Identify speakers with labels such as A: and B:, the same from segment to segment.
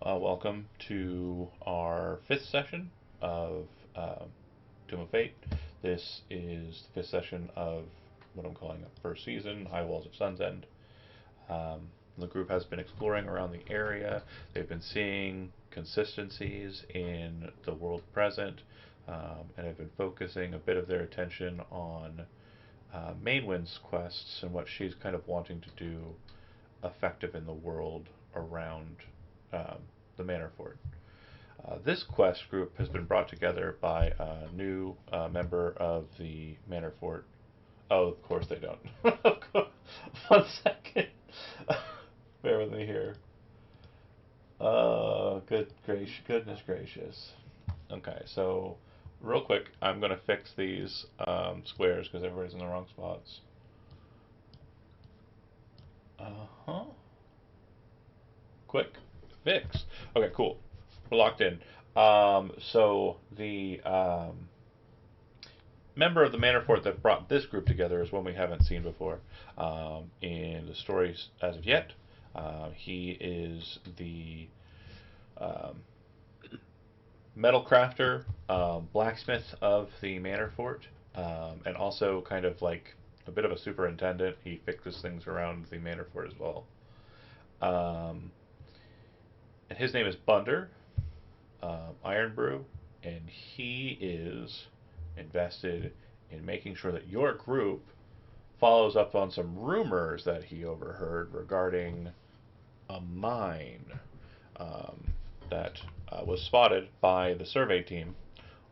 A: Welcome to our fifth session of Tomb of Fate. This is the fifth session of what I'm calling a first season, High Walls of Sunsend. The group has been exploring around the area. They've been seeing consistencies in the world present, and have been focusing a bit of their attention on Mainwind's quests and what she's kind of wanting to do effective in the world around um, the Manor Fort. This quest group has been brought together by a new member of the Manor Fort. Oh, of course they don't. One second. Bear with me here. Goodness gracious. Okay, so real quick, I'm gonna fix these squares because everybody's in the wrong spots. Uh huh. Quick fix. Okay, cool. We're locked in. So the member of the Manor Fort that brought this group together is one we haven't seen before in the stories as of yet. He is the um, metal crafter, blacksmith of the Manor Fort, and also kind of like a bit of a superintendent. He fixes things around the Manor Fort as well. Um, and his name is Bunder, Iron Brew, and he is invested in making sure that your group follows up on some rumors that he overheard regarding a mine um, that was spotted by the survey team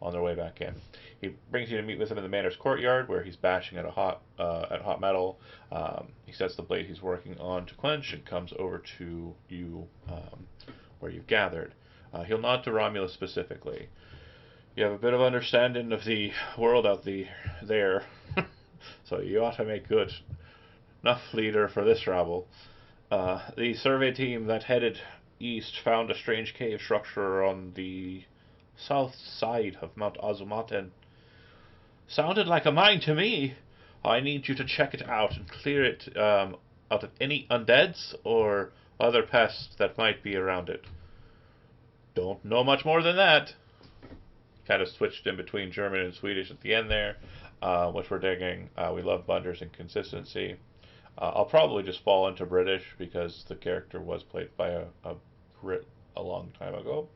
A: on their way back in. He brings you to meet with him in the manor's courtyard, where he's bashing at hot metal. He sets the blade he's working on to quench and comes over to you where you've gathered. He'll nod to Romulus specifically. You have a bit of understanding of the world out there, so you ought to make good enough leader for this rabble. The survey team that headed east found a strange cave structure on the south side of Mount Azumaten. Sounded like a mine to me. I need you to check it out and clear it out of any undeads or other pests that might be around it. Don't know much more than that. Kind of switched in between German and Swedish at the end there, which we're digging. We love Bunder's inconsistency. I'll probably just fall into British because the character was played by a Brit a long time ago.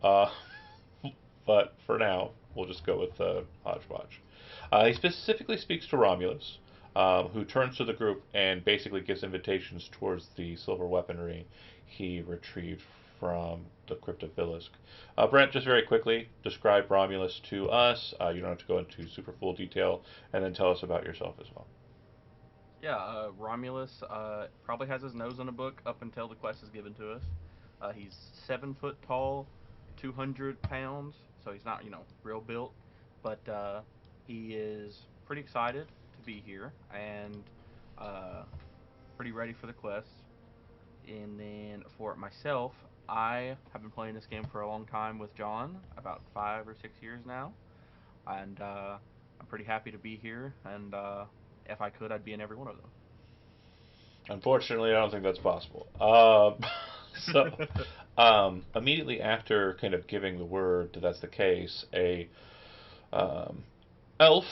A: Uh, but for now, we'll just go with Hodgepodge. He specifically speaks to Romulus, who turns to the group and basically gives invitations towards the silver weaponry he retrieved from the Crypt of Bilisk. Brent, just very quickly, describe Romulus to us. You don't have to go into super full detail, and then tell us about yourself as well.
B: Yeah, Romulus probably has his nose in a book up until the quest is given to us. He's 7 foot tall, 200 pounds, so he's not, real built, but he is pretty excited to be here and uh, pretty ready for the quest. And then for myself, I have been playing this game for a long time with John, about 5 or 6 years now, and I'm pretty happy to be here. And if I could, I'd be in every one of
A: Unfortunately, I don't think that's possible. So,
B: them.
A: immediately after kind of giving the word that that's the case, a um, elf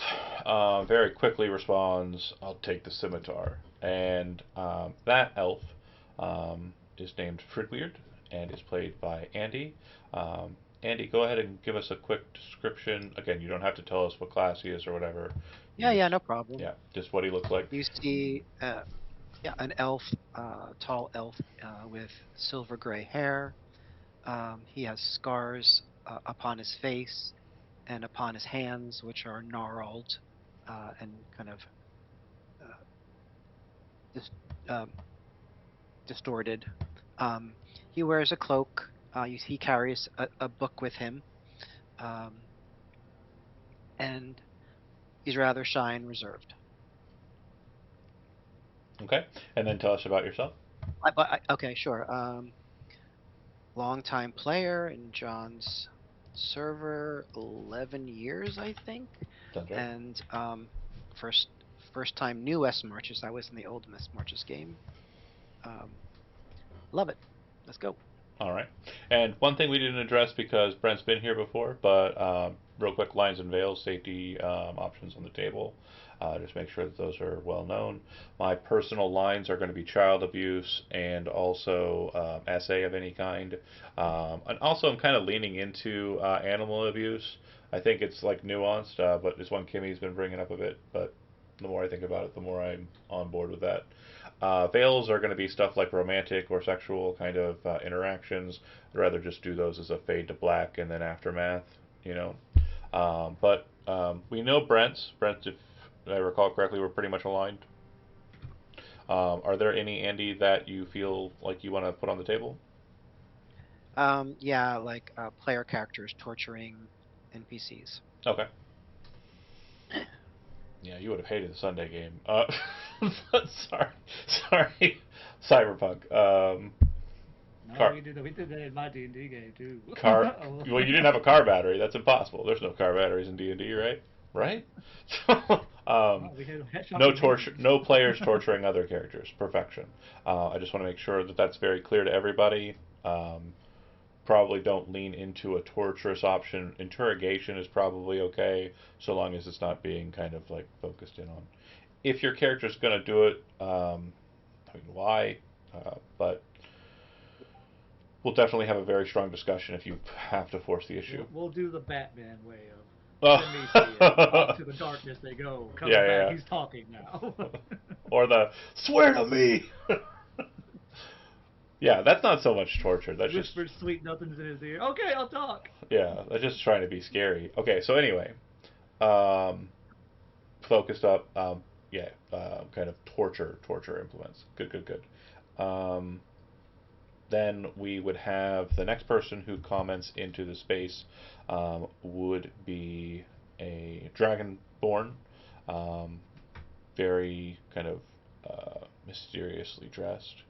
A: very quickly responds, "I'll take the scimitar." And that elf is named Fridweird and is played by Andy. Andy, go ahead and give us a quick description. Again, you don't have to tell us what class he is or whatever. You
C: Yeah,
A: just,
C: no problem.
A: yeah, just what he looked like.
C: You see, yeah, an elf, tall elf with silver gray hair. He has scars upon his face and upon his hands, which are gnarled and kind of uh, dis- um, distorted. Um, he wears a cloak. He carries a book with him, um, and he's rather shy and reserved.
A: Okay, and then tell us about yourself.
C: Okay, sure. Longtime player in John's server, 11 years, I think.
A: Sounds right.
C: And first first time new S Marches. I was in the old S Marches game. Um, love it. Let's go.
A: All right. And one thing we didn't address because Brent's been here before, but real quick, lines and veils, safety options on the table. Just make sure that those are well known. My personal lines are going to be child abuse and also essay of any kind. And also, I'm kind of leaning into animal abuse. I think it's like nuanced, but it's one Kimmy's been bringing up a bit. But the more I think about it, the more I'm on board with that. Veils are going to be stuff like romantic or sexual kind of interactions. I'd rather just do those as a fade to black and then aftermath, you know. We know Brent's. Brent, if I recall correctly, we're pretty much aligned. Are there any, Andy, that you feel like you want to put on the table?
C: Yeah, like player characters torturing NPCs.
A: Okay. Yeah, you would have hated the Sunday game. Sorry, sorry, Cyberpunk.
D: No,
A: Car,
D: we did that in my D&D game too.
A: car.
D: Oh.
A: Well, you didn't have a car battery. That's impossible. There's no car batteries in D&D, right? Right?
D: Oh, we had headshot
A: No
D: grenades.
A: torture. No players torturing other characters. Perfection. I just want to make sure that that's very clear to everybody. Probably don't lean into a torturous option. Interrogation is probably okay, so long as it's not being kind of like focused in on. If your character's going to do it, I mean, why? But we'll definitely have a very strong discussion if you have to force the issue.
D: We'll do the Batman way of
A: Oh.
D: let me see it. Off to the darkness they go. Coming
A: Yeah,
D: back,
A: yeah.
D: he's talking now.
A: Or the swear to me. Yeah, that's not so much torture. That's just
D: Whispered sweet nothings in his ear. Okay, I'll talk.
A: yeah, that's just trying to be scary. Okay, so anyway, um, focused up. Yeah, kind of torture implements. Good, good, good. Then we would have the next person who comments into the space would be a dragonborn, um, very kind of mysteriously dressed.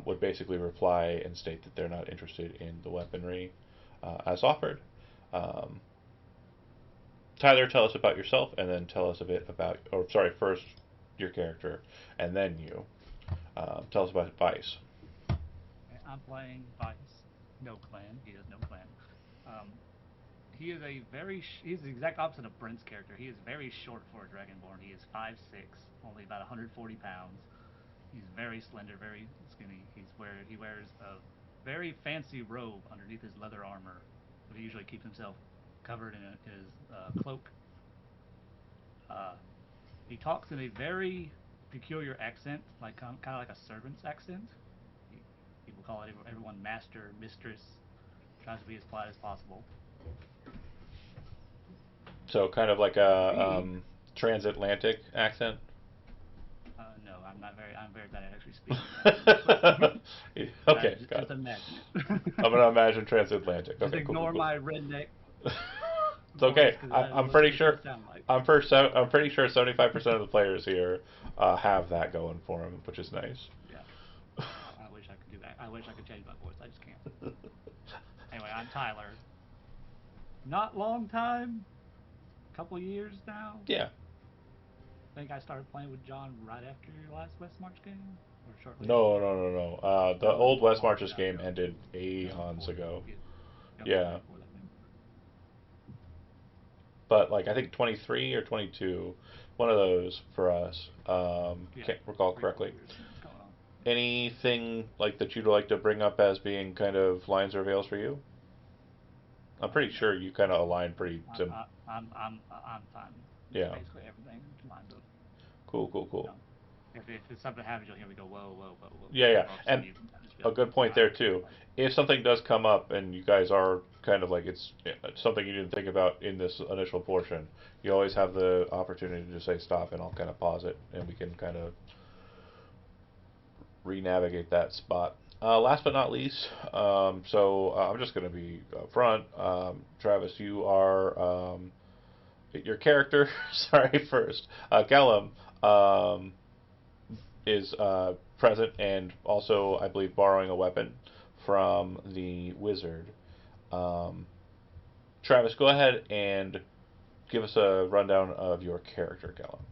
A: Would basically reply and state that they're not interested in the weaponry as offered. Um, Tyler, tell us about yourself, and then tell us a bit about, or sorry, first your character, and then you. Tell us about Vice.
D: I'm playing Vice. No clan. He has no clan. Um, he is he's the exact opposite of Brent's character. He is very short for a Dragonborn. He is 5'6", only about 140 pounds. He's very slender, very skinny. He wears a very fancy robe underneath his leather armor, but he usually keeps himself covered in his cloak. Uh, he talks in a very peculiar accent, like kind of like a servant's accent. He, People call everyone master, mistress. Tries to be as polite as possible.
A: So kind of like a
D: Me,
A: transatlantic accent.
D: no, I'm very bad at actually speaking.
A: Okay,
D: Just,
A: got
D: just
A: it.
D: imagine
A: I'm gonna imagine transatlantic.
D: Just
A: Okay, cool,
D: ignore
A: cool,
D: my redneck
A: cool. It's
D: voice
A: okay.
D: because
A: I'm
D: what
A: pretty
D: it
A: sure.
D: does sound like.
A: I'm pretty sure 75% of the players here have that going for them, which is nice.
D: Yeah, I wish I could do that. I wish I could change my voice. I just can't. Anyway, I'm Tyler. Not long time, couple years now.
A: Yeah.
D: I think I started playing with John right after your last West March game, or shortly
A: No,
D: after.
A: no, no, no. The
D: Oh,
A: old West
D: long
A: Marches
D: time
A: game
D: ago.
A: ended
D: No,
A: aeons
D: before that.
A: ago.
D: Yeah,
A: Yeah.
D: before that thing.
A: But like I think 23 or 22, one of those for us.
D: Yeah,
A: Can't recall
D: 3, 4
A: correctly.
D: years. What's going on?
A: Anything like that you'd like to bring up as being kind of lines or veils for you? I'm pretty
D: No,
A: sure you kind of align pretty.
D: I'm fine.
A: Yeah.
D: Basically everything lines up.
A: Cool, cool,
D: You
A: cool.
D: know, if something happens, you'll hear me go whoa, whoa, whoa, whoa.
A: Yeah, yeah.
D: Or I'll
A: And
D: see you, and just be
A: a
D: like,
A: good point
D: all
A: there
D: right,
A: too.
D: like,
A: If something does come up and you guys are kind of like it's something you didn't think about in this initial portion, you always have the opportunity to just say stop, and I'll kind of pause it, and we can kind of re-navigate that spot. Last but not least, I'm just going to be upfront. Travis, you are your character. Sorry, first, Gellum is present and also, I believe, borrowing a weapon from the wizard. Um, Travis, go ahead and give us a rundown of your character, Gellum.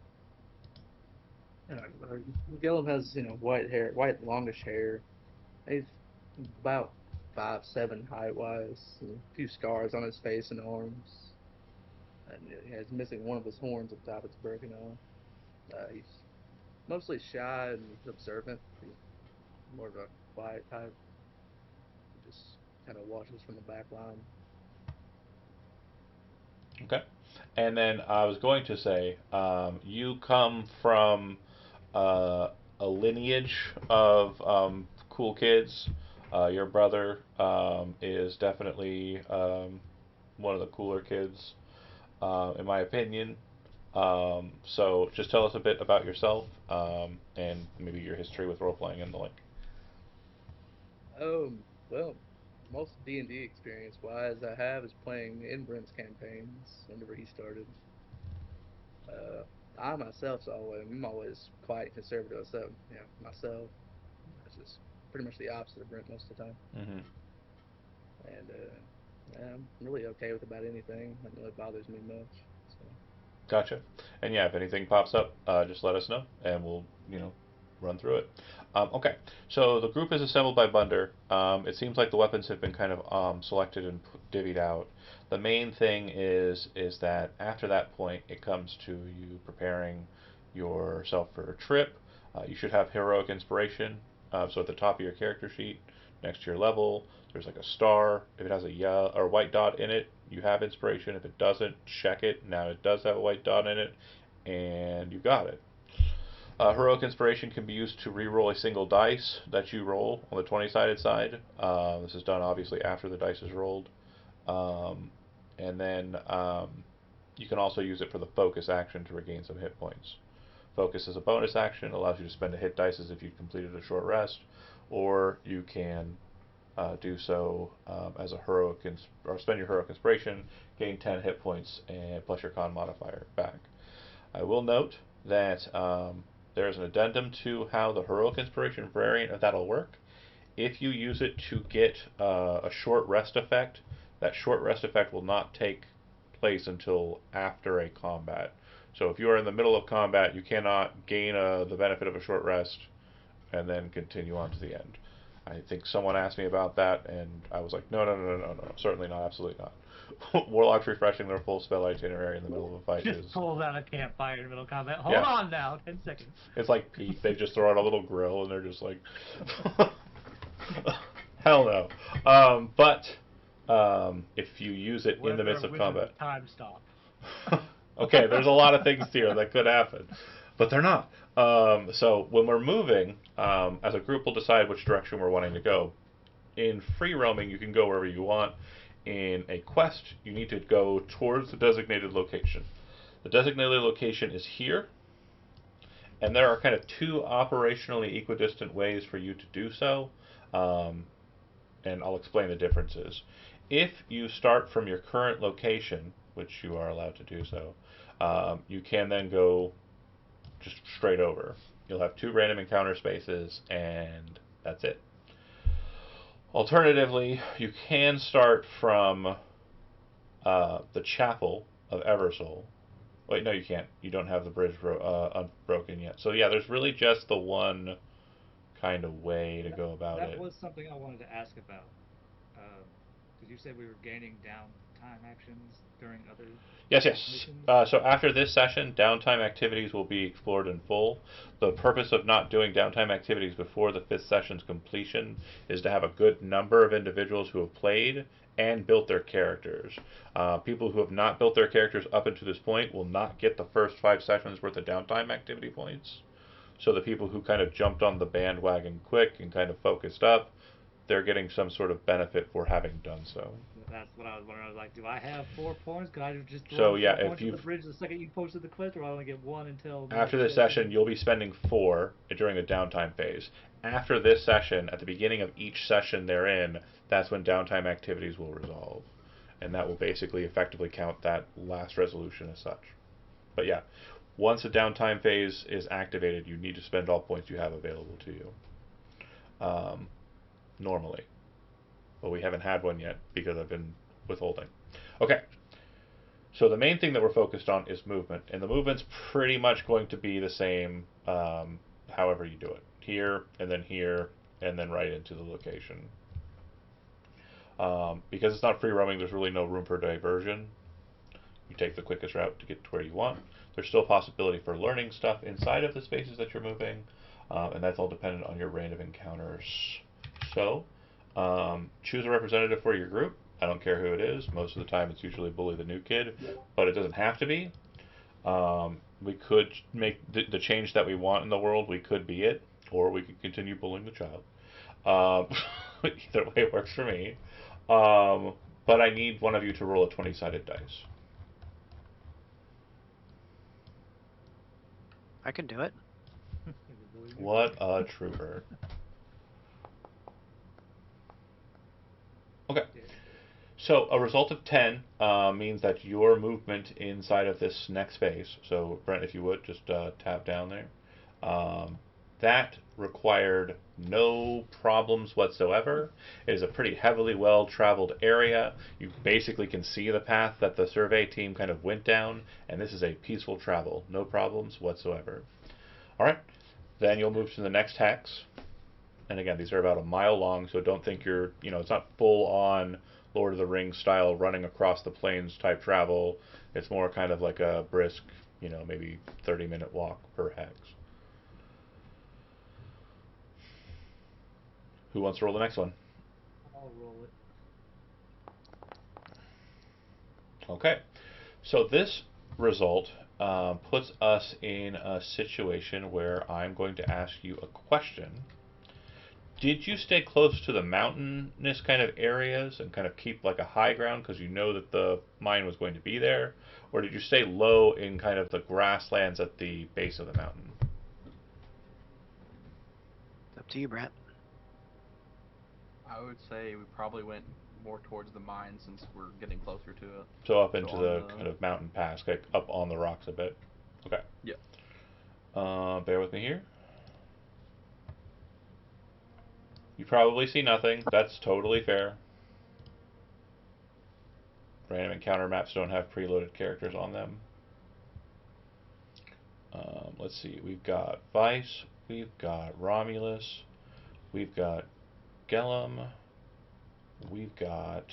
E: Gillum has, white hair, white longish hair. He's about 5'7" height-wise, and a few scars on his face and arms. And he's missing one of his horns up top. It's broken off. He's mostly shy and observant. He's more of a quiet type. He just kind of watches from the back line.
A: Okay. And then I was going to say, you come from a lineage of cool kids. Your brother is definitely one of the cooler kids, in my opinion. So just tell us a bit about yourself and maybe your history with role playing and the like.
E: Well, most D&D experience-wise I have is playing in Brent's campaigns whenever he started. Uh, I myself, I'm always quiet and conservative, so yeah, myself, it's just pretty much the opposite of Brent most of the time.
A: Mm-hmm.
E: And yeah, I'm really okay with about anything. Nothing really bothers me much. So.
A: Gotcha. And yeah, if anything pops up, just let us know, and we'll, run through it. Okay, so the group is assembled by Bunder. It seems like the weapons have been kind of selected and divvied out. The main thing is that after that point, it comes to you preparing yourself for a trip. You should have heroic inspiration. So at the top of your character sheet, next to your level, there's like a star. If it has a yellow or white dot in it, you have inspiration. If it doesn't, check it. Now it does have a white dot in it, and you got it. Heroic inspiration can be used to re-roll a single dice that you roll on the 20-sided side. This is done obviously after the dice is rolled. And then you can also use it for the focus action to regain some hit points. Focus is a bonus action, allows you to spend a hit dice as if you've completed a short rest, or you can do so as a heroic or spend your heroic inspiration, gain 10 hit points, and plus your con modifier back. I will note that there is an addendum to how the heroic inspiration variant of that'll work. If you use it to get a short rest effect, that short rest effect will not take place until after a combat. So if you are in the middle of combat, you cannot gain the benefit of a short rest and then continue on to the end. I think someone asked me about that, and I was like, no, certainly not, absolutely not. Warlocks refreshing their full spell itinerary in the middle of a fight
D: Just pulls out a campfire in the middle of combat. Hold
A: Yeah.
D: on now, 10 seconds.
A: It's like Pete. They just throw out a little grill, and they're just like, hell no. But if you use it in the midst of combat,
D: Time stop.
A: okay, there's a lot of things here that could happen, but they're not. So when we're moving, as a group, we'll decide which direction we're wanting to go. In free roaming, you can go wherever you want. In a quest, you need to go towards the designated location. The designated location is here, and there are kind of two operationally equidistant ways for you to do so, and I'll explain the differences. If you start from your current location, which you are allowed to do so, you can then go just straight over. You'll have 2 random encounter spaces, and that's it. Alternatively, you can start from the Chapel of Eversoul. Wait, no, you can't. You don't have the bridge unbroken yet. So yeah, there's really just the one kind of way to go about it.
D: That was something I wanted to ask about. Did you say we were gaining downtime actions during other
A: Yes.
D: missions?
A: So after this session, downtime activities will be explored in full. The purpose of not doing downtime activities before the 5th session's completion is to have a good number of individuals who have played and built their characters. People who have not built their characters up until this point will not get the first 5 sessions worth of downtime activity points. So the people who kind of jumped on the bandwagon quick and kind of focused up, they're getting some sort of benefit for having done so.
D: That's what I was wondering. I was like, do I have 4 points? Could I just throw
A: So,
D: 4
A: yeah,
D: points
A: if
D: on the bridge the second you posted the quest, or I only get 1 until...
A: After this session, you'll be spending 4 during the downtime phase. After this session, at the beginning of each session therein, that's when downtime activities will resolve. And that will basically effectively count that last resolution as such. But yeah, once a downtime phase is activated, you need to spend all points you have available to you. Normally. But we haven't had one yet because I've been withholding. Okay. So the main thing that we're focused on is movement. And the movement's pretty much going to be the same however you do it. Here, and then right into the location. Because it's not free roaming, there's really no room for diversion. You take the quickest route to get to where you want. There's still a possibility for learning stuff inside of the spaces that you're moving, and that's all dependent on your random encounters. So, choose a representative for your group. I don't care who it is. Most of the time, it's usually Bully the New Kid, but it doesn't have to be. We could make the change that we want in the world. We could be it, or we could continue bullying the child. Either way works for me. But I need one of you to roll a 20-sided dice.
C: I can do it.
A: What a trooper. Okay. So a result of 10 means that your movement inside of this next space, so Brent, if you would, just tap down there, that required no problems whatsoever. It is a pretty heavily well-traveled area. You basically can see the path that the survey team kind of went down, and this is a peaceful travel. No problems whatsoever. All right. Then you'll move to the next hex. And again, these are about a mile long, so don't think you're, it's not full-on Lord of the Rings style running across the plains type travel. It's more kind of like a brisk, maybe 30-minute walk per hex. Who wants to roll the next one?
D: I'll roll it.
A: Okay. So this result puts us in a situation where I'm going to ask you a question. Did you stay close to the mountainous kind of areas and kind of keep like a high ground because you know that the mine was going to be there? Or did you stay low in kind of the grasslands at the base of the mountain?
C: It's up to you, Brent.
B: I would say we probably went more towards the mine since we're getting closer to it.
A: So up into
B: So
A: the
B: on the-
A: kind of mountain pass, like up on the rocks a bit. Okay.
B: Yeah.
A: Bear with me here. You probably see nothing. That's totally fair. Random encounter maps don't have preloaded characters on them. Let's see. We've got Vice. We've got Romulus. We've got Gellum. We've got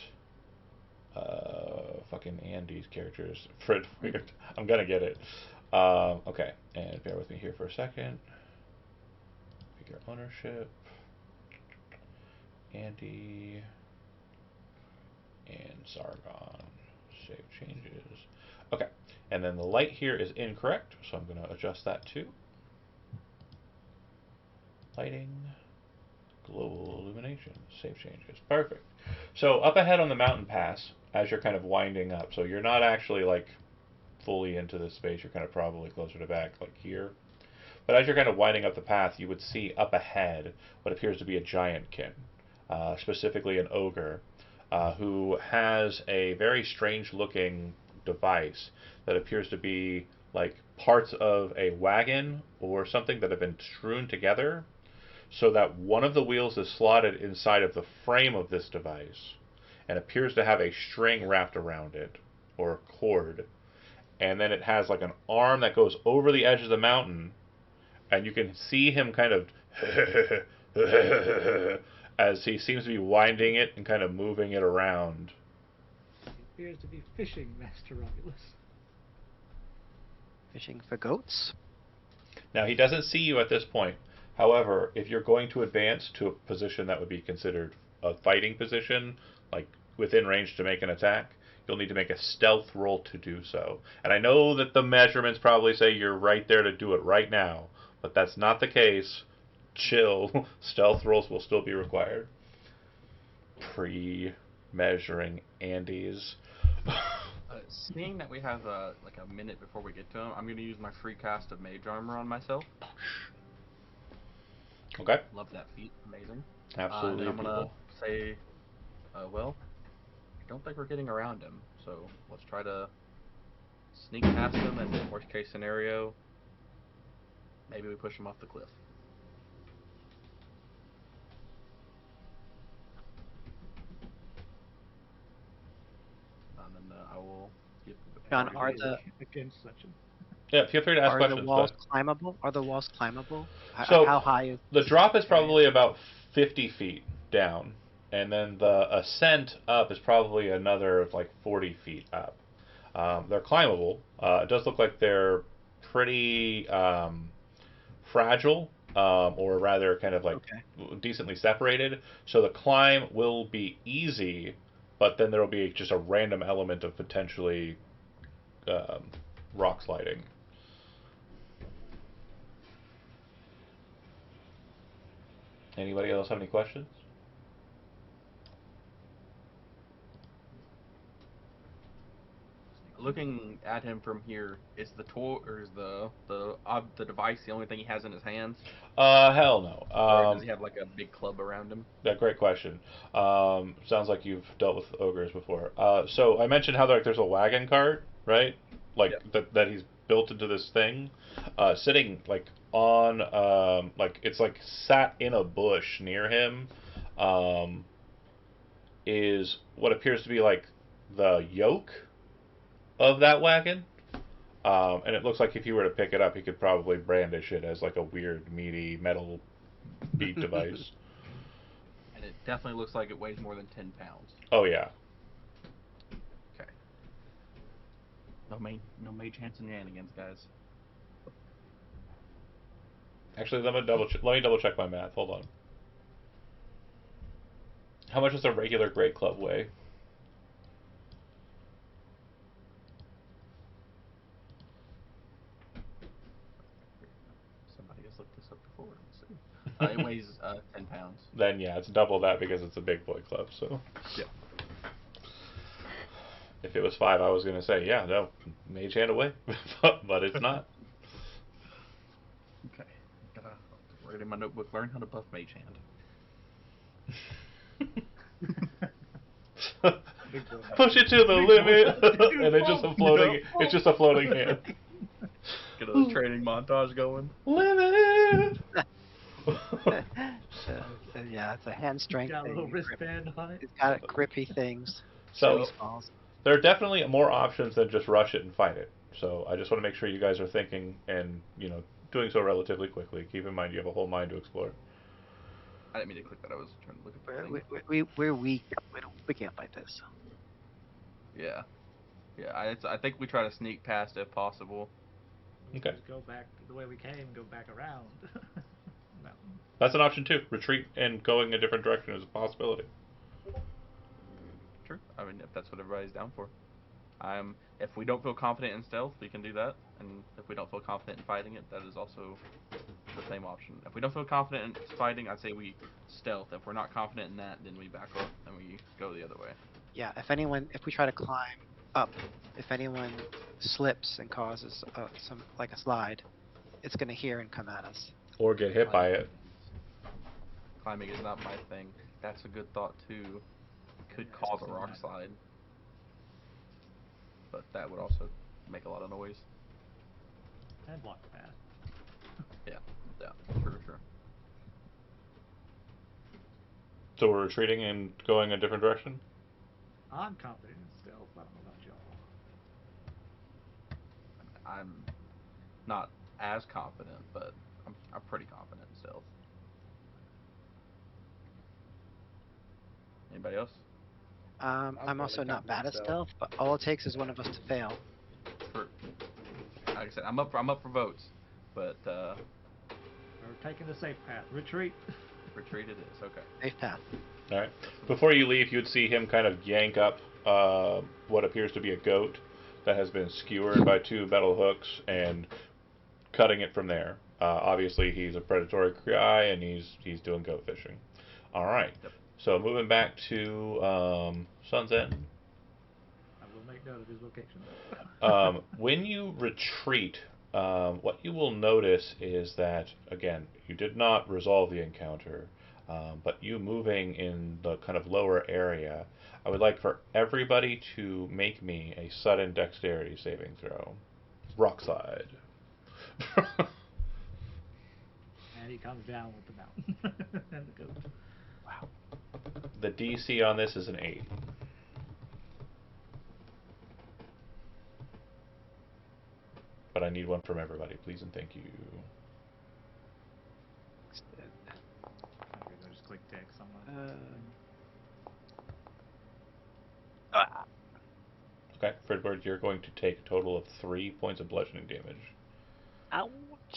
A: fucking Andy's characters. Fred Weird. I'm gonna get it. Okay, and bear with me here for a second. Figure ownership. Andy and Sargon. Save changes. Okay, and then the light here is incorrect, so I'm going to adjust that too. Lighting, global illumination, save changes. Perfect. So up ahead on the mountain pass, as you're kind of winding up, so you're not actually like fully into this space, you're kind of probably closer to back, like here. But as you're kind of winding up the path, you would see up ahead what appears to be a giantkin. Specifically an ogre, who has a very strange looking device that appears to be like parts of a wagon or something that have been strewn together so that one of the wheels is slotted inside of the frame of this device and appears to have a string wrapped around it or a cord, and then it has like an arm that goes over the edge of the mountain, and you can see him kind of as he seems to be winding it and kind of moving it around.
D: He appears to be fishing, Master Romulus.
C: Fishing for goats?
A: Now, he doesn't see you at this point. However, if you're going to advance to a position that would be considered a fighting position, like within range to make an attack, you'll need to make a stealth roll to do so. And I know that the measurements probably say you're right there to do it right now, but that's not the case. Chill. Stealth rolls will still be required. Pre-measuring Andes.
B: Seeing that we have like a minute before we get to him, I'm going to use my free cast of Mage Armor on myself.
A: Okay.
B: Love that feat. Amazing.
A: Absolutely.
B: And then I'm going to say, well, I don't think we're getting around him, so let's try to sneak past him, and in worst case scenario, maybe we push him off the cliff. And then I will get
C: John, are the
D: against such an
A: Yeah, feel free to ask
C: are
A: questions.
C: the walls
A: but-
C: climbable? Are the walls climbable?
A: So,
C: How high is
A: The drop is probably about 50 feet down, and then the ascent up is probably another like 40 feet up. They're climbable. It does look like they're pretty fragile, or rather, kind of like
C: Okay.
A: decently separated. So the climb will be easy, but then there will be just a random element of potentially um, rock sliding. Anybody else have any questions?
B: Looking at him from here, is the toy or is the device the only thing he has in his hands,
A: Hell no.
B: or does he have like a big club around him?
A: Yeah, great question. Sounds like you've dealt with ogres before. So I mentioned how there's a wagon cart, right? Like
B: Yeah.
A: that he's built into this thing, sitting like on like it's like sat in a bush near him, um, is what appears to be like the yoke of that wagon. And it looks like if you were to pick it up, you could probably brandish it as like a weird, meaty metal beat device.
B: And it definitely looks like it weighs more than 10 pounds.
A: Oh yeah.
B: Okay. No mage hand shenanigans, guys.
A: Actually, let me double check my math. Hold on. How much does a regular Great Club weigh?
B: Somebody has looked this up before. Let's see. It weighs 10 pounds.
A: Then yeah, it's double that because it's a big boy club. So
B: Yeah.
A: if it was 5, I was gonna say yeah, no, mage hand away, but it's not.
B: Okay. Gotta write in my notebook. Learn how to buff mage hand.
A: Push it to the limit, and it's just a floating. It's just a floating hand.
B: Get a training montage going.
A: Limit.
C: Yeah, it's a hand strength
D: Got a
C: thing.
D: little wristband on it.
C: It's got grippy things.
A: So-
C: Squeeze balls.
A: There are definitely more options than just rush it and fight it. So I just want to make sure you guys are thinking and doing so relatively quickly. Keep in mind you have a whole mind to explore.
B: I didn't mean to click that. I was trying to look at the thing.
C: We're weak. We can't fight this.
B: Yeah. Yeah, I think we try to sneak past if possible.
A: Okay.
D: Just go back the way we came, go back around. No.
A: That's an option too. Retreat and going a different direction is a possibility.
B: True. I mean, if that's what everybody's down for. If we don't feel confident in stealth, we can do that. And if we don't feel confident in fighting it, that is also the same option. If we don't feel confident in fighting, I'd say we stealth. If we're not confident in that, then we back up and we go the other way.
C: Yeah, if we try to climb up, if anyone slips and causes like a slide, it's gonna hear and come at us.
A: Or get hit by it.
B: Climbing is not my thing. That's a good thought too. Could
D: Yeah,
B: cause a
D: so
B: rock
D: that-
B: slide, but that would also make a lot of noise.
D: And block the path.
B: Yeah, true.
A: So we're retreating and going a different direction?
D: I'm confident in stealth. I don't know about y'all.
B: I'm not as confident, but I'm pretty confident in stealth. Anybody else?
C: I'm
E: probably
C: also not
E: confident
C: bad at
E: stealth.
C: stealth, but all it takes is one of us to fail.
B: Like I said, I'm up for votes, but
D: We're taking the safe path. Retreat.
B: retreat it is. Okay.
C: Safe path.
A: All right. Before you leave, you'd see him kind of yank up what appears to be a goat that has been skewered by 2 metal hooks and cutting it from there. Obviously, he's a predatory guy and he's doing goat fishing. All right.
B: Yep.
A: So moving back to Sunsend.
D: I will make note of his location.
A: When you retreat, what you will notice is that, again, you did not resolve the encounter, but you moving in the kind of lower area, I would like for everybody to make me a sudden dexterity saving throw. Rock slide.
D: And he comes down with the mountain and the goat.
C: Wow.
A: The DC on this is an 8. But I need one from everybody, please and thank you.
D: I'm gonna go just click text on my thing.
A: Okay, Fridward, you're going to take a total of 3 points of bludgeoning damage
C: Ouch.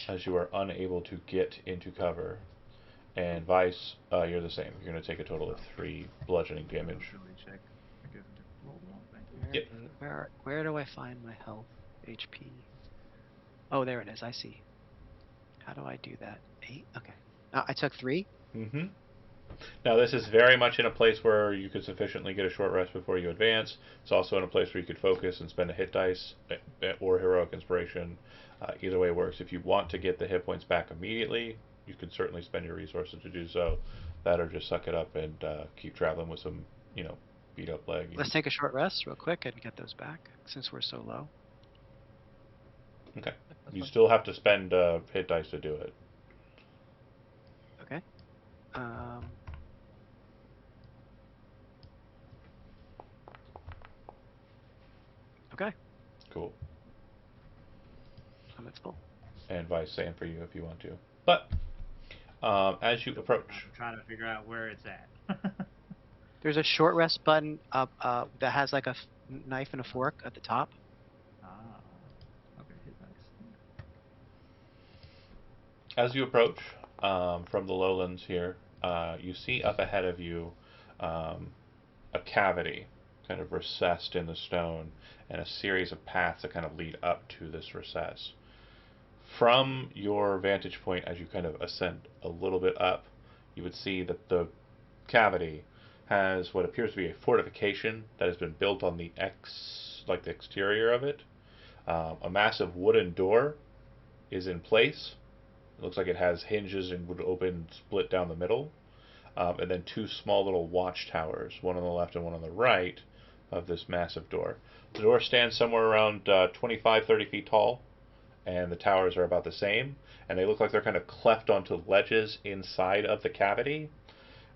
A: as you are unable to get into cover. And Vice, you're the same. You're going to take a total of 3 bludgeoning damage.
D: Really check. I guess I just rolled one thing.
C: Where do I find my health? HP. Oh, there it is. I see. How do I do that? 8? Okay. I took 3?
A: Mm-hmm. Now, this is very much in a place where you could sufficiently get a short rest before you advance. It's also in a place where you could focus and spend a hit dice or heroic inspiration. Either way works. If you want to get the hit points back immediately, you can certainly spend your resources to do so. That or just suck it up and keep traveling with some, beat up leg.
C: Let's take a short rest real quick and get those back since we're so low.
A: Okay.
B: That's
A: You
B: fine.
A: still have to spend hit dice to do it.
C: Okay. Okay.
A: Cool.
C: I'm at full.
A: And Vice, same for you if you want to. But as you approach,
D: I'm trying to figure out where it's at.
C: There's a short rest button up that has like a knife and a fork at the top.
D: Ah. Okay, hit dice.
A: as you approach from the lowlands here, you see up ahead of you a cavity kind of recessed in the stone and a series of paths that kind of lead up to this recess. From your vantage point, as you kind of ascend a little bit up, you would see that the cavity has what appears to be a fortification that has been built on the the exterior of it. A massive wooden door is in place. It looks like it has hinges and would open split down the middle. And then 2 small little watchtowers, one on the left and one on the right, of this massive door. The door stands somewhere around 25, 30 feet tall, and the towers are about the same. And they look like they're kind of cleft onto ledges inside of the cavity.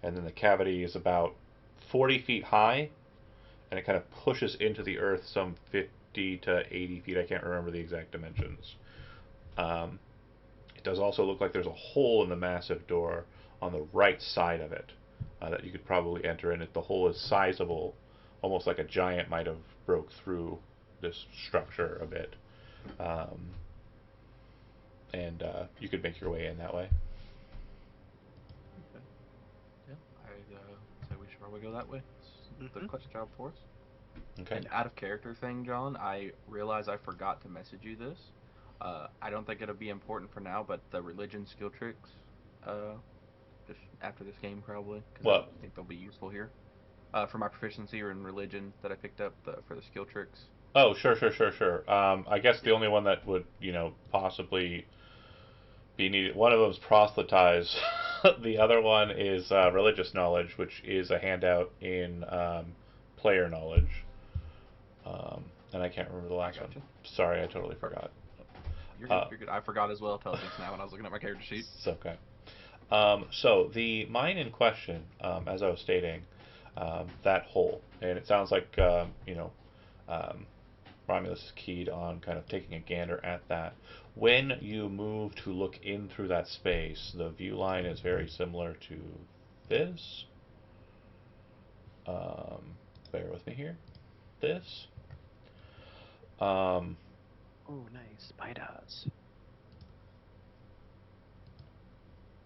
A: And then the cavity is about 40 feet high, and it kind of pushes into the earth some 50 to 80 feet. I can't remember the exact dimensions. It does also look like there's a hole in the massive door on the right side of it that you could probably enter in. The hole is sizable, almost like a giant might have broke through this structure a bit. And you could make your way in that way.
B: Okay. Yeah, I say we should probably go that way. It's the quest job for us.
A: Okay.
B: An out of character thing, John. I realize I forgot to message you this. I don't think it'll be important for now, but the religion skill tricks, just after this game probably, because
A: What?
B: I think they'll be useful here. For my proficiency in religion that I picked up for the skill tricks.
A: Oh, sure. I guess the only one that would, possibly be needed. One of them is proselytize. The other one is religious knowledge, which is a handout in player knowledge. And I can't remember the last one. Sorry, I totally forgot.
B: You're good. You're good. I forgot as well till just now when I was looking at my character sheet.
A: It's okay. So the mine in question, as I was stating, that hole, and it sounds like Romulus is keyed on kind of taking a gander at that. When you move to look in through that space, the view line is very similar to this. Bear with me here. This.
C: Oh, nice. Spiders.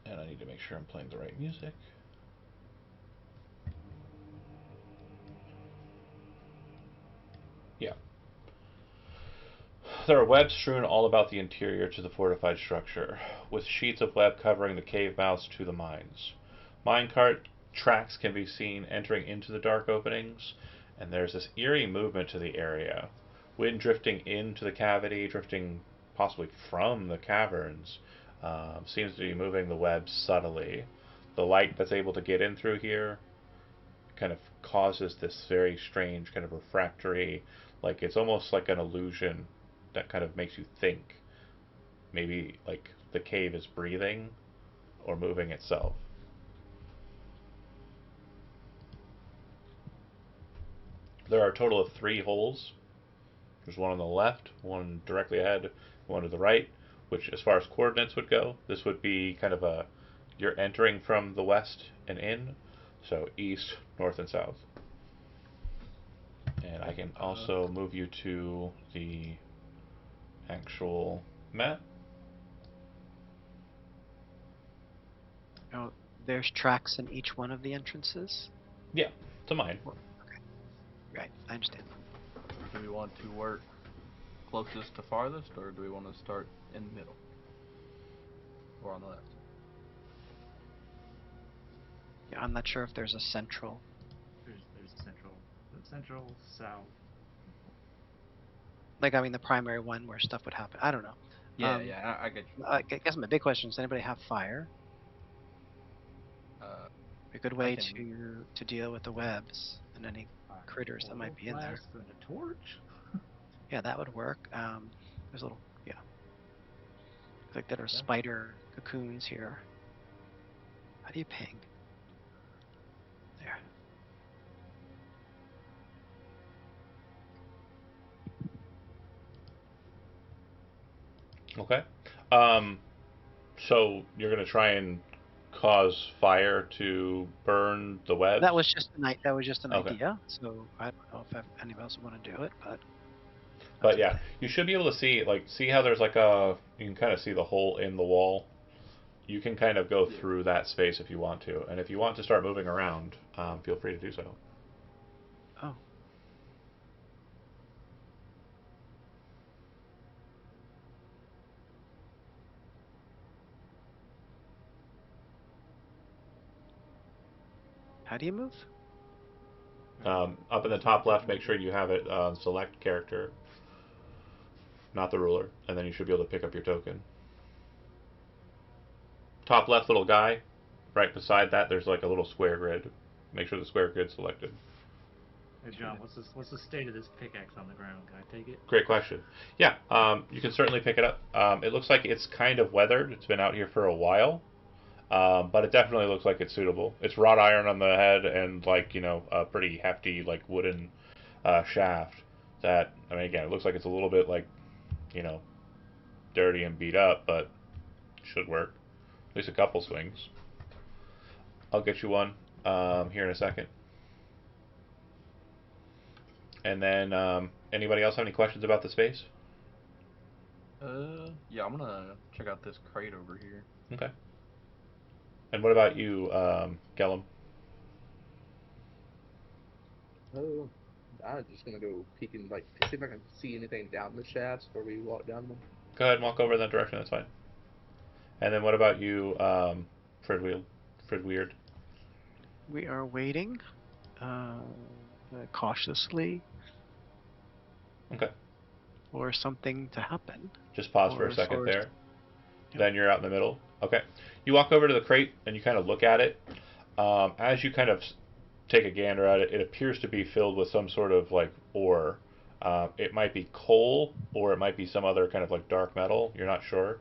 A: And I need to make sure I'm playing the right music. Yeah. There are webs strewn all about the interior to the fortified structure, with sheets of web covering the cave mouths to the mines. Minecart tracks can be seen entering into the dark openings, and there's this eerie movement to the area. Wind drifting into the cavity, drifting possibly from the caverns, seems to be moving the web subtly. The light that's able to get in through here kind of causes this very strange kind of refractory, like it's almost like an illusion that kind of makes you think maybe like the cave is breathing or moving itself. There are a total of 3 holes. There's one on the left, one directly ahead, one to the right, which as far as coordinates would go, this would be kind of you're entering from the west and in, so east, north, and south. And I can also move you to the actual map.
C: Oh, there's tracks in each one of the entrances.
A: Yeah, to mine.
C: Okay. Right, I understand.
B: Do we want to work closest to farthest, or do we want to start in the middle? Or on the left?
C: Yeah, I'm not sure if there's a central.
D: There's central, south.
C: Like, I mean, the primary one where stuff would happen. I don't know.
B: Yeah, yeah, I get you.
C: I guess my big question is: anybody have fire? A good way to deal with the webs and any critters that might be in there.
D: And a torch.
C: Yeah, that would work. There's a little, yeah. Looks like there are spider cocoons here. How do you ping? There.
A: Okay. So you're gonna try and cause fire to burn the webs?
C: That was just an
A: Okay.
C: idea. So I don't know if anybody else would want to do it, but.
A: But yeah, you should be able to see how there's like you can kind of see the hole in the wall. You can kind of go through that space if you want to, and if you want to start moving around, feel free to do so.
C: Oh. How do you move?
A: Up in the top left, make sure you have it select character, not the ruler, and then you should be able to pick up your token. Top left little guy, right beside that, there's like a little square grid. Make sure the square grid's selected.
D: Hey John, what's the state of this pickaxe on the ground? Can I take it?
A: Great question. Yeah, you can certainly pick it up. It looks like it's kind of weathered. It's been out here for a while. But it definitely looks like it's suitable. It's wrought iron on the head and a pretty hefty wooden shaft. That, I mean, again, it looks like it's a little bit dirty and beat up, but should work. At least a couple swings. I'll get you one here in a second. And then anybody else have any questions about the space?
B: Yeah, I'm gonna check out this crate over here.
A: Okay. And what about you, Gellum?
E: Oh, I'm just gonna go peek and see if I can see anything down the shafts before we walk down them.
A: Go ahead and walk over in that direction. That's fine. And then what about you, Fred Weird?
C: We are waiting, cautiously.
A: Okay.
C: For something to happen.
A: Just pause for a second there. Yep. Then you're out in the middle. Okay. You walk over to the crate and you kind of look at it. As you kind of take a gander at it, it appears to be filled with some sort of ore. It might be coal or it might be some other kind of dark metal. You're not sure.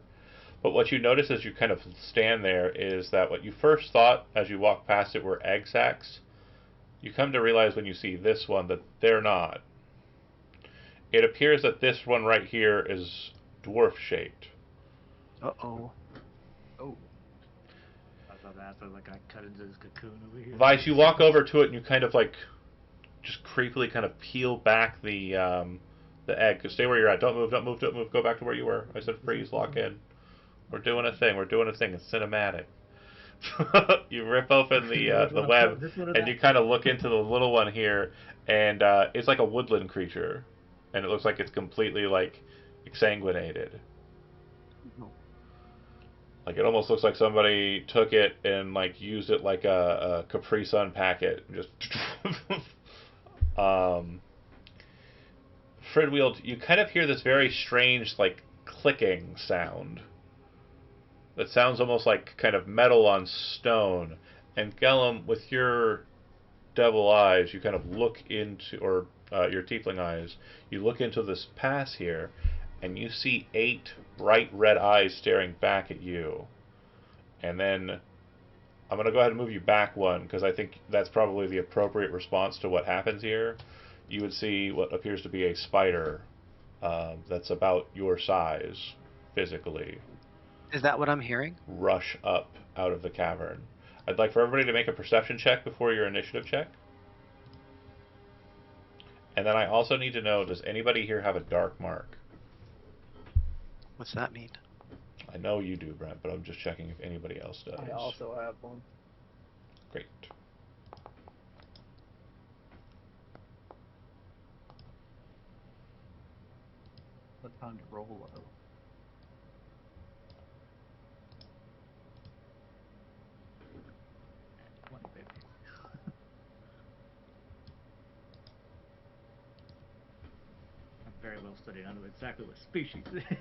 A: But what you notice as you kind of stand there is that what you first thought as you walk past it were egg sacs. You come to realize when you see this one that they're not. It appears that this one right here is dwarf shaped.
C: Uh-oh.
B: Oh.
D: I thought that I cut into this cocoon over here.
A: Vice, you walk over to it and you kind of just creepily kind of peel back the egg. Stay where you're at. Don't move. Go back to where you were. I said freeze, lock in. We're doing a thing. It's cinematic. You rip open the web and you kind of look into the little one here, and it's like a woodland creature, and it looks like it's completely exsanguinated. It almost looks like somebody took it and used it like a Capri Sun packet. Just Fridwheel, you kind of hear this very strange clicking sound. That sounds almost like kind of metal on stone. And Gellum, with your devil eyes, you kind of look into, or your tiefling eyes, you look into this pass here, and you see 8 bright red eyes staring back at you. And then I'm going to go ahead and move you back one, because I think that's probably the appropriate response to what happens here. You would see what appears to be a spider that's about your size, physically.
C: Is that what I'm hearing?
A: Rush up out of the cavern. I'd like for everybody to make a perception check before your initiative check. And then I also need to know, does anybody here have a dark mark?
C: What's that mean?
A: I know you do, Brent, but I'm just checking if anybody else does.
E: I also have one.
A: Great.
B: What time to roll low?
D: I'm very well studied. I know exactly what species it is.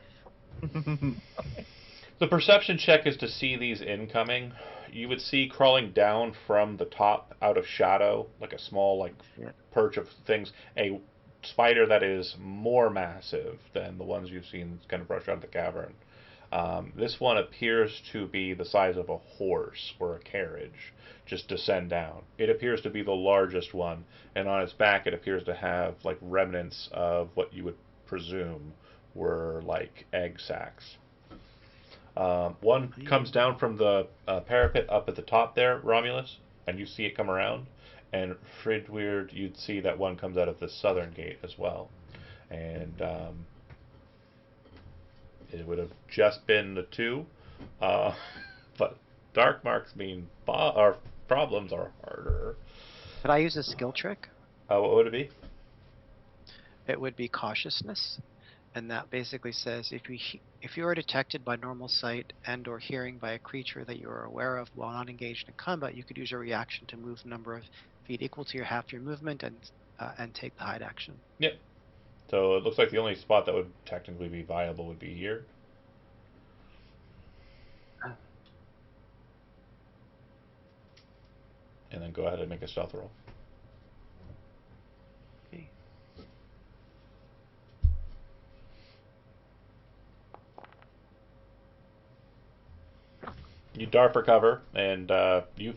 A: The perception check is to see these incoming. You would see crawling down from the top out of shadow, like a small perch of things, a spider that is more massive than the ones you've seen kind of rush out of the cavern. This one appears to be the size of a horse or a carriage, just descend down. It appears to be the largest one, and on its back it appears to have like remnants of what you would presume were like egg sacs. One comes down from the parapet up at the top there, Romulus, and you see it come around. And Fridweird, you'd see that one comes out of the southern gate as well. And it would have just been the two. But dark marks mean our problems are harder.
C: Could I use a skill trick?
A: What would it be?
C: It would be cautiousness, and that basically says if you are detected by normal sight and or hearing by a creature that you are aware of while not engaged in combat, you could use your reaction to move the number of feet equal to your movement and take the hide action.
A: Yep. So it looks like the only spot that would technically be viable would be here. And then go ahead and make a stealth roll.
C: Okay.
A: You dart for cover, and you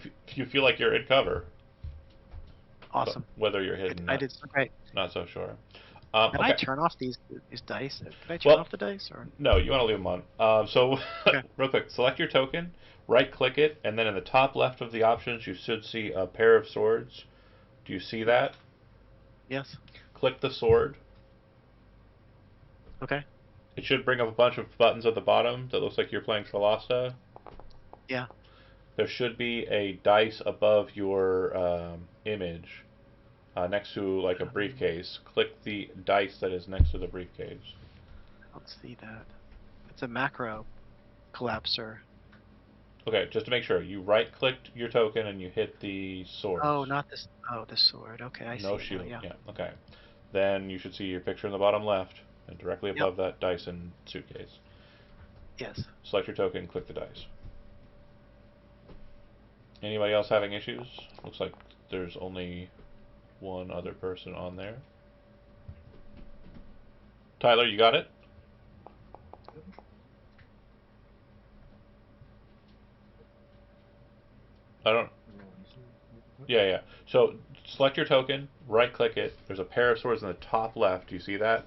A: feel like you're in cover.
C: Awesome.
A: But whether you're hidden,
C: I did so great.
A: not so sure.
C: Can I turn off these dice? Can I turn off the dice? Or
A: no, you want to leave them on. So
C: okay.
A: Real quick, select your token, right-click it, and then in the top left of the options, you should see a pair of swords. Do you see that?
C: Yes.
A: Click the sword.
C: Okay.
A: It should bring up a bunch of buttons at the bottom that looks like you're playing Tralasta.
C: Yeah.
A: There should be a dice above your image, next to like a briefcase. Click the dice that is next to the briefcase.
C: I don't see that. It's a macro collapser.
A: Okay, just to make sure, you right-clicked your token and you hit the sword.
C: Oh, not this. Oh, the sword. Okay, I see.
A: No shield.
C: Yeah.
A: Okay. Then you should see your picture in the bottom left, and directly above that, dice and suitcase.
C: Yes.
A: Select your token, click the dice. Anybody else having issues? Looks like there's only one other person on there. Tyler, you got it? I don't... Yeah. So, select your token, right-click it. There's a pair of swords in the top left. Do you see that?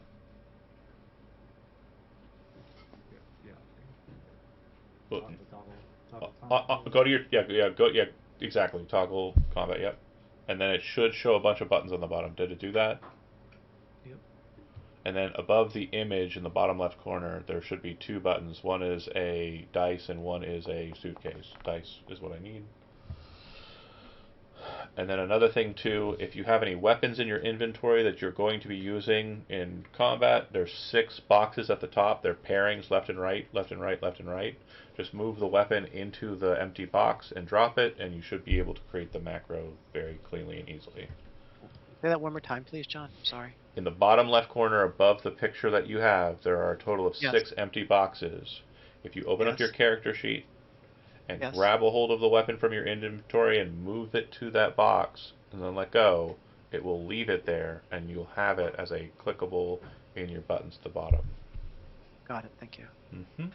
A: Go to your... exactly. Toggle combat, yep. And then it should show a bunch of buttons on the bottom. Did it do that?
D: Yep.
A: And then above the image in the bottom left corner, there should be two buttons. One is a dice and one is a suitcase. Dice is what I need. And then another thing too, if you have any weapons in your inventory that you're going to be using in combat, there's 6 boxes at the top. They're pairings left and right, left and right, left and right. Just move the weapon into the empty box and drop it, and you should be able to create the macro very cleanly and easily.
C: Say that one more time, please, John. I'm sorry.
A: In the bottom left corner above the picture that you have, there are a total of 6 empty boxes. If you open up your character sheet, and grab a hold of the weapon from your inventory and move it to that box, and then let go, it will leave it there, and you'll have it as a clickable in your buttons at the bottom.
C: Got it, thank you.
A: Mm-hmm.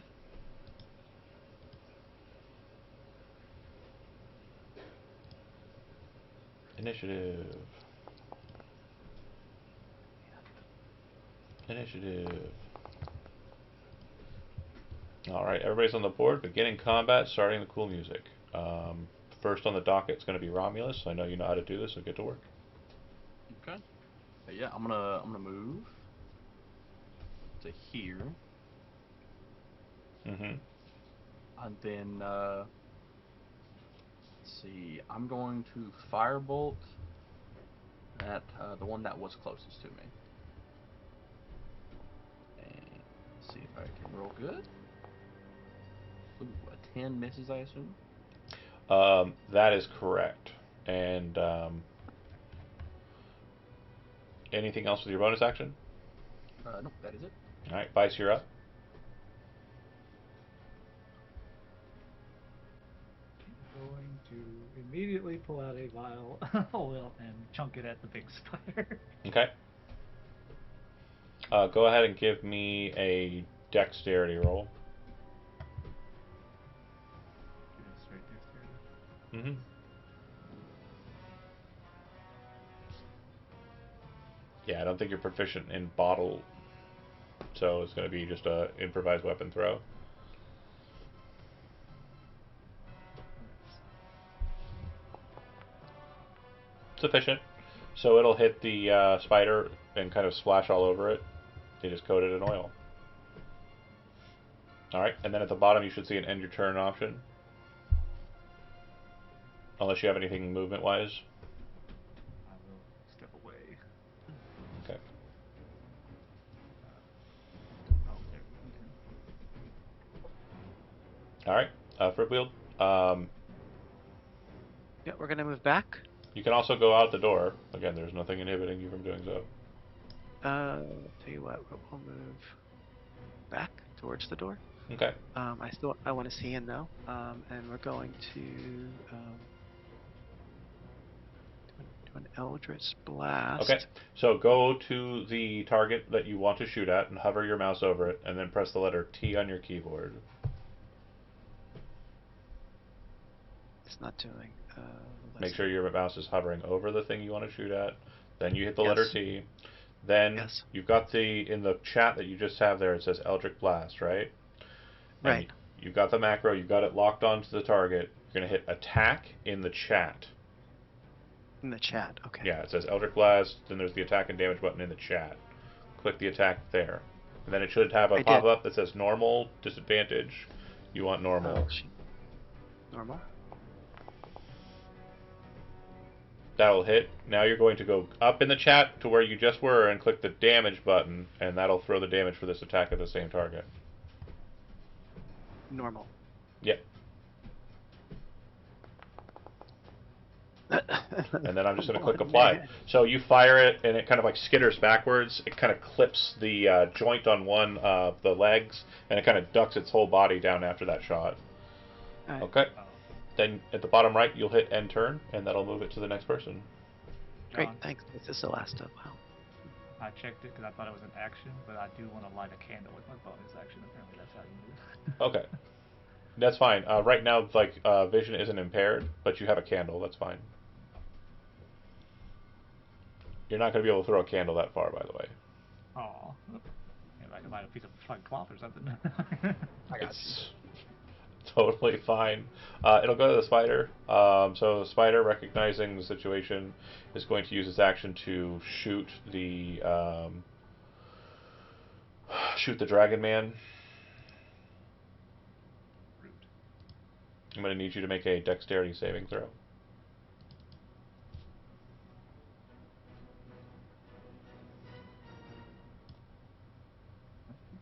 A: Initiative. Alright, everybody's on the board. Beginning combat, starting the cool music. First on the docket is going to be Romulus. I know you know how to do this, so get to work.
B: Okay. But yeah, I'm gonna move to here,
A: Mm-hmm.
B: and then let's see. I'm going to firebolt at the one that was closest to me, and see if I can roll good. Ooh, a 10 misses, I assume.
A: That is correct. And anything else with your bonus action?
B: No, that is it.
A: All right, Vice, you're up.
D: Going to immediately pull out a vial of oil and chunk it at the big spider.
A: Okay. Go ahead and give me a dexterity roll.
D: Straight dexterity.
A: Mm-hmm. Yeah, I don't think you're proficient in bottle, so it's going to be just a improvised weapon throw. Sufficient. So it'll hit the spider and kind of splash all over it. You just coat it in oil. Alright, and then at the bottom you should see an end your turn option. Unless you have anything movement-wise.
D: I will step away.
A: Okay.
D: Oh, there. Okay.
A: Alright, Fripwield.
C: Yeah, we're gonna move back.
A: You can also go out the door. Again, there's nothing inhibiting you from doing so.
C: Tell you what, we'll move back towards the door.
A: Okay.
C: I want to see in though. And we're going to do an Eldritch Blast.
A: Okay, so go to the target that you want to shoot at and hover your mouse over it, and then press the letter T on your keyboard.
C: It's not doing.
A: Make sure your mouse is hovering over the thing you want to shoot at. Then you hit the
C: Yes.
A: letter T. Then
C: Yes.
A: you've got in the chat that you just have there, it says Eldritch Blast, right? And
C: Right.
A: You've got the macro, you've got it locked onto the target. You're going to hit attack in the chat.
C: In the chat, okay.
A: Yeah, it says Eldritch Blast, then there's the attack and damage button in the chat. Click the attack there. And then it should have a pop-up that says normal, disadvantage. You want normal.
C: Oh, normal.
A: That'll hit. Now you're going to go up in the chat to where you just were and click the damage button, and that'll throw the damage for this attack at the same target.
C: Normal.
A: Yep. And then I'm just going to click apply. So you fire it, and it kind of like skitters backwards. It kind of clips the joint on one of the legs, and it kind of ducks its whole body down after that shot.
C: Right.
A: Okay. Then at the bottom right, you'll hit end turn, and that'll move it to the next person.
C: Great,
D: John,
C: thanks. This is the last of. Wow.
D: I checked it because I thought it was an action, but I do want to light a candle with my bonus action. Apparently, that's how you move.
A: Okay. That's fine. Right now, vision isn't impaired, but you have a candle. That's fine. You're not going to be able to throw a candle that far, by the way.
D: Aw. Maybe I can light a piece of fucking cloth or something.
B: I got
A: It's totally fine. It'll go to the spider. So the spider, recognizing the situation, is going to use its action to shoot the dragon man.
D: Rude.
A: I'm going to need you to make a dexterity saving throw.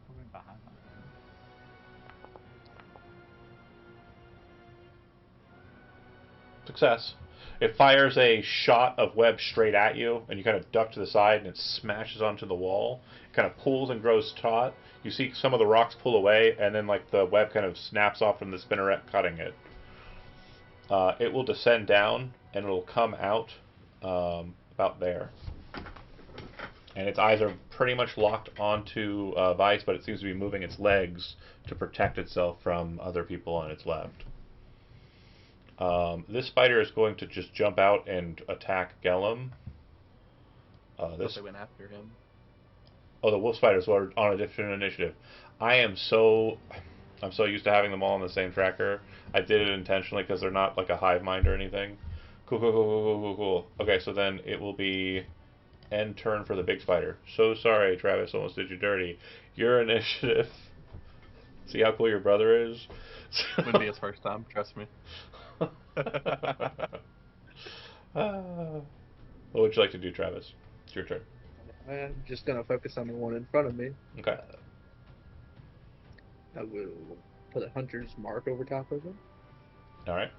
D: Moving behind my
A: Success. It fires a shot of web straight at you, and you kind of duck to the side, and it smashes onto the wall. It kind of pulls and grows taut. You see some of the rocks pull away, and then like the web kind of snaps off from the spinneret, cutting it. It will descend down, and it'll come out about there. And its eyes are pretty much locked onto Vice, but it seems to be moving its legs to protect itself from other people on its left. This spider is going to just jump out and attack Gellum.
B: They went after him.
A: Oh, the wolf spiders were on a different initiative. I'm so used to having them all on the same tracker. I did it intentionally because they're not like a hive mind or anything. Cool. Okay, so then it will be end turn for the big spider. So sorry, Travis, almost did you dirty. Your initiative. See how cool your brother is?
B: Wouldn't be his first time, trust me.
A: What would you like to do, Travis? It's your turn.
E: I'm just gonna focus on the one in front of me.
A: Okay.
E: I will put a hunter's mark over top of it.
A: All right.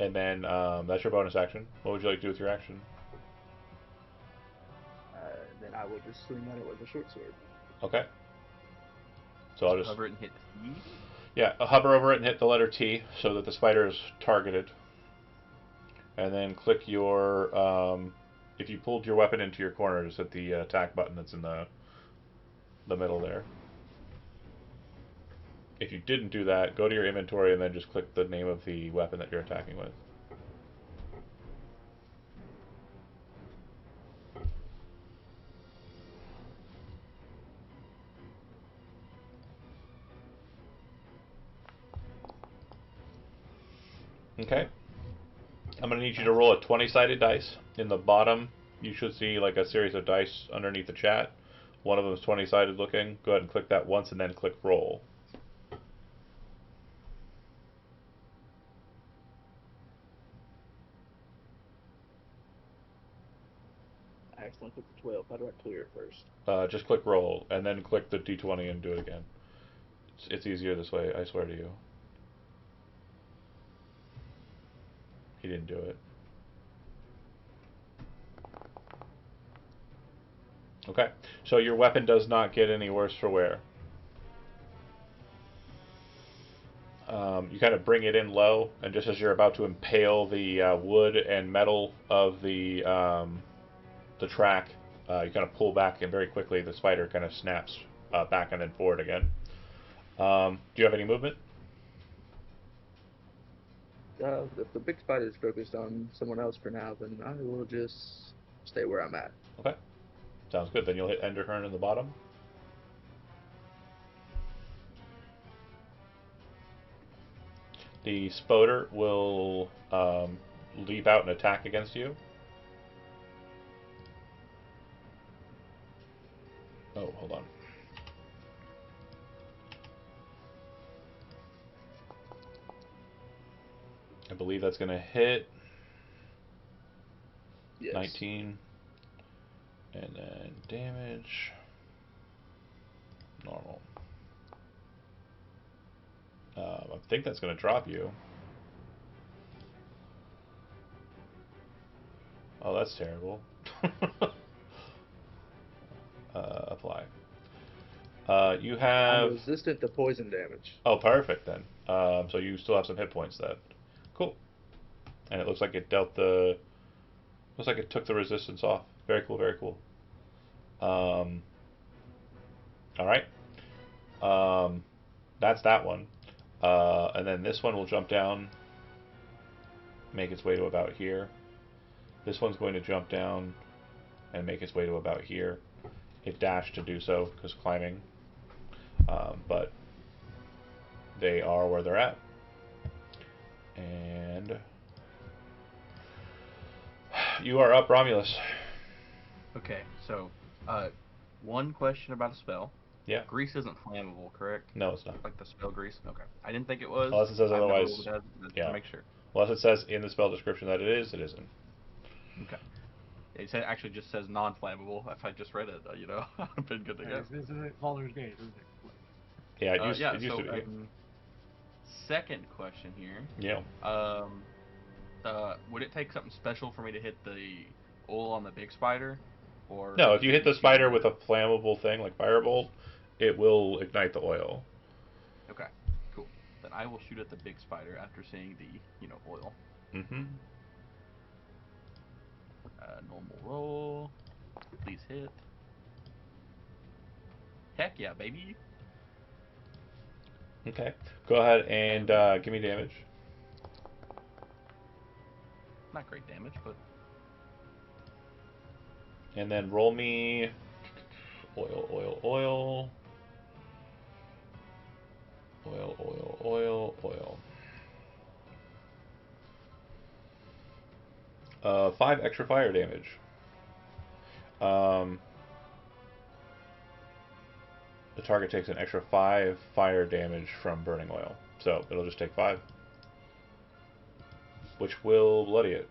A: And then that's your bonus action. What would you like to do with your action?
E: Then I will just swing at it with a short sword.
A: Okay. So I'll just
B: Hover it and hit T.
A: yeah, hover over it and hit the letter T so that the spider is targeted. And then click your if you pulled your weapon into your corner, just hit the attack button that's in the middle there. If you didn't do that, go to your inventory and then just click the name of the weapon that you're attacking with. Okay. I'm going to need you to roll a 20-sided dice. In the bottom, you should see like a series of dice underneath the chat. One of them is 20-sided looking. Go ahead and click that once and then click roll.
E: I accidentally put the 12. How do I clear it first?
A: Just click roll and then click the d20 and do it again. It's easier this way, I swear to you. He didn't do it. Okay, so your weapon does not get any worse for wear. You kind of bring it in low, and just as you're about to impale the wood and metal of the track, you kind of pull back, and very quickly the spider kind of snaps back and then forward again. Do you have any movement?
E: If the big spider is focused on someone else for now, then I will just stay where I'm at.
A: Okay, sounds good. Then you'll hit Enderhorn in the bottom. The Spoder will leap out and attack against you. Oh, hold on. I believe that's going to hit.
E: Yes.
A: 19. And then damage. Normal. I think that's going to drop you. Oh, that's terrible. Apply. You
E: I'm
A: have...
E: resistant to poison damage.
A: Oh, perfect then. So you still have some hit points then. Cool. And it looks like it dealt the... Looks like it took the resistance off. Very cool, very cool. Alright. That's that one. And then this one will jump down, make its way to about here. This one's going to jump down and make its way to about here. It dashed to do so because climbing. But they are where they're at. And you are up, Romulus.
B: Okay, so one question about a spell.
A: Yeah.
B: Grease isn't flammable, correct?
A: No, it's not.
B: Like the spell grease? Okay. I didn't think it was.
A: Unless it says
B: I've never
A: otherwise.
B: rolled it as, just
A: Yeah.
B: to make sure.
A: Unless it says in the spell description that it is, it isn't.
B: Okay. It actually just says non-flammable. If I just read it, I've been good to go.
D: This isn't Baldur's Gate, is it?
A: Yeah, it used
B: so,
A: to be.
B: second question here.
A: Yeah.
B: Would it take something special for me to hit the oil on the big spider? Or
A: No, if you hit the spider with a flammable thing like firebolt, it will ignite the oil.
B: Okay, cool. Then I will shoot at the big spider after seeing the, oil.
A: Mm-hmm.
B: Normal roll. Please hit. Heck yeah, baby.
A: Okay. Go ahead and give me damage.
B: Not great damage, but...
A: And then roll me Oil, oil, oil. Oil, oil, oil, oil. 5 extra fire damage. The target takes an extra 5 fire damage from burning oil. So it'll just take 5. Which will bloody it.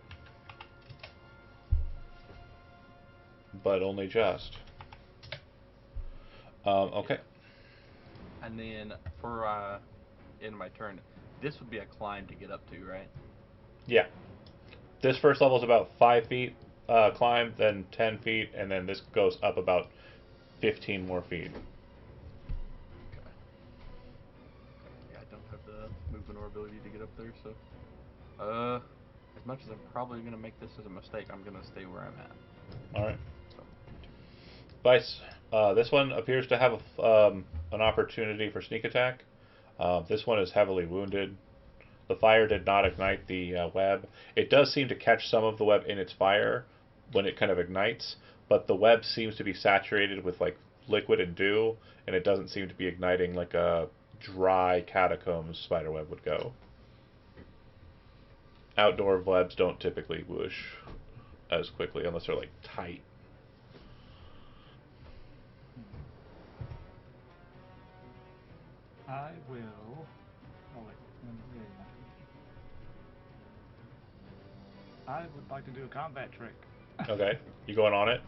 A: But only just. Okay.
B: And then for in my turn, this would be a climb to get up to, right?
A: Yeah. This first level is about 5 feet climb, then 10 feet, and then this goes up about 15 more feet.
B: Okay. Yeah, I don't have the movement or ability to get up there, so as much as I'm probably gonna make this as a mistake, I'm gonna stay where I'm at.
A: All right.
B: So.
A: Vice. This one appears to have an opportunity for sneak attack. This one is heavily wounded. The fire did not ignite the web. It does seem to catch some of the web in its fire when it kind of ignites, but the web seems to be saturated with like liquid and dew, and it doesn't seem to be igniting like a dry catacombs spider web would go. Outdoor webs don't typically whoosh as quickly unless they're like tight.
D: I will. Oh wait. Yeah, yeah. I would like to do a combat trick.
A: Okay, you going on it?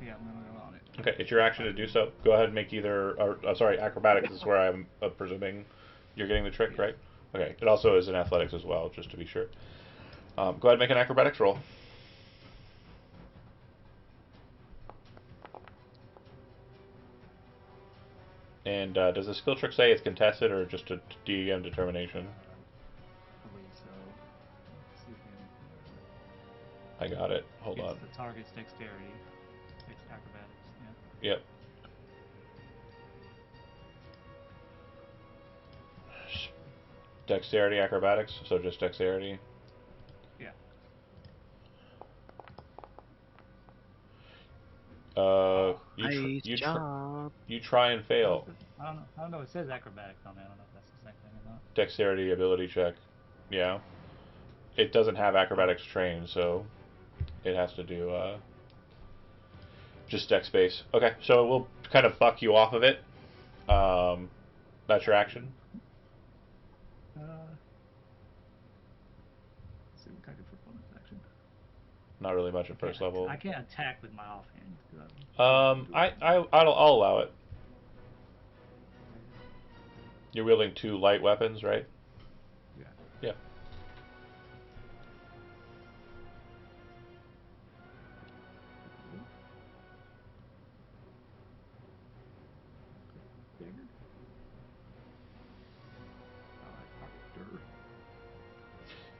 D: Yeah, I'm gonna go on it.
A: Okay, it's your action to do so. Go ahead and make either, sorry, acrobatics is where I'm presuming you're getting the trick,
D: Yes.
A: right? Okay, it also is in athletics as well, just to be sure. Go ahead and make an acrobatics roll. And does the skill trick say it's contested or just a DM determination?
D: I believe so. Let's see if
A: I got it. Hold
D: it's
A: on.
D: the target's dexterity. It's acrobatics.
A: Yep. Dexterity, acrobatics, so just dexterity.
D: Yeah.
C: Nice job.
A: You try and fail.
D: I don't know. I don't know. It says acrobatics on it. I don't know if that's the same thing or not.
A: Dexterity ability check. Yeah. It doesn't have acrobatics trained, so it has to do just dex base. Okay, so we'll kind of buck you off of it. That's your action.
D: Let's see what I can for bonus action.
A: Not really much at first level.
D: I can't attack with my offhand.
A: I'll allow it. You're wielding 2 light weapons, right?
D: Yeah.
A: Yeah.
D: Dagger.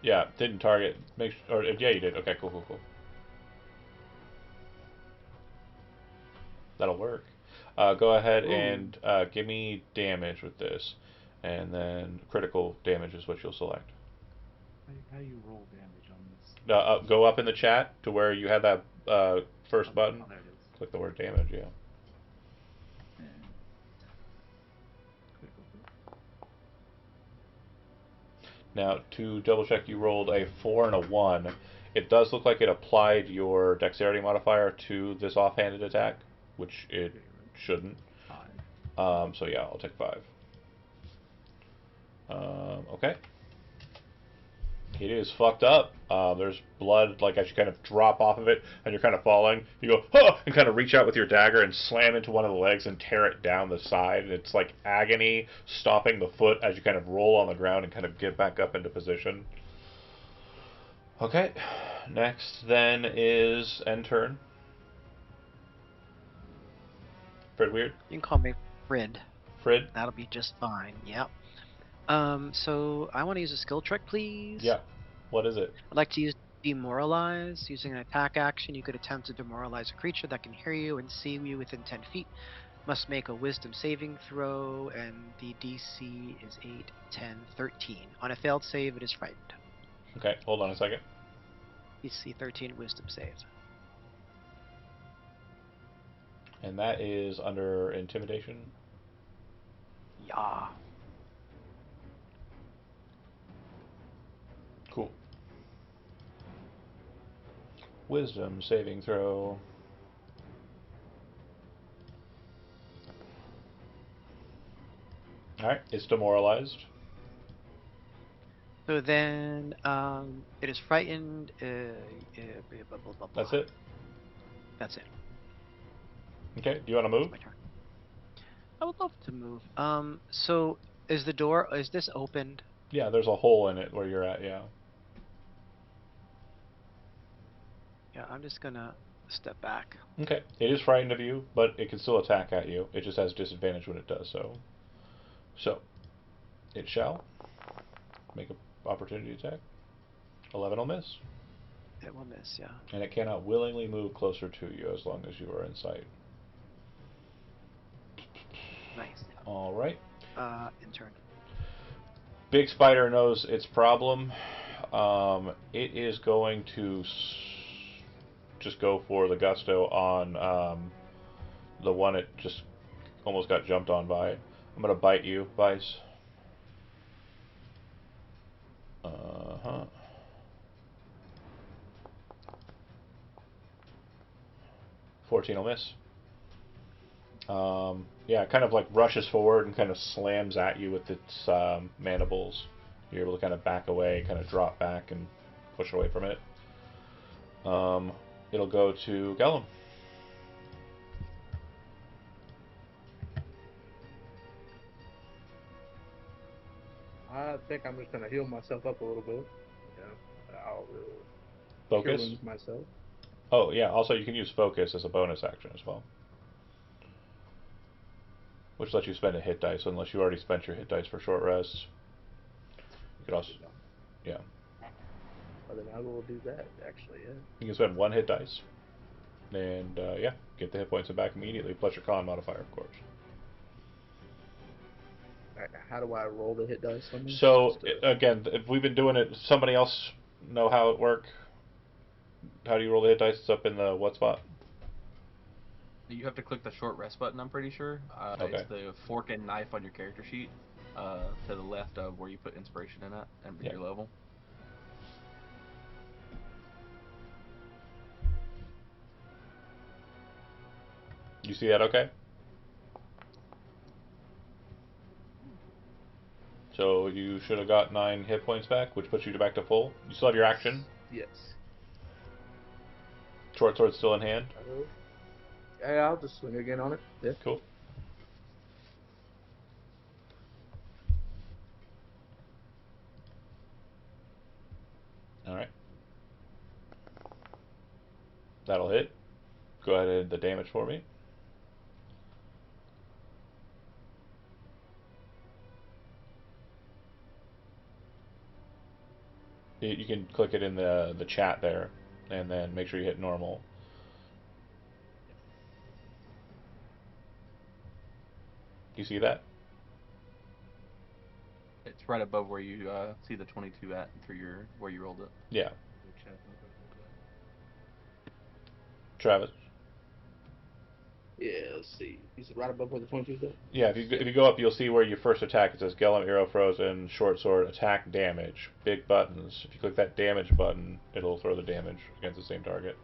A: Yeah, didn't target. Make sure, or yeah, you did. Okay, cool, cool, cool. That'll work. Go ahead and give me damage with this, and then critical damage is what you'll select.
D: How do you roll damage on this?
A: Go up in the chat to where you had that first button.
D: Oh, there it is.
A: Click the word damage. Yeah.
D: And critical hit.
A: Now to double check, you rolled a 4 and a 1. It does look like it applied your dexterity modifier to this offhanded attack, which it shouldn't.
D: 5.
A: So yeah, I'll take 5. Okay. It is fucked up. There's blood, like as you kind of drop off of it and you're kind of falling, you go, huh! And kind of reach out with your dagger and slam into one of the legs and tear it down the side. And it's like agony stopping the foot as you kind of roll on the ground and kind of get back up into position. Okay. Next then is end turn. Fred Weird?
C: You can call me Frid.
A: Frid?
C: That'll be just fine. Yep. So I want to use a skill trick, please.
A: Yeah. What is it?
C: I'd like to use Demoralize. Using an attack action, you could attempt to demoralize a creature that can hear you and see you within 10 feet. Must make a wisdom saving throw, and the DC is 8, 10, 13. On a failed save, it is frightened.
A: Okay, hold on a second.
C: DC 13 wisdom save.
A: And that is under intimidation.
C: Yeah.
A: Cool. Wisdom saving throw. Alright, it's demoralized.
C: So then, it is frightened. Blah, blah, blah, blah.
A: That's it.
C: That's it.
A: Okay, do you want to move?
C: My turn. I would love to move. So is the door? Is this opened?
A: Yeah, there's a hole in it where you're at, yeah.
C: Yeah, I'm just gonna step back.
A: Okay, it is frightened of you, but it can still attack at you. It just has disadvantage when it does so. So, it shall make an opportunity attack. 11 will miss.
C: It will miss. Yeah.
A: And it cannot willingly move closer to you as long as you are in sight.
C: Nice.
A: Alright.
C: In turn.
A: Big Spider knows its problem. It is going to just go for the gusto on the one it just almost got jumped on by. I'm going to bite you, Vice. 14 will miss. Yeah, it kind of like rushes forward and kind of slams at you with its mandibles. You're able to kind of back away, kind of drop back and push away from it. It'll go to Gellum.
E: I think I'm just gonna heal myself up a little bit. I'll cure
A: Focus.
E: wounds myself.
A: Oh, yeah, also you can use Focus as a bonus action as well. Which lets you spend a hit dice unless you already spent your hit dice for short rests. You could also, yeah.
E: But then I will do that, actually, yeah.
A: You can spend one hit dice. And, yeah, get the hit points back immediately, plus your con modifier, of course.
E: Alright, how do I roll the hit dice on this?
A: So, again, if we've been doing it, somebody else know how it work? How do you roll the hit dice? It's up in the what spot?
B: You have to click the short rest button, I'm pretty sure.
A: Okay.
B: It's the fork and knife on your character sheet to the left of where you put inspiration in it and
A: Yeah.
B: your level.
A: You see that okay? So you should have got 9 hit points back, which puts you back to full. You still have your action.
E: Yes.
A: Short sword still in hand.
E: Yeah, I'll just swing again on it. Yeah.
A: Cool. Alright. That'll hit. Go ahead and hit the damage for me. You can click it in the chat there, and then make sure you hit normal. You see that?
B: It's right above where you see the 22 at through your where you rolled it.
A: Yeah. Travis.
E: Yeah, let's see. Is it right above where the 22 is at?
A: Yeah, if you go up, you'll see where you first attack. It says Gellum, Arrow, Frozen, Short Sword, Attack, Damage. Big buttons. If you click that damage button, it'll throw the damage against the same target.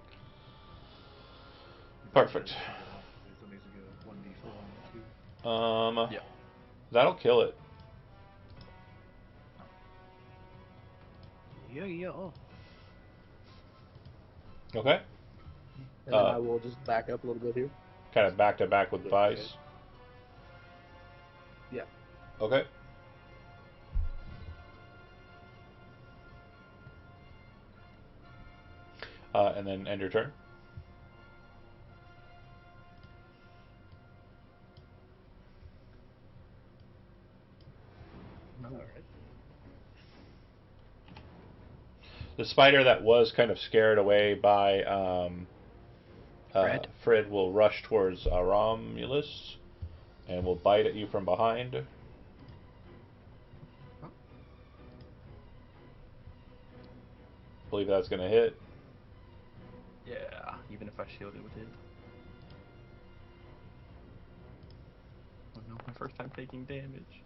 A: Perfect.
B: Yeah.
A: That'll kill it.
C: Yeah.
A: Okay.
E: And then I will just back up a little bit here.
A: Kind of back to back with Vice.
E: Yeah.
A: Okay. And then end your turn.
E: Alright.
A: The spider that was kind of scared away by Fred will rush towards Romulus and will bite at you from behind. Believe that's going to hit.
B: Yeah, even if I shield it with it. first time taking damage.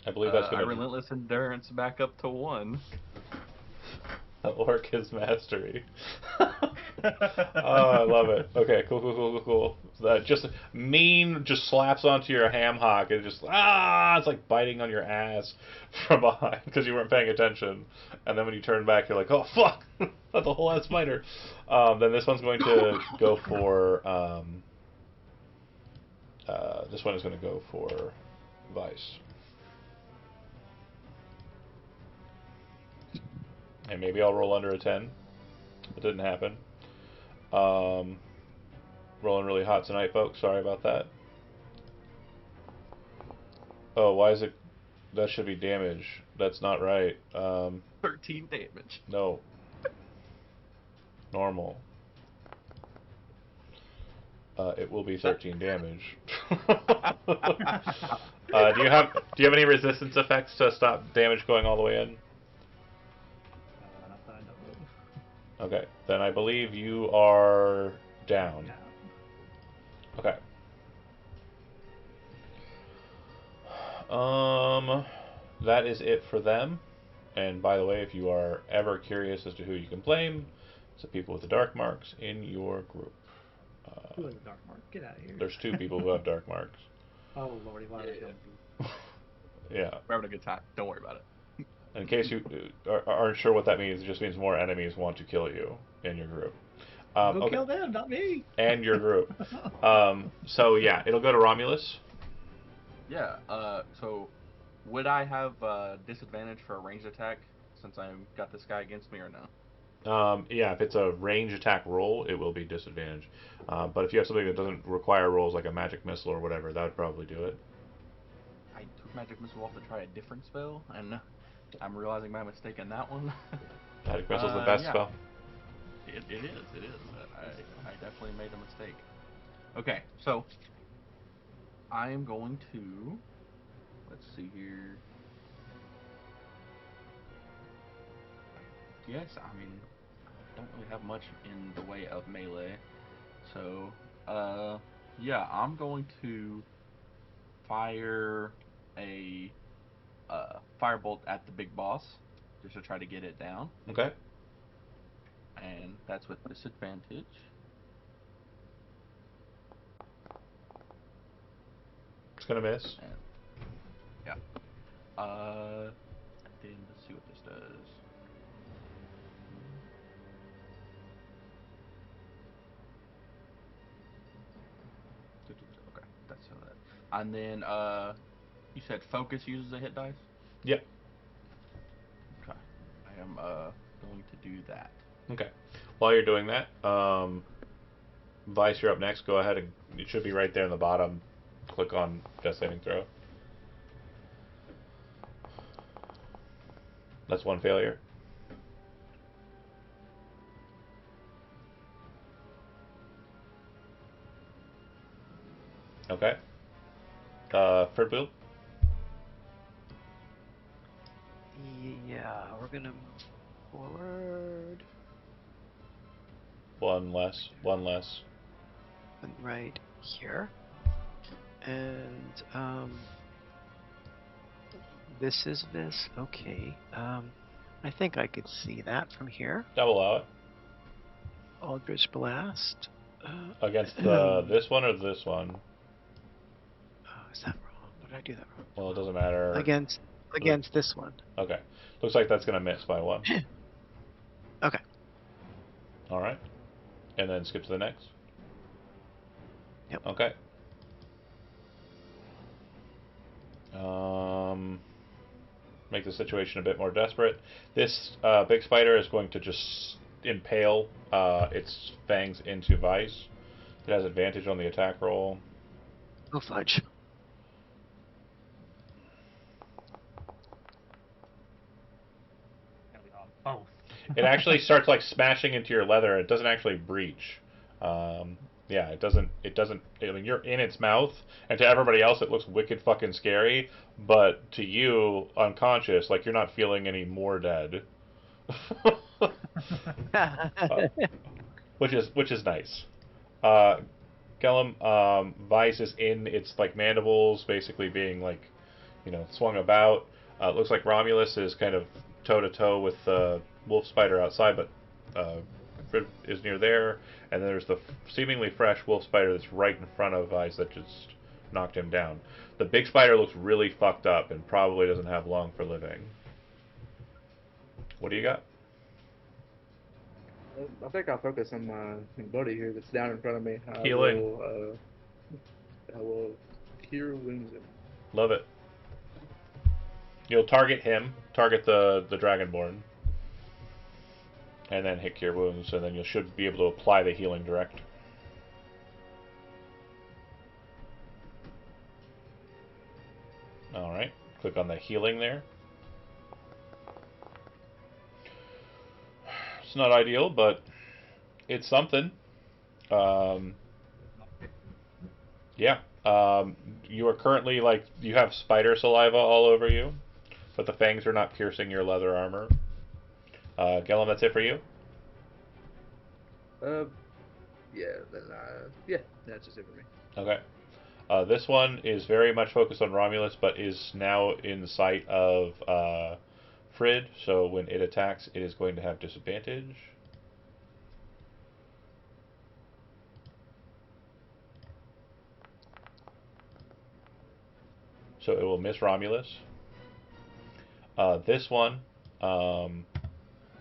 A: I believe that's
B: I
A: going to...
B: relentless endurance back up to 1.
A: Orc is mastery. Oh, I love it. Okay, cool. That just just slaps onto your ham hock and just it's like biting on your ass from behind because you weren't paying attention. And then when you turn back, you're like, oh fuck, that's a whole ass spider. Then this one's going to go for this one is going to go for Vice. And maybe I'll roll under a 10. It didn't happen. Rolling really hot tonight, folks. Sorry about that. Oh, why is it... That should be damage. That's not right.
B: 13 damage.
A: No. Normal. It will be 13 damage. Do you have any resistance effects to stop damage going all the way in?
D: Not that I know of.
A: Okay, then I believe you are down.
D: Yeah.
A: Okay. That is it for them. And by the way, if you are ever curious as to who you can blame, it's the people with the dark marks in your group.
D: Who has a dark mark? Get out of here.
A: There's 2 people who have dark marks.
D: Oh lordy, why would I kill you?
A: Yeah.
B: We're having a good time. Don't worry about it.
A: In case you aren't sure what that means, it just means more enemies want to kill you in your group.
D: Go kill them, not me.
A: And your group. So yeah, it'll go to Romulus.
B: Yeah, so would I have disadvantage for a ranged attack since I've got this guy against me or no?
A: Yeah, if it's a range attack roll, it will be disadvantage. But if you have something that doesn't require rolls like a magic missile or whatever, that would probably do it.
B: I took magic missile off to try a different spell, and I'm realizing my mistake in that one.
A: Magic missile's the best
B: yeah.
A: spell.
B: It is. I definitely made a mistake. Okay, so I am going to... Let's see here. Yes, I mean, I don't really have much in the way of melee. So, yeah, I'm going to fire a firebolt at the big boss just to try to get it down.
A: Okay.
B: And that's with disadvantage.
A: It's gonna miss.
B: And, yeah. Then let's see what this does. Okay, that's so that. And then you said focus uses a hit dice?
A: Yep.
B: Okay. I am going to do that.
A: Okay. While you're doing that, Vice, you're up next. Go ahead and it should be right there in the bottom. Click on Death Saving Throw. That's 1 failure. Okay. Third wheel.
C: Yeah, we're gonna move forward.
A: One less.
C: And right here. And this is this. Okay. I think I could see that from here.
A: Double allow it.
C: Aldrich Blast.
A: Against this one or this one?
C: Oh, is that wrong? Or did I do that wrong?
A: Well, it doesn't matter.
C: Against this one.
A: Okay. Looks like that's going to miss by 1.
C: Okay.
A: Alright. And then skip to the next.
C: Yep.
A: Okay. Make the situation a bit more desperate. This big spider is going to just impale its fangs into Vice. It has advantage on the attack roll.
C: Oh, fudge.
D: Gotta be on both.
A: It actually starts like smashing into your leather. It doesn't actually breach. Yeah, it doesn't. I mean, you're in its mouth, and to everybody else, it looks wicked fucking scary. But to you, unconscious, like you're not feeling any more dead, which is nice. Kellum, Vice is in its like mandibles, basically being like, swung about. It looks like Romulus is kind of toe to toe with the wolf spider outside, but Frid is near there, and then there's the seemingly fresh wolf spider that's right in front of Vice that just knocked him down. The big spider looks really fucked up and probably doesn't have long for living. What do you got?
E: I think I'll focus on my buddy here that's down in front of me.
A: Healing.
E: I will cure wounds him.
A: Love it. You'll target him, target the Dragonborn, and then hit Cure Wounds, and then you should be able to apply the healing direct. Alright, click on the healing there. It's not ideal, but it's something. Yeah. You are currently, you have spider saliva all over you, but the fangs are not piercing your leather armor. Gellum, that's it for you?
E: Yeah, that's just it for me.
A: Okay. This one is very much focused on Romulus, but is now in sight of Frid, so when it attacks, it is going to have disadvantage. So it will miss Romulus. This one,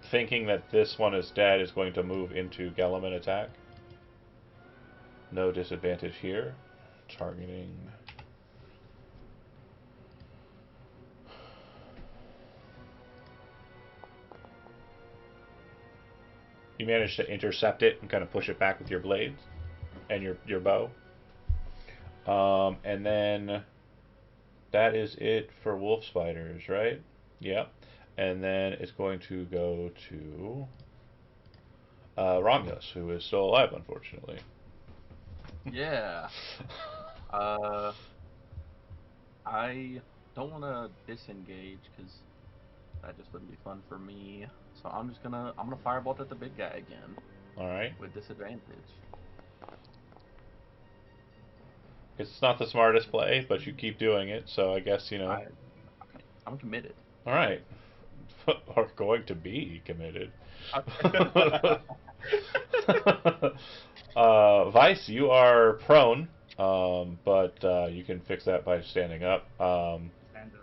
A: thinking that this one is dead, is going to move into Gellum and attack. No disadvantage here. Targeting. You manage to intercept it and kind of push it back with your blades and your bow. And then that is it for wolf spiders, right? Yep. And then it's going to go to Romulus, who is still alive, unfortunately.
B: Yeah. I don't want to disengage because that just wouldn't be fun for me. So I'm gonna firebolt at the big guy again.
A: All right.
B: With disadvantage.
A: It's not the smartest play, but you keep doing it, so I guess
B: I'm committed.
A: All right. Are going to be committed. Vice, you are prone, but you can fix that by standing up.
D: Stand up.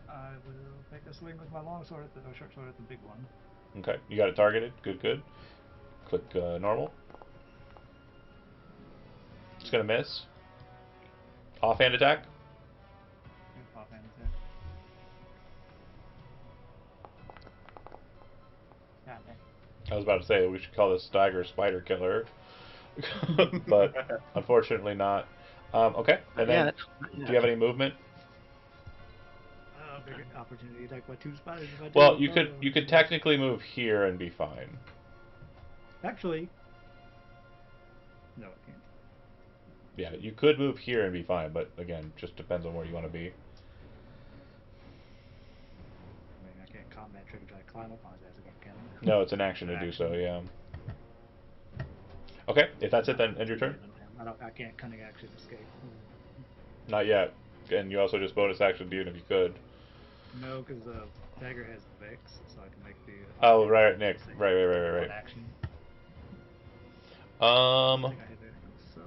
D: I will take a swing with my long sword or short sword at the big one.
A: Okay, you got it targeted. Good, good. Click normal. It's gonna miss. Offhand attack.
D: Offhand attack. God dang.
A: I was about to say we should call this Stagger Spider Killer, but unfortunately not. Okay, and then do you have any movement?
D: Big opportunity attack by 2 spiders. If I do.
A: Well, you could technically move here and be fine.
D: Actually, no, I can't.
A: Yeah, you could move here and be fine, but again, just depends on where you want to be.
D: I mean, I can't combat trick try to climb up on his ass again, can I?
A: No, it's an action to do so. Yeah. Okay, if that's it, then end your turn.
D: I can't cunning action escape.
A: Not yet, and you also just bonus action even if you could.
D: No, because the dagger has Vex, so I can make the.
A: Oh, right, Nick. Right.
D: Action.
A: Um,
D: I think I hit it. So,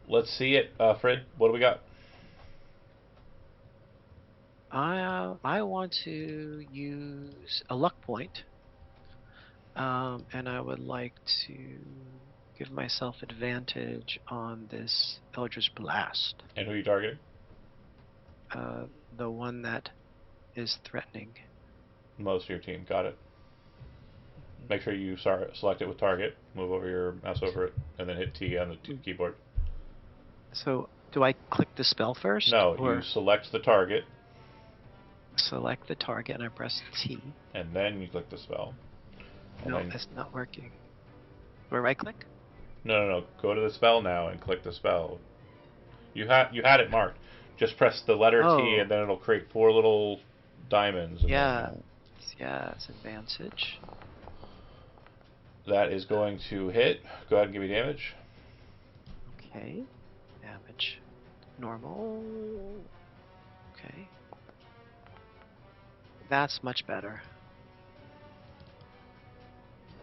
A: let's see it, Frid. What do we got?
C: I want to use a luck point, and I would like to give myself advantage on this Eldritch Blast.
A: And who are you targeting?
C: The one that is threatening.
A: Most of your team. Got it. Make sure you select it with target. Move over your mouse over it, and then hit T on the keyboard.
C: So, do I click the spell first?
A: No,
C: or
A: you select the target.
C: Select the target and I press T.
A: And then you click the spell. And
C: No,
A: then,
C: that's not working. Do I right click?
A: no. Go to the spell now and click the spell. You had it marked. Just press the letter T, and then it'll create 4 little diamonds.
C: Yeah, it's advantage.
A: That is going to hit. Go ahead and give me damage.
C: Okay. Damage. Normal. Okay. That's much better.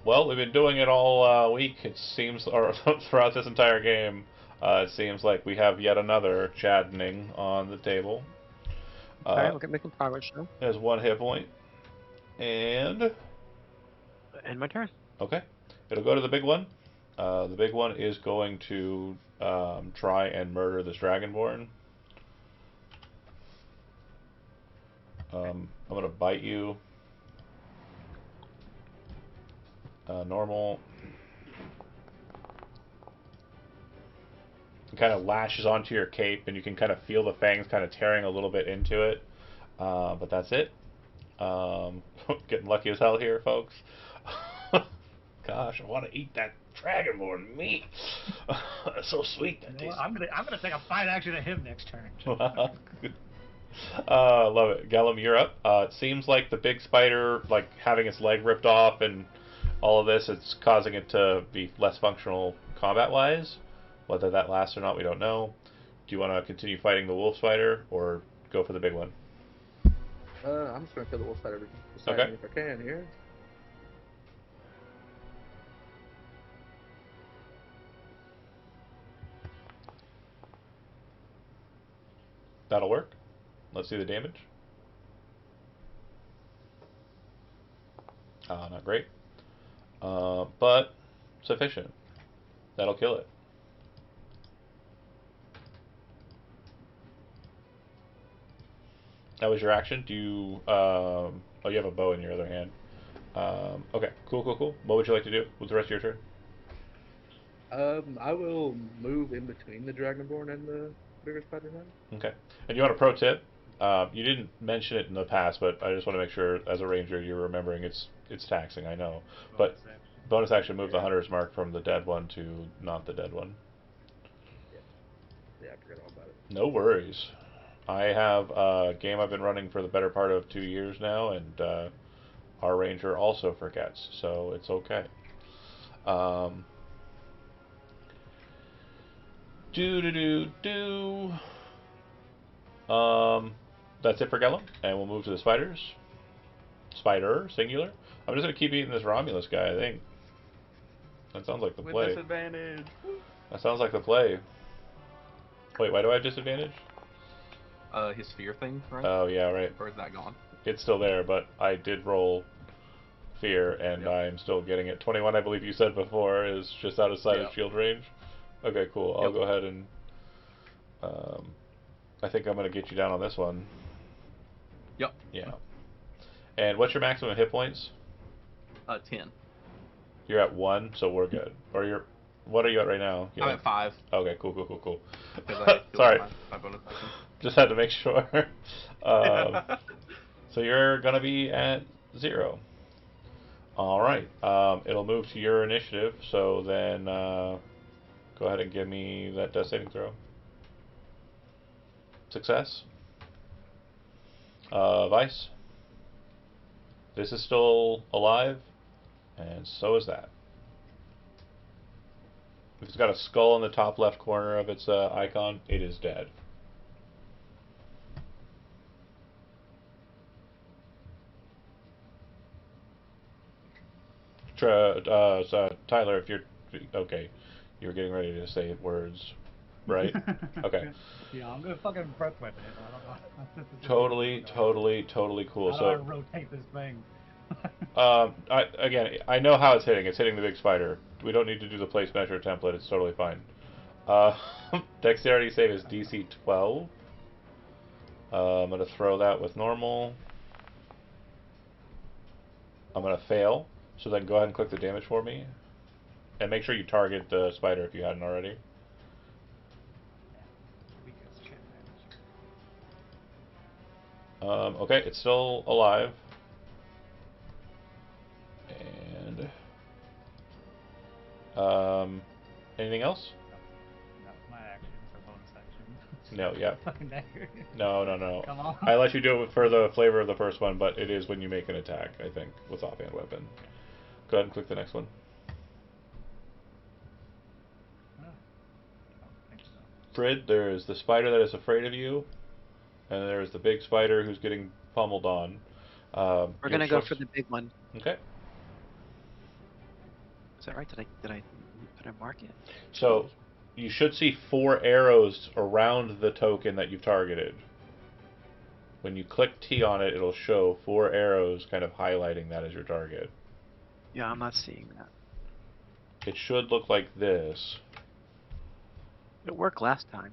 A: Well, we've been doing it all week. It seems, or throughout this entire game, it seems like we have yet another Chaddening on the table.
C: Okay, look at making progress now.
A: There's 1 hit point. And...
C: End my turn.
A: Okay. It'll go to the big one. The big one is going to try and murder this Dragonborn. I'm going to bite you. Normal. It kind of lashes onto your cape, and you can kind of feel the fangs kind of tearing a little bit into it. But that's it. Getting lucky as hell here, folks. Gosh, I want to eat that Dragonborn meat. That's so sweet. That tastes.
D: I'm gonna take a fight action at him next turn.
A: Love it. Gellum, you're up. It seems like the big spider, like having its leg ripped off and all of this, it's causing it to be less functional combat-wise. Whether that lasts or not, we don't know. Do you want to continue fighting the wolf spider or go for the big one?
E: I'm just gonna kill the wolf spider beside
A: Okay.
E: me if I can here.
A: That'll work. Let's see the damage. Not great. But sufficient. That'll kill it. That was your action. Do you... oh, you have a bow in your other hand. Okay, cool. What would you like to do with the rest of your turn?
E: I will move in between the Dragonborn and the bigger spider now.
A: Okay. And you want a pro tip? You didn't mention it in the past, but I just want to make sure, as a ranger, you're remembering it's taxing. I know, but bonus action move the hunter's mark from the dead one to not the dead one.
E: Yeah, I forgot all about it.
A: No worries. I have a game I've been running for the better part of 2 years now, and our ranger also forgets, so it's okay. That's it for Gellum, and we'll move to the spiders. Spider, singular. I'm just gonna keep eating this Romulus guy, I think. That sounds like the
B: With
A: play.
B: disadvantage.
A: That sounds like the play. Wait, why do I have disadvantage?
B: His fear thing, right?
A: Oh, yeah, right.
B: Or is that gone?
A: It's still there, but I did roll fear, and
B: Yep.
A: I'm still getting it. 21, I believe you said before, is just out of sight of
B: Yep.
A: shield range. Okay, cool. I'll
B: Yep.
A: go ahead and... I think I'm going to get you down on this one.
B: Yep.
A: Yeah. And what's your maximum hit points?
B: 10.
A: You're at 1, so we're good. Or you're... What are you at right now?
B: I'm at 5.
A: Okay, cool.
B: Because I
A: Sorry.
B: my bonus action.
A: Just had to make sure. So you're going to be at 0. All right. It'll move to your initiative, so then go ahead and give me that death saving throw. Success. Vice. This is still alive, and so is that. If it's got a skull in the top left corner of its icon, it is dead. Tyler, if you're okay, you're getting ready to say words, right? Okay.
D: Yeah, I'm gonna fucking breath weapon it. I don't know.
A: Totally cool.
D: How do I
A: So,
D: rotate this thing?
A: I know how it's hitting. It's hitting the big spider. We don't need to do the place measure template. It's totally fine. Dexterity save is DC 12. I'm gonna throw that with normal. I'm gonna fail. So then go ahead and click the damage for me. And make sure you target the spider if you hadn't already. Okay, it's still alive. And anything else?
D: That's my action. It's a bonus action.
A: No, yeah.
D: Fucking dagger.
A: No.
D: Come on.
A: I let you do it for the flavor of the first one, but it is when you make an attack, I think, with offhand weapon. Go ahead and click the next one. Frid, there's the spider that is afraid of you, and there's the big spider who's getting pummeled on.
C: We're gonna go for the big one.
A: Okay.
C: Is that right? Did I mark it?
A: So you should see 4 arrows around the token that you've targeted. When you click T on it, it'll show 4 arrows kind of highlighting that as your target.
C: Yeah, I'm not seeing that.
A: It should look like this.
C: It worked last time.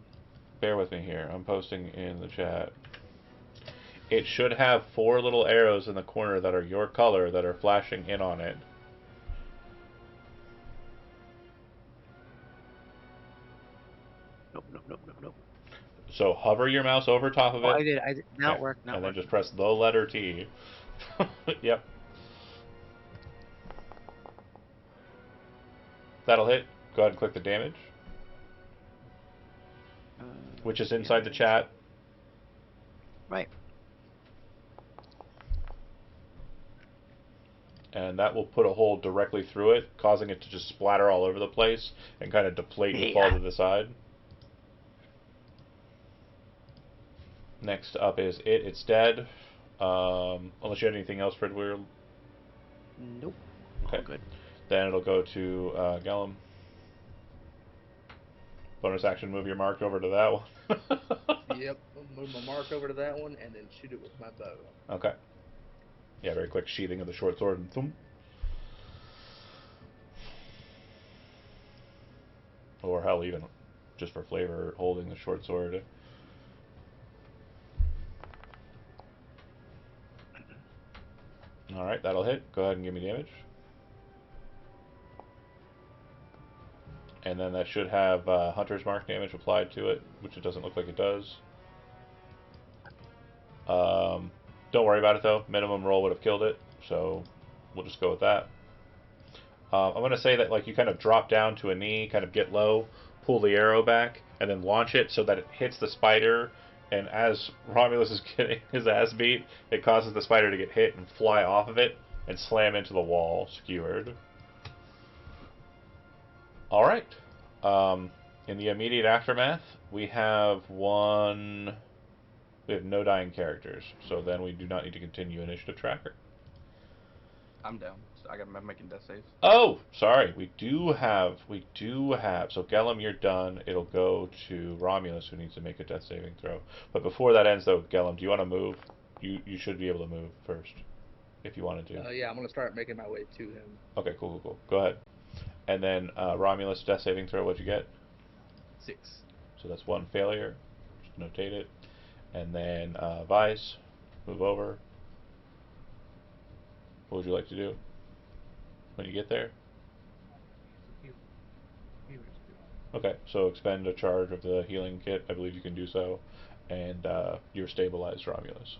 A: Bear with me here. I'm posting in the chat. It should have 4 little arrows in the corner that are your color that are flashing in on it.
C: Nope.
A: So hover your mouse over top of it.
C: I did. Now it worked.
A: And then just press the letter T. Yep. That'll hit. Go ahead and click the damage, which is inside the chat.
C: Right.
A: And that will put a hole directly through it, causing it to just splatter all over the place and kind of deflate and fall to the side. Next up is it. It's dead. Unless you had anything else, Fred Weir.
C: Nope.
A: Okay.
C: All good.
A: Then it'll go to Gellum. Bonus action, move your mark over to that one.
E: Yep, I'll move my mark over to that one and then shoot it with my bow.
A: Okay. Yeah, very quick sheathing of the short sword and thump. Or hell, even just for flavor, holding the short sword. Alright, that'll hit. Go ahead and give me damage. And then that should have Hunter's Mark damage applied to it, which it doesn't look like it does. Don't worry about it though. Minimum roll would have killed it, so we'll just go with that. I'm going to say that like you kind of drop down to a knee, kind of get low, pull the arrow back, and then launch it so that it hits the spider. And as Romulus is getting his ass beat, it causes the spider to get hit and fly off of it and slam into the wall, skewered. Alright. In the immediate aftermath, we have no dying characters, so then we do not need to continue initiative tracker.
B: I'm down. So I'm making death saves.
A: Oh, sorry. We do have. So Gellum, you're done. It'll go to Romulus, who needs to make a death saving throw. But before that ends, though, Gellum, do you want to move? You should be able to move first, if you wanted to.
E: Yeah, I'm gonna start making my way to him.
A: Okay, cool. Go ahead. And then Romulus, death saving throw. What'd you get?
B: 6.
A: So that's 1 failure. Just notate it. And then Vice, move over. What would you like to do when you get there? Okay, so expend a charge of the healing kit. I believe you can do so. And you're stabilized, Romulus.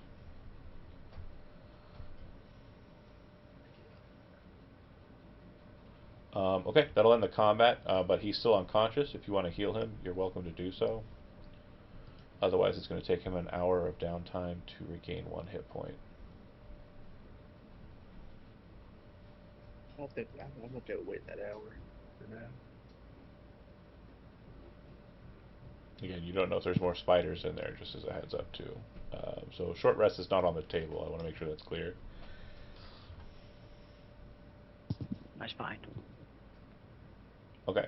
A: Okay, that'll end the combat, but he's still unconscious. If you want to heal him, you're welcome to do so. Otherwise, it's going to take him an hour of downtime to regain 1 hit point.
E: I don't think I'm gonna be able to wait that hour for now.
A: Again, you don't know if there's more spiders in there, just as a heads up, too. So short rest is not on the table. I want to make sure that's clear.
C: That's fine.
A: Okay.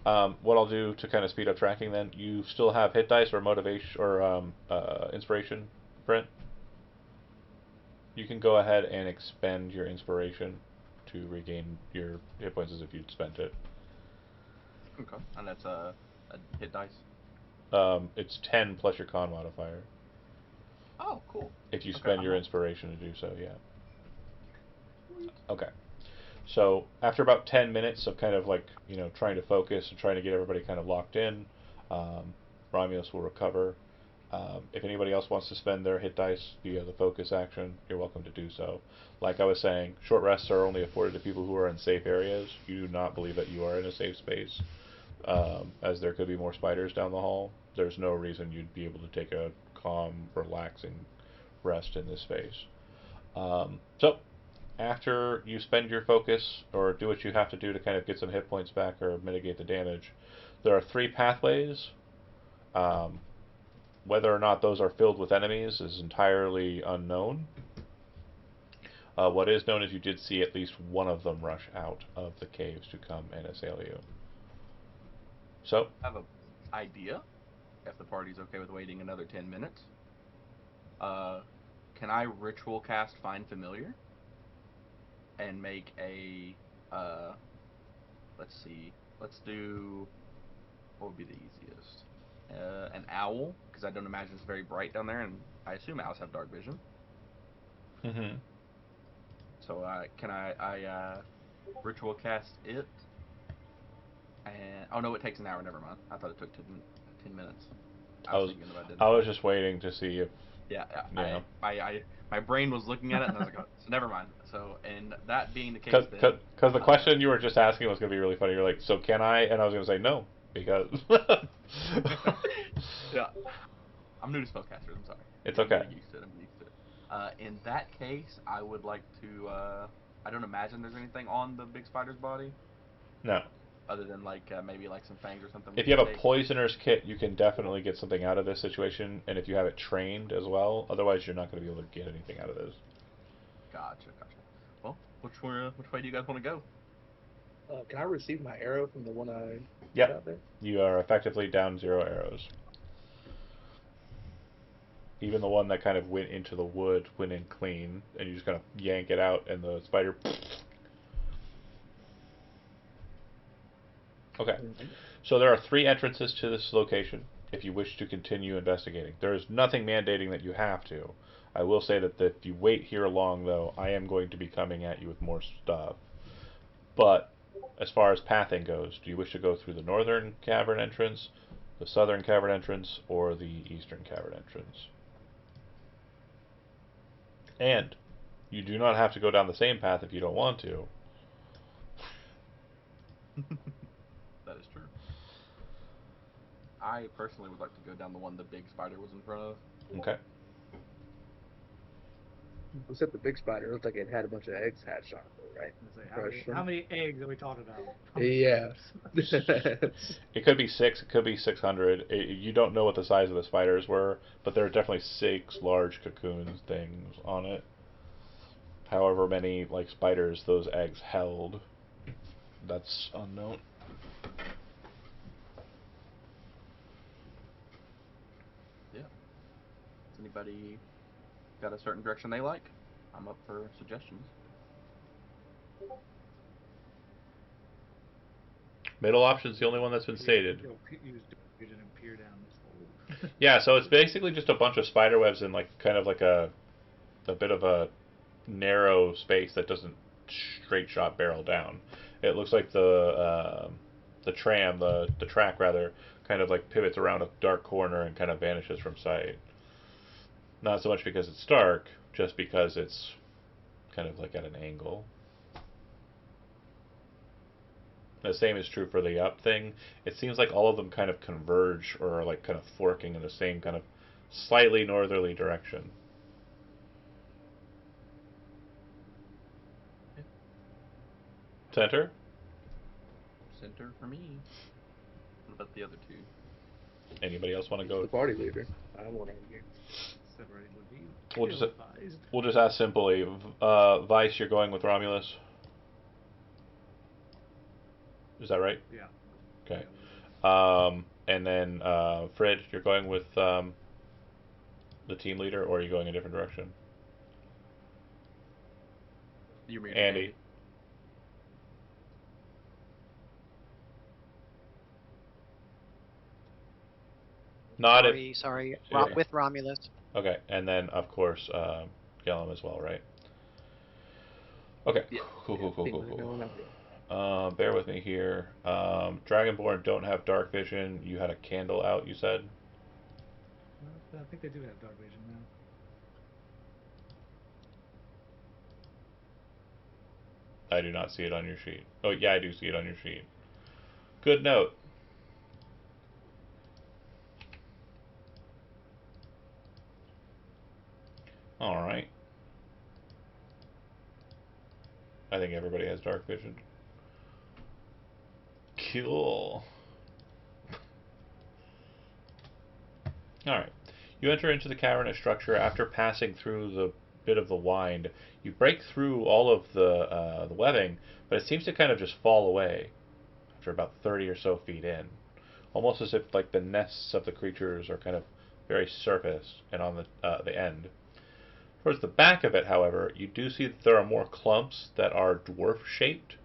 A: What I'll do to kind of speed up tracking then, you still have hit dice or motivation or inspiration, Brent? You can go ahead and expend your inspiration to regain your hit points as if you'd spent it.
B: Okay. And that's a hit dice.
A: It's 10 plus your con modifier.
B: Oh, cool.
A: If you spend your inspiration to do so, yeah. Okay. So after about 10 minutes of kind of like, trying to focus and trying to get everybody kind of locked in, Romulus will recover. If anybody else wants to spend their hit dice via the focus action, you're welcome to do so. Like I was saying, short rests are only afforded to people who are in safe areas. You do not believe that you are in a safe space, as there could be more spiders down the hall. There's no reason you'd be able to take a calm, relaxing rest in this space. So, after you spend your focus, or do what you have to do to kind of get some hit points back or mitigate the damage, there are 3 pathways Um, whether or not those are filled with enemies is entirely unknown. What is known is you did see at least one of them rush out of the caves to come and assail you. So,
B: I have an idea. If the party's okay with waiting another 10 minutes, can I ritual cast Find Familiar and make a let's see, let's do, what would be the easiest? An owl, because I don't imagine it's very bright down there, and I assume owls have dark vision.
A: mm-hmm.
B: So can I ritual cast it? And oh no, it takes an hour. Never mind. I thought it took 10 minutes.
A: I was
B: thinking about it.
A: I was just waiting to see if
B: Yeah,
A: Yeah.
B: my brain was looking at it, and I was like, oh, so never mind. So, and that being the case,
A: because the question you were just asking was going to be really funny. You're like, so can I? And I was going to say no because
B: yeah, I'm new to spellcasters. I'm sorry.
A: It's okay.
B: I'm getting used to it. In that case, I would like to. I don't imagine there's anything on the big spider's body
A: no.
B: other than like maybe like some fangs or something.
A: If you have a poisoner's kit, you can definitely get something out of this situation, and if you have it trained as well, otherwise you're not going to be able to get anything out of this.
B: Gotcha. Well, which way do you guys want to go?
E: Can I receive my arrow from the one I
A: Yep.
E: put out there?
A: You are effectively down 0 arrows. Even the one that kind of went into the wood went in clean, and you just kind of yank it out, and the spider. Okay. So there are 3 entrances to this location if you wish to continue investigating. There is nothing mandating that you have to. I will say that if you wait here long, though, I am going to be coming at you with more stuff. But as far as pathing goes, do you wish to go through the northern cavern entrance, the southern cavern entrance, or the eastern cavern entrance? And you do not have to go down the same path if you don't want to.
B: That is true. I personally would like to go down the one the big spider was in front of.
A: Okay.
E: Except the big spider looked like it had a bunch of eggs hatched on it, right?
D: Let's say, how many eggs are we talking about?
E: Yeah.
A: It could be 6, it could be 600. You don't know what the size of the spiders were, but there are definitely 6 large cocoon things on it. However many like spiders those eggs held, that's unknown.
B: Yeah. Has anybody got a certain direction they like? I'm up for suggestions.
A: Middle option's the only one that's been stated.
D: Use vision and peer down this hole.
A: Yeah, so it's basically just a bunch of spider webs in like kind of like a bit of a narrow space that doesn't straight shot barrel down. It looks like the track rather, kind of like pivots around a dark corner and kind of vanishes from sight. Not so much because it's dark, just because it's kind of like at an angle. The same is true for the up thing. It seems like all of them kind of converge or are like kind of forking in the same kind of slightly northerly direction. Center?
B: Center for me. What about the other 2?
A: Anybody else want to
E: He's
A: go?
E: the party leader. I don't want to argue.
D: Separated would be
A: We'll
D: ill-advised.
A: We'll just ask simply. Vice, you're going with Romulus? Is that right?
D: Yeah.
A: Okay. And then Fred, you're going with the team leader, or are you going a different direction?
B: You mean
A: Andy. Not if.
C: Sorry.
A: Yeah.
C: With Romulus.
A: Okay, and then of course Gellum as well, right? Okay.
B: Yeah.
A: Cool. Bear with me here. Dragonborn don't have dark vision. You had a candle out, you said?
D: I think they do have dark vision now.
A: I do not see it on your sheet. Oh, yeah, I do see it on your sheet. Good note. Alright. I think everybody has dark vision. Cool. All right. You enter into the cavernous structure after passing through the bit of the wind. You break through all of the webbing, but it seems to kind of just fall away after about 30 or so feet in, almost as if like the nests of the creatures are kind of very surface and on the end. Towards the back of it, however, you do see that there are more clumps that are dwarf-shaped,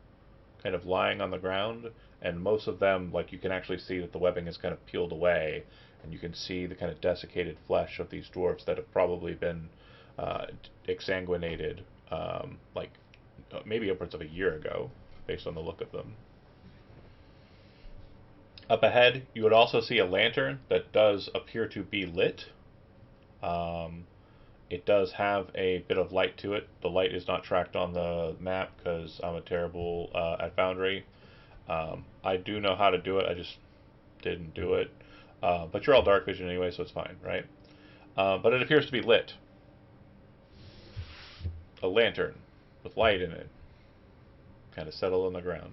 A: kind of lying on the ground, and most of them, like you can actually see that the webbing is kind of peeled away, and you can see the kind of desiccated flesh of these dwarfs that have probably been exsanguinated, like maybe upwards of a year ago, based on the look of them. Up ahead, you would also see a lantern that does appear to be lit. It does have a bit of light to it. The light is not tracked on the map because I'm a terrible at Foundry. I do know how to do it, I just didn't do it. But you're all dark vision anyway, so it's fine, right? But it appears to be lit. A lantern with light in it. Kind of settled on the ground.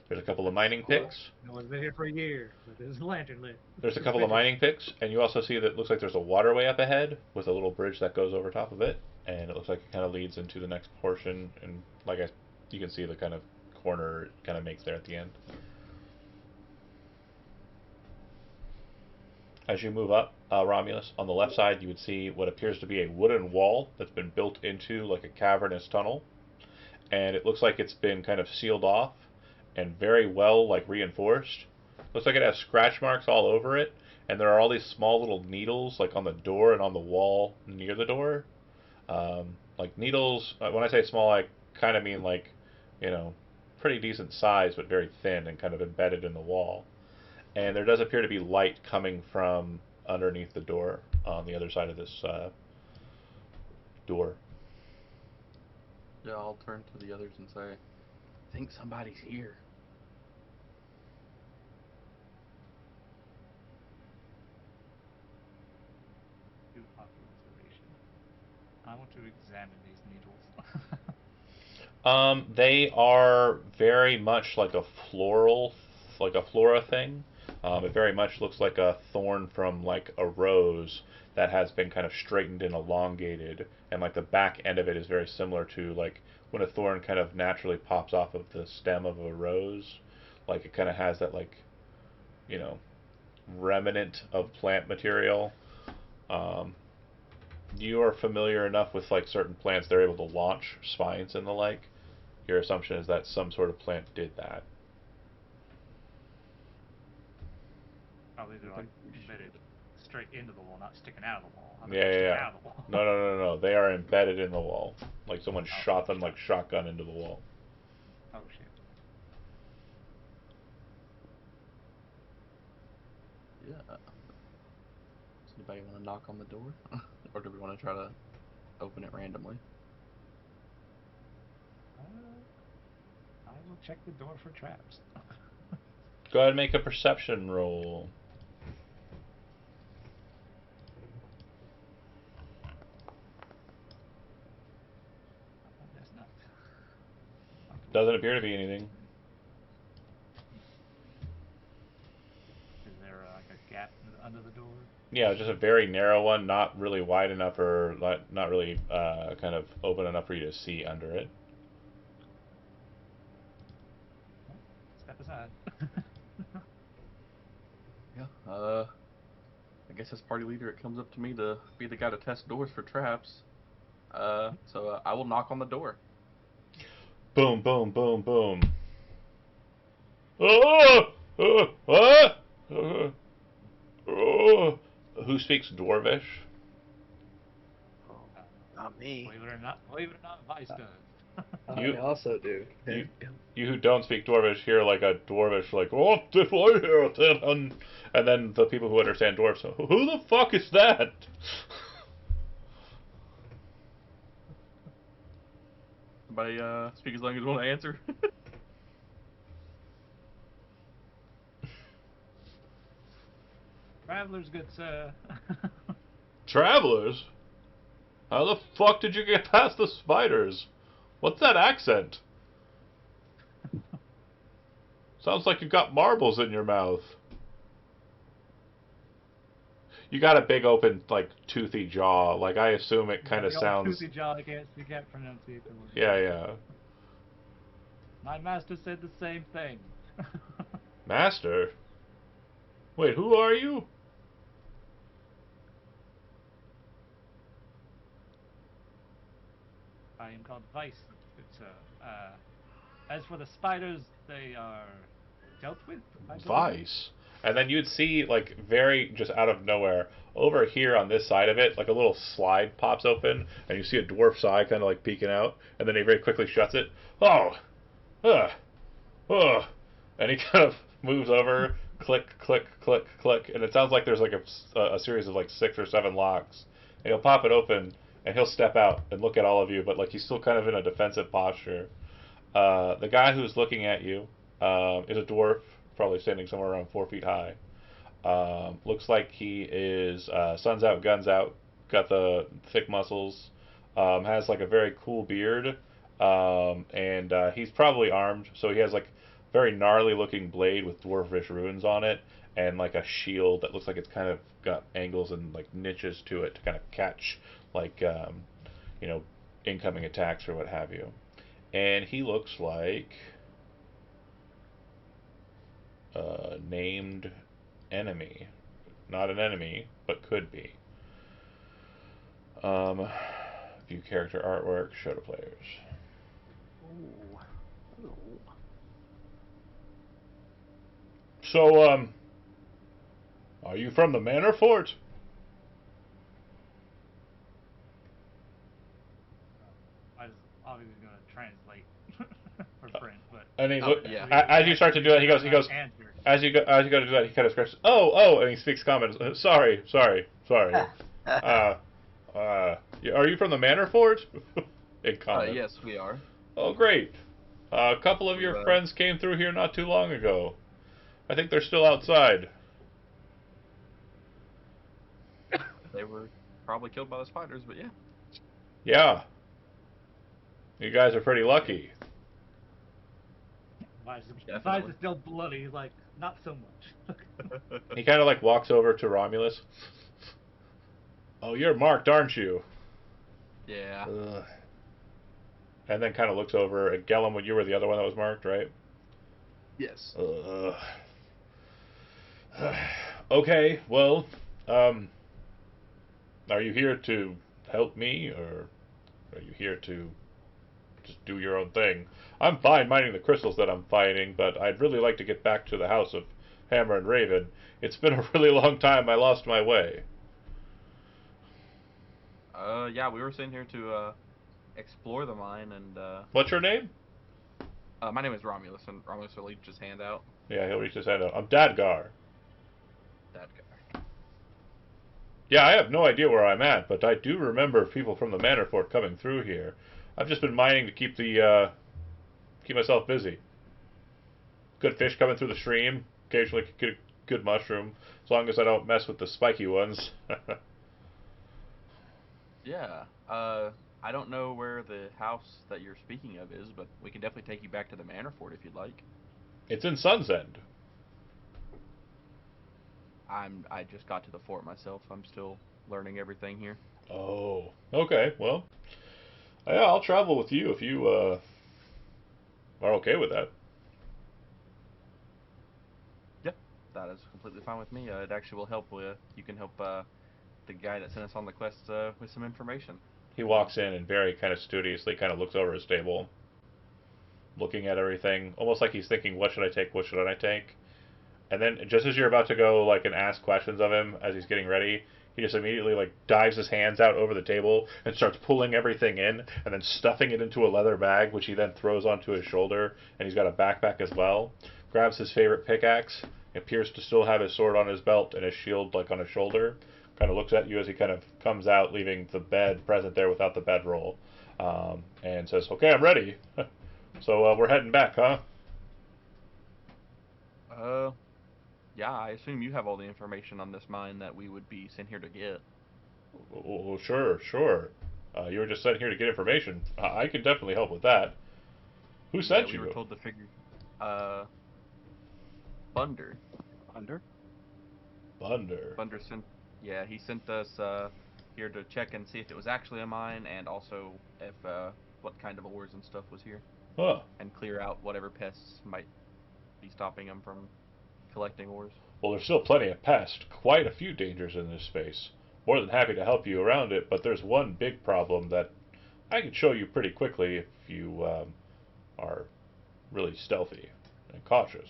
A: There's a couple of mining picks.
D: No one's been here for a year, but there's a lantern lit.
A: There's a couple of mining picks, and you also see that it looks like there's a waterway up ahead with a little bridge that goes over top of it, and it looks like it kind of leads into the next portion, and you can see the kind of corner it kind of makes there at the end. As you move up, Romulus, on the left side you would see what appears to be a wooden wall that's been built into like a cavernous tunnel, and it looks like it's been kind of sealed off and very well like reinforced. Looks like it has scratch marks all over it, and there are all these small little needles like on the door and on the wall near the door. Like needles, when I say small, I kind of mean like, pretty decent size but very thin and kind of embedded in the wall. And there does appear to be light coming from underneath the door on the other side of this door.
B: Yeah, I'll turn to the others and say, I think somebody's here.
D: Do observation. I want to examine these needles.
A: They are very much like a flora thing. It very much looks like a thorn from like a rose that has been kind of straightened and elongated, and like the back end of it is very similar to like when a thorn kind of naturally pops off of the stem of a rose. Like it kind of has that like, remnant of plant material. You are familiar enough with like certain plants they're able to launch spines and the like. Your assumption is that some sort of plant did that.
D: Oh, these are like embedded straight into the wall, not sticking out of the wall.
A: Yeah.
D: Out of the wall.
A: No. They are embedded in the wall. Like someone shot them like shotgun into the wall.
D: Oh shit.
B: Yeah. Does anybody want to knock on the door? Or do we want to try to open it randomly?
D: I will check the door for traps.
A: Go ahead and make a perception roll.
D: There's not.
A: Doesn't appear to be anything.
D: Is there like a gap under the door?
A: Yeah, just a very narrow one, not really wide enough or not really kind of open enough for you to see under it.
D: Step aside.
B: Yeah. I guess as party leader, it comes up to me to be the guy to test doors for traps. So I will knock on the door.
A: Boom, boom, boom, boom. Oh! What? Oh! Who speaks Dwarvish?
C: Oh, not me.
D: Believe it or not, Vice does.
A: You-
E: I also do.
A: You who don't speak Dwarvish hear like a Dwarvish like, what if I hear it? And then the people who understand Dwarves, who the fuck is that?
B: Somebody speak his language want to answer?
D: Travelers, good sir.
A: Travelers? How the fuck did you get past the spiders? What's that accent? Sounds like you've got marbles in your mouth. You got a big open like toothy jaw. Like I assume it kind of
D: The old
A: sounds.
D: toothy jaw, you can't pronunciate the word.
A: Yeah, yeah.
D: My master said the same thing.
A: Master. Wait, who are you?
D: I am called Vice. It's as for the spiders, they are dealt with. I believe.
A: Vice. And then you'd see, like, very just out of nowhere, over here on this side of it, like a little slide pops open, and you see a dwarf's eye kind of like peeking out, and then he very quickly shuts it. Oh! Ugh! Ugh! And he kind of moves over, click, click, click, click, and it sounds like there's like a series of like 6 or 7 locks. And he'll pop it open, and he'll step out and look at all of you, but like he's still kind of in a defensive posture. The guy who's looking at you is a dwarf, probably standing somewhere around 4 feet high. Looks like he is sun's out, guns out, got the thick muscles, has like a very cool beard, and he's probably armed, so he has like very gnarly looking blade with dwarfish runes on it, and like a shield that looks like it's kind of got angles and like niches to it to kind of catch like you know, incoming attacks or what have you. And he looks like named enemy. Not an enemy, but could be. View character artwork, show to players.
C: Ooh. Ooh.
A: So, are you from the Manor Fort?
D: I was obviously going to translate for print, but
A: And he
B: Oh,
A: look,
B: yeah.
A: as you start to do that, he goes,
D: Answer.
A: as you go to do that, he kind of scratches, oh, and he speaks common. Sorry. Are you from the Manor Fort? In common.
B: Yes, we are.
A: Oh, great. A couple of your
B: Well-
A: friends came through here not too long ago. I think they're still outside.
B: They were probably killed by the spiders, but yeah.
A: Yeah. You guys are pretty lucky.
D: Vice
B: Definitely.
D: is still bloody. He's like, not so much.
A: He kind of like walks over to Romulus. Oh, you're marked, aren't you?
B: Yeah.
A: Ugh. And then kind of looks over at Gellum. You were the other one that was marked, right?
B: Yes.
A: Ugh. Okay, well, are you here to help me, or are you here to just do your own thing? I'm fine mining the crystals that I'm finding, but I'd really like to get back to the House of Hammer and Raven. It's been a really long time. I lost my way.
B: Yeah, we were sitting here to explore the mine, and
A: What's your name?
B: my name is Romulus, and Romulus will reach his hand out.
A: Yeah, he'll reach his hand out. I'm Dadgar.
B: That guy.
A: Yeah, I have no idea where I'm at, but I do remember people from the Manor Fort coming through here. I've just been mining to keep myself busy. Good fish coming through the stream. Occasionally get a good mushroom, as long as I don't mess with the spiky ones.
B: Yeah. I don't know where the house that you're speaking of is, but we can definitely take you back to the Manor Fort if you'd like.
A: It's in Sunsend.
B: I just got to the fort myself. I'm still learning everything here.
A: Oh, okay. Well, yeah, I'll travel with you if you are okay with that.
B: Yeah, that is completely fine with me. It actually will help with you can help the guy that sent us on the quest with some information.
A: He walks in and very kind of studiously kind of looks over his table, looking at everything, almost like he's thinking, what should I take, what should I take? And then just as you're about to go like and ask questions of him as he's getting ready, he just immediately like dives his hands out over the table and starts pulling everything in and then stuffing it into a leather bag, which he then throws onto his shoulder, and he's got a backpack as well. Grabs his favorite pickaxe, appears to still have his sword on his belt and his shield like on his shoulder. Kind of looks at you as he kind of comes out, leaving the bed present there without the bedroll, and says, "Okay, I'm ready." So we're heading back, huh?
B: Yeah, I assume you have all the information on this mine that we would be sent here to get.
A: Oh, sure. You were just sent here to get information. I can definitely help with that. Who sent
B: We
A: you?
B: were told to figure. Thunder.
C: Under?
A: Thunder.
B: Thunder sent. Yeah, he sent us here to check and see if it was actually a mine, and also if what kind of ores and stuff was here,
A: Huh.
B: and clear out whatever pests might be stopping him from collecting ores.
A: Well, there's still plenty of pests, quite a few dangers in this space. More than happy to help you around it, but there's one big problem that I can show you pretty quickly if you are really stealthy and cautious.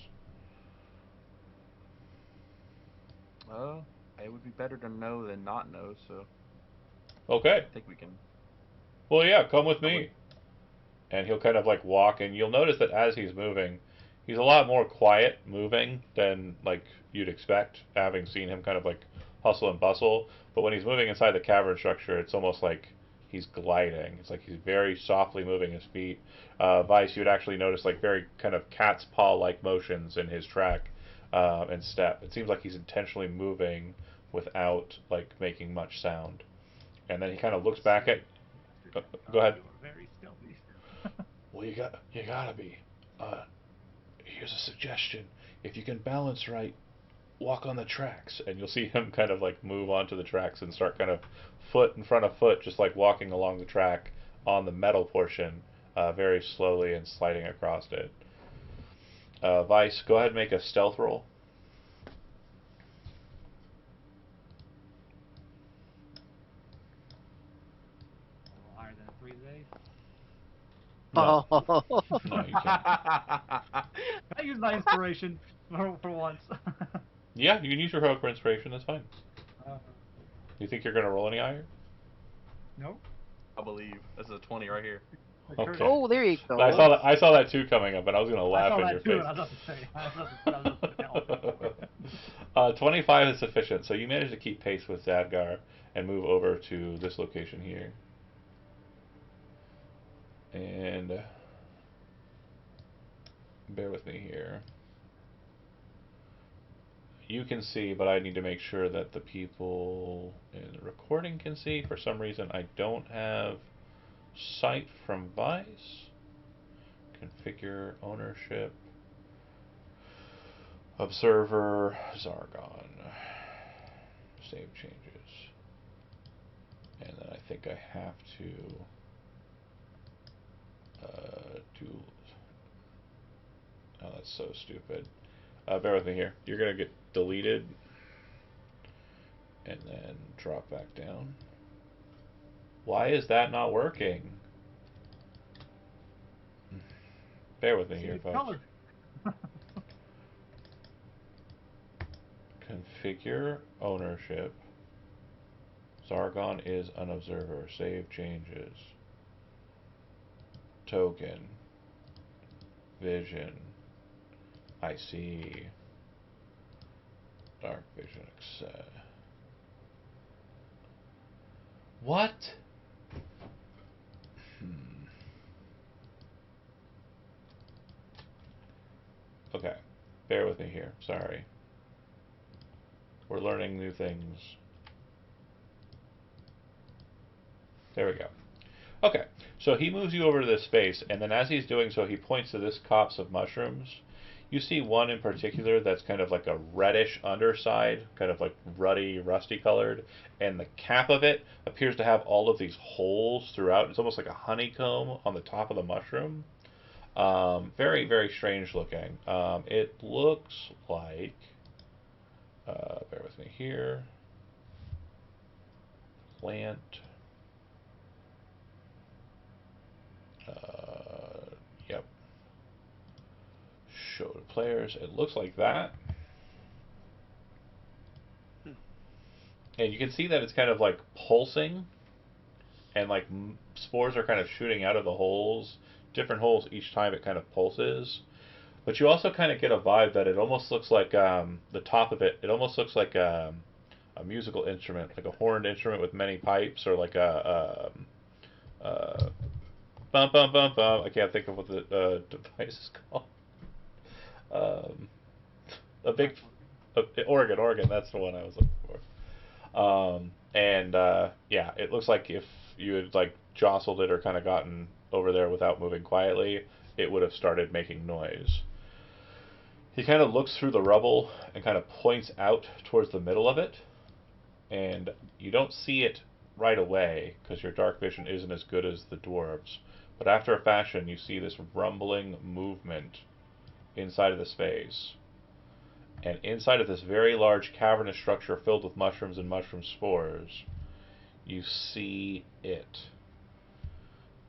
B: Uh, it would be better to know than not know, so
A: Okay.
B: I think we can.
A: Well, yeah, come with
B: Come
A: me. And he'll kind of like walk, and you'll notice that as he's moving, he's a lot more quiet moving than like you'd expect, having seen him kind of like hustle and bustle. But when he's moving inside the cavern structure, it's almost like he's gliding. It's like he's very softly moving his feet. Vice, you would actually notice like very kind of cat's paw like motions in his track and step. It seems like he's intentionally moving without like making much sound. And then he kind of looks back at. Go ahead.
D: You are very stealthy.
A: Well, you gotta be. Uh, Here's a suggestion: if you can balance right, walk on the tracks, and you'll see him kind of like move onto the tracks and start kind of foot in front of foot, just like walking along the track on the metal portion, very slowly and sliding across it. Vice, go ahead and make a stealth roll.
D: A little higher than a 3 today.
A: No,
C: Oh,
A: no, you can't.
D: I use my inspiration for once.
A: Yeah, you can use your heroic for inspiration. That's fine.
D: uh,
A: You think you're gonna roll any higher?
D: no.
B: I believe this is a 20 right here.
A: Okay.
C: oh, there you go.
A: I saw that too coming up, and I was gonna
D: I
A: laugh
D: saw
A: in
D: that
A: your
D: too.
A: face.
D: And I was about to say. I was about to tell.
A: 25 is sufficient, so you manage to keep pace with Zadgar and move over to this location here. And bear with me here. You can see, but I need to make sure that the people in the recording can see. For some reason, I don't have sight from Vice. Configure ownership. Observer Zargon. Save changes. And then I think I have to do. Oh, that's so stupid. Bear with me here. You're gonna get deleted and then drop back down. Why is that not working? Bear with me
D: See,
A: here,
D: it's
A: folks.
D: colored.
A: Configure ownership. Zargon is an observer. Save changes. Token. Vision. I see. Dark vision. Accept. What? Okay. Bear with me here. Sorry. We're learning new things. There we go. Okay, so he moves you over to this space, and then as he's doing so, he points to this copse of mushrooms. You see one in particular that's kind of like a reddish underside, kind of like ruddy, rusty colored, and the cap of it appears to have all of these holes throughout. It's almost like a honeycomb on the top of the mushroom. Very, very strange looking. It looks like, bear with me here, plant. Yep. Show to players. It looks like that. And you can see that it's kind of like pulsing, and like spores are kind of shooting out of the holes, different holes each time it kind of pulses. But you also kind of get a vibe that it almost looks like the top of it. It almost looks like a musical instrument, like a horned instrument with many pipes, or like a bum bum bum bum. I can't think of what the device is called. Um, a big organ. That's the one I was looking for. And yeah, it looks like if you had like jostled it or kind of gotten over there without moving quietly, it would have started making noise. He kind of looks through the rubble and kind of points out towards the middle of it. and you don't see it right away because your dark vision isn't as good as the dwarves. But after a fashion, you see this rumbling movement inside of the space. And inside of this very large cavernous structure filled with mushrooms and mushroom spores, you see it.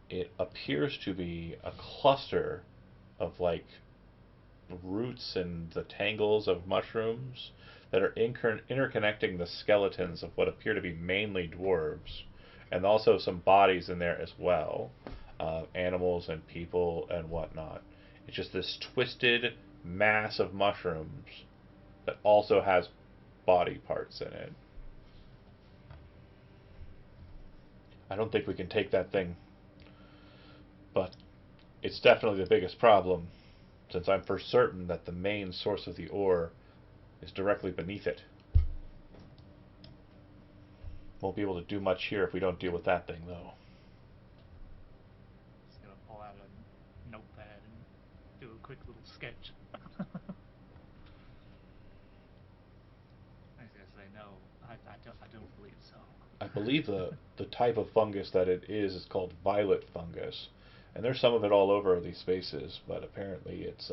A: It appears to be a cluster of like roots and the tangles of mushrooms that are interconnecting the skeletons of what appear to be mainly dwarves, and also some bodies in there as well, animals and people and whatnot. It's just this twisted mass of mushrooms that also has body parts in it. I don't think we can take that thing, but it's definitely the biggest problem, since I'm for certain that the main source of the ore is directly beneath it. Won't be able to do much here if we don't deal with that thing, though.
D: Just gonna pull out a notepad and do a quick little sketch. I was gonna say no. I don't believe so.
A: I believe the type of fungus that it is called violet fungus, and there's some of it all over these spaces, but apparently it's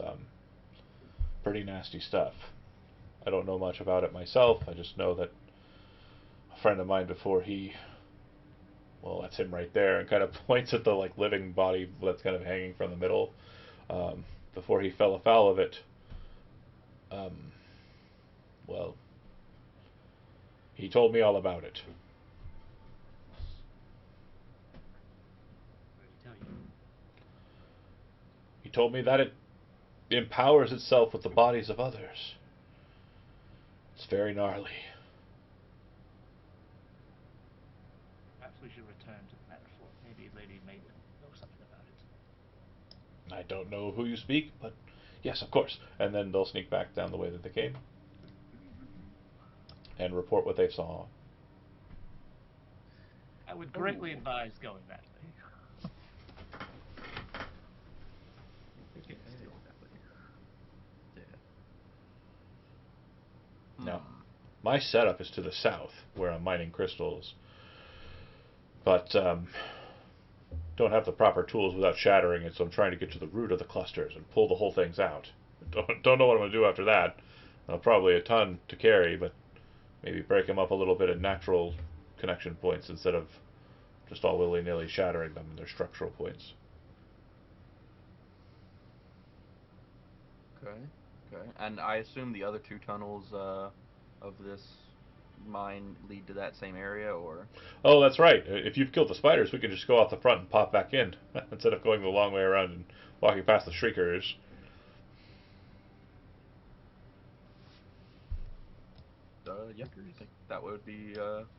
A: pretty nasty stuff. I don't know much about it myself. I just know that a friend of mine before he, well, that's him right there, and kind of points at the like living body that's kind of hanging from the middle. Before he fell afoul of it, well, he told me all about it.
D: What did he tell you?
A: He told me that it empowers itself with the bodies of others. It's very gnarly.
D: Perhaps we should return to the matter fort. Maybe Lady Maiden knows something about it.
A: I don't know who you speak, but yes, of course. And then they'll sneak back down the way that they came and report what they saw.
D: I would greatly advise going that way.
A: Now, my setup is to the south, where I'm mining crystals, but don't have the proper tools without shattering it, so I'm trying to get to the root of the clusters and pull the whole things out. Don't know what I'm going to do after that. Probably a ton to carry, but maybe break them up a little bit at natural connection points instead of just all willy-nilly shattering them in their structural points.
B: Okay. Okay. And I assume the other two tunnels of this mine lead to that same area, or?
A: Oh, that's right. If you've killed the spiders, we can just go out the front and pop back in instead of going the long way around and walking past the shriekers.
B: Yeah, I think that would be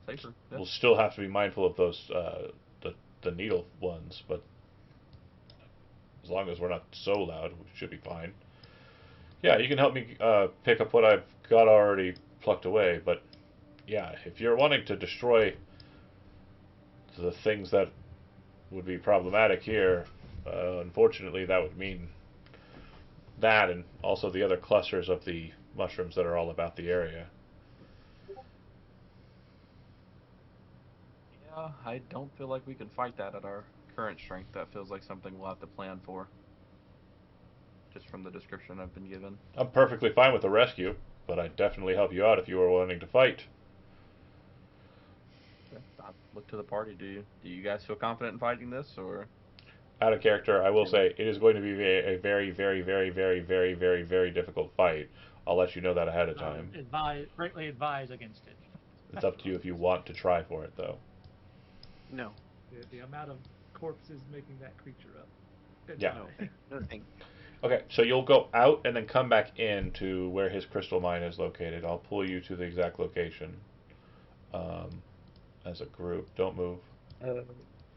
B: safer. Yeah.
A: We'll still have to be mindful of those the needle ones, but as long as we're not so loud, we should be fine. Yeah, you can help me pick up what I've got already plucked away, but yeah, if you're wanting to destroy the things that would be problematic here, unfortunately that would mean that and also the other clusters of the mushrooms that are all about the area.
B: Yeah, I don't feel like we can fight that at our current strength. That feels like something we'll have to plan for. Just from the description I've been given.
A: I'm perfectly fine with the rescue, but I'd definitely help you out if you were wanting to fight.
B: Okay. I look to the party. Do you guys feel confident in fighting this, or?
A: Out of character, I will say it is going to be a very, very, very, very, very, very, very difficult fight. I'll let you know that ahead of time.
D: Greatly advise against it.
A: It's up to you if you want to try for it, though.
C: No.
D: The amount of corpses making that creature up.
A: Yeah.
C: No, thank
A: Okay, so you'll go out and then come back in to where his crystal mine is located. I'll pull you to the exact location as a group. Don't move.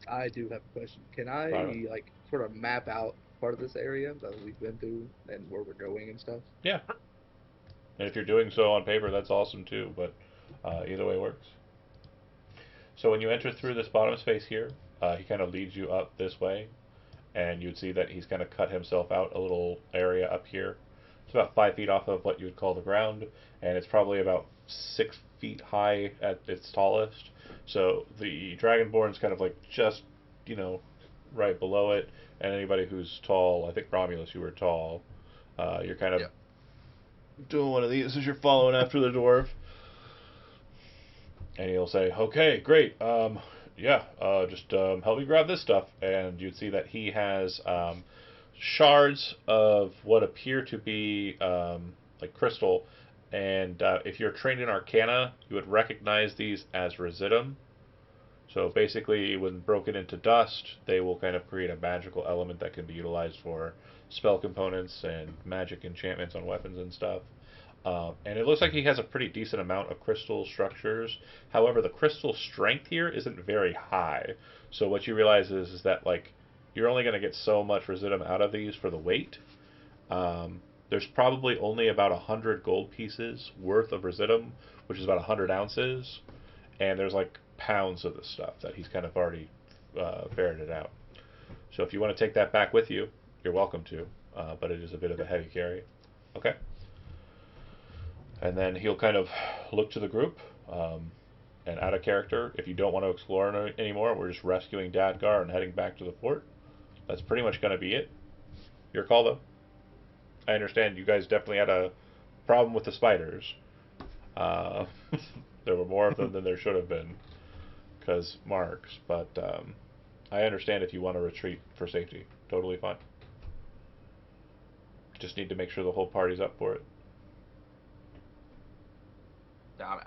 E: I do have a question. Can I
A: Fine.
E: like sort of map out part of this area that we've been through and where we're going and stuff?
A: Yeah. And if you're doing so on paper, that's awesome too, but either way works. So when you enter through this bottom space here, he kind of leads you up this way, and you'd see that he's kind of cut himself out a little area up here. It's about 5 feet off of what you would call the ground, and it's probably about 6 feet high at its tallest. So the Dragonborn's kind of like just, you know, right below it. And anybody who's tall, I think Romulus, you were tall. You're kind of
B: Yeah.
A: doing one of these as you're following after the dwarf. And he'll say, "Okay, great. Yeah, just help me grab this stuff." And you'd see that he has shards of what appear to be like crystal. And if you're trained in Arcana, you would recognize these as residuum. So basically, when broken into dust, they will kind of create a magical element that can be utilized for spell components and magic enchantments on weapons and stuff. And it looks like he has a pretty decent amount of crystal structures. However, the crystal strength here isn't very high. So what you realize is that like you're only going to get so much residuum out of these for the weight. There's probably only about 100 gold pieces worth of residuum, which is about 100 ounces. And there's like pounds of this stuff that he's kind of already ferreted out. So if you want to take that back with you, you're welcome to. But it is a bit of a heavy carry. Okay. And then he'll kind of look to the group, and out of character, if you don't want to explore anymore, we're just rescuing Dadgar and heading back to the fort. That's pretty much going to be it. Your call, though. I understand you guys definitely had a problem with the spiders. There were more of them than there should have been, because marks, but I understand if you want to retreat for safety. Totally fine. Just need to make sure the whole party's up for it.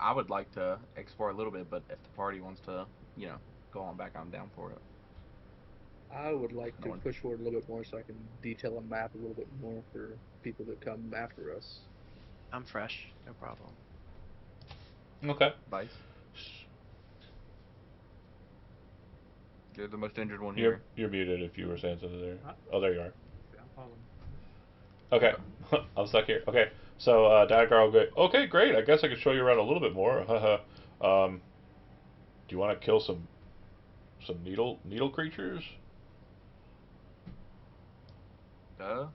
B: I would like to explore a little bit, but if the party wants to, go on back, I'm down for it.
E: I would like
B: No
E: to
B: one-
E: push forward a little bit more so I can detail a map a little bit more for people that come after us.
C: I'm fresh, no problem.
A: Okay.
B: Vice. You're the most injured one
A: You're
B: here.
A: you're muted if you were saying something there.
D: Huh?
A: Oh, there you are.
D: Yeah, I'm following.
A: Okay. I'm stuck here. Okay. So, Dadgar will go, "Okay, great. I guess I could show you around a little bit more. Do you want to kill some needle creatures?"
B: Part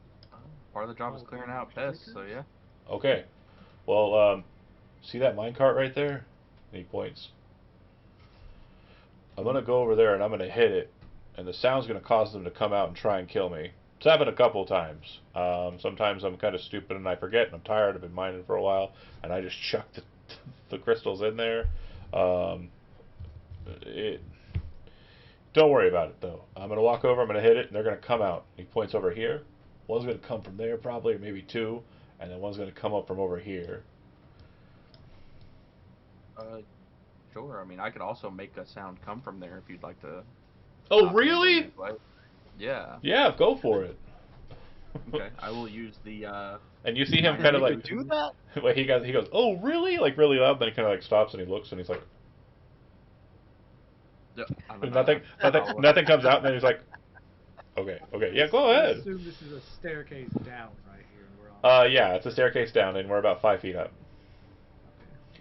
B: of the job is clearing out pests, so yeah.
A: Okay. Well, see that minecart right there? And he points. I'm gonna go over there and I'm gonna hit it, and the sound's gonna cause them to come out and try and kill me. It's happened a couple times. Sometimes I'm kind of stupid and I forget, and I'm tired. I've been mining for a while, and I just chuck the crystals in there. Don't worry about it though. I'm gonna walk over. I'm gonna hit it, and they're gonna come out. He points over here. One's gonna come from there probably, or maybe two, and then one's gonna come up from over here.
B: Sure. I mean, I could also make a sound come from there if you'd like to.
A: Oh,
B: stop me in
A: really?
B: this way. Yeah.
A: Yeah, go for it.
B: Okay. I will use the.
A: And you see him
B: Can
A: kind of
C: You
A: like,
C: do that?
A: wait, he goes, "Oh, really?" Like really loud. Then he kind of like stops and he looks and he's like, nothing comes out. And then he's like, "Okay, yeah, go
D: I
A: ahead."
D: assume this is a staircase down right here. And we're on.
A: Yeah, it's a staircase down, and we're about 5 feet up.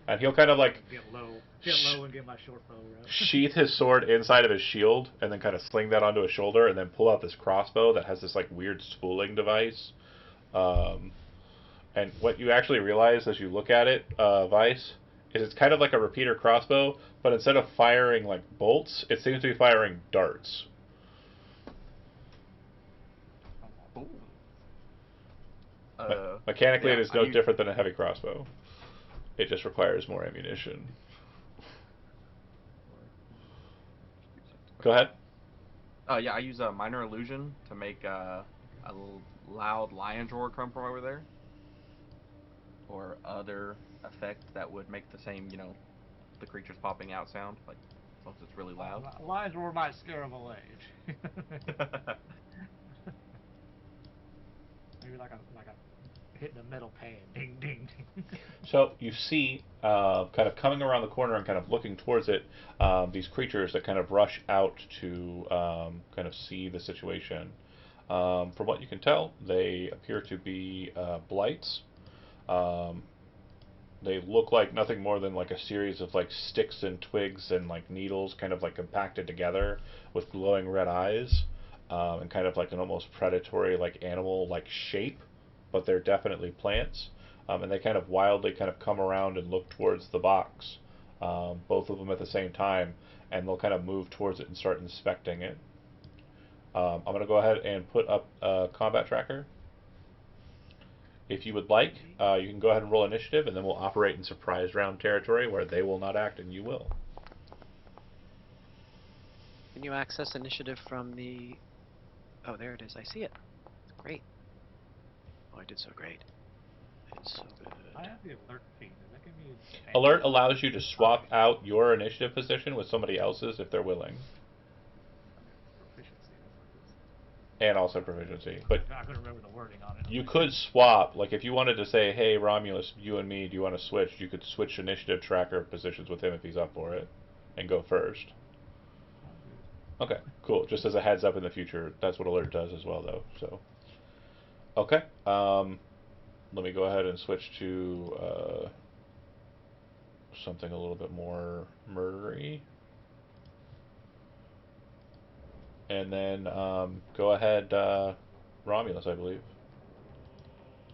A: And he'll kind of like
D: Get low and get my short bow out.
A: sheath his sword inside of his shield, and then kind of sling that onto his shoulder, and then pull out this crossbow that has this like weird spooling device. And what you actually realize as you look at it, Vice, is it's kind of like a repeater crossbow, but instead of firing like bolts, it seems to be firing darts. Mechanically, it is no different than a heavy crossbow. It just requires more ammunition. Go ahead.
B: Yeah, I use a minor illusion to make a loud lion's roar come from over there, or other effect that would make the same, the creatures popping out sound, like as long as it's really loud.
D: Lions roar might scare them away. Maybe like a hitting a metal pan, ding ding ding.
A: So you see, kind of coming around the corner and kind of looking towards it, these creatures that kind of rush out to kind of see the situation. From what you can tell, they appear to be blights. They look like nothing more than like a series of like sticks and twigs and like needles kind of like compacted together with glowing red eyes, and kind of like an almost predatory like animal like shape, but they're definitely plants. and they kind of wildly kind of come around and look towards the box, both of them at the same time, and they'll kind of move towards it and start inspecting it. I'm going to go ahead and put up a combat tracker. If you would like, you can go ahead and roll initiative, and then we'll operate in surprise round territory where they will not act and you will.
C: Can you access initiative from the... Oh, there it is. I see it. Great. Oh, I did so great. I did so good.
D: I have the alert feed. Does that give me advantage?
A: Alert allows you to swap out your initiative position with somebody else's if they're willing,
D: Proficiency. That's what it is.
A: and also proficiency. But
D: I couldn't remember the wording on it.
A: you could swap, like if you wanted to say, hey Romulus, you and me, do you want to switch? You could switch initiative tracker positions with him if he's up for it, and go first. Okay, cool. Just as a heads up in the future, that's what alert does as well, though. So, okay. Let me go ahead and switch to something a little bit more murdery, and then go ahead, Romulus, I believe.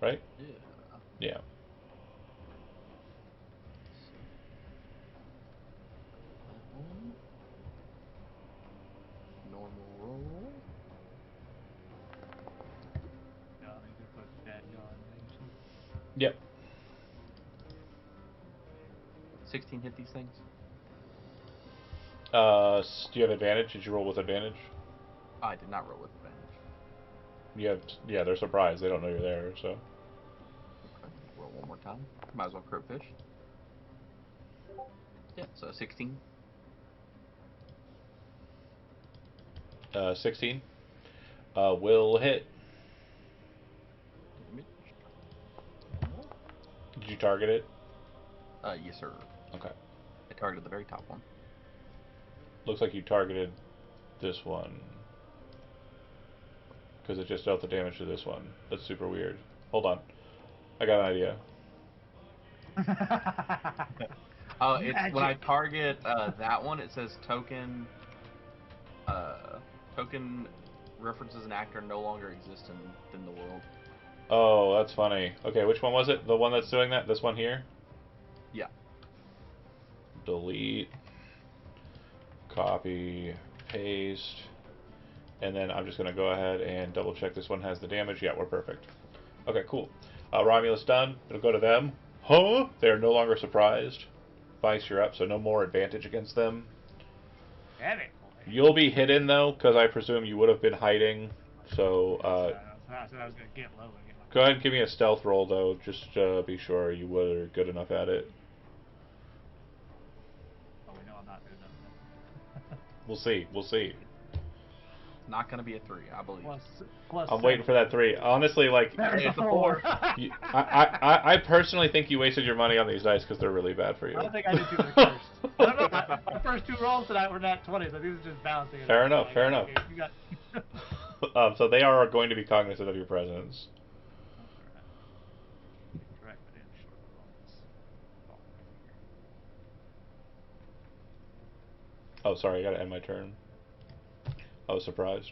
A: Right?
B: Yeah.
A: Yeah.
B: Normal roll.
D: Yeah, I think they put bad yaw in range.
A: Yep.
B: 16 hit these things.
A: Do you have advantage? Did you roll with advantage?
B: I did not roll with advantage.
A: You have. Yeah, they're surprised. They don't know you're there. So.
B: Okay. Roll one more time. Might as well crit fish. Yeah, so 16.
A: 16. Will hit.
B: Damage.
A: Did you target it?
B: Yes, sir.
A: Okay.
B: I targeted the very top one.
A: Looks like you targeted this one. Because it just dealt the damage to this one. That's super weird. Hold on. I got an idea.
B: Oh, it's when I target that one, it says token. Token references an actor no longer exists in the world.
A: Oh, that's funny. Okay, which one was it? The one that's doing that? This one here?
B: Yeah.
A: Delete. Copy. Paste. And then I'm just going to go ahead and double check this one has the damage. Yeah, we're perfect. Okay, cool. Romulus done. It'll go to them. Huh? They're no longer surprised. Vice, you're up, so no more advantage against them.
D: Damn it, boy.
A: You'll be hidden, though, because I presume you would have been hiding. So,
D: I said I was going to get low and get my...
A: go ahead and give me a stealth roll, though, just to be sure you were good enough at it.
D: Oh, we know I'm not good enough.
A: We'll see. We'll see.
B: Not gonna be a 3, I believe.
D: Plus
A: I'm waiting for that 3. Honestly, like,
D: There's
B: It's
D: a
B: a
D: 4.
A: I personally think you wasted your money on these dice because they're really bad for you.
D: I don't think I did too much first. I don't know. My first 2 rolls tonight were nat 20, so these are just balancing it.
A: Fair
D: out.
A: enough,
D: Like,
A: fair
D: okay,
A: enough.
D: You got...
A: So they are going to be cognizant of your presence.
D: Correct, but in short rolls.
A: Oh, sorry, I gotta end my turn. I was surprised.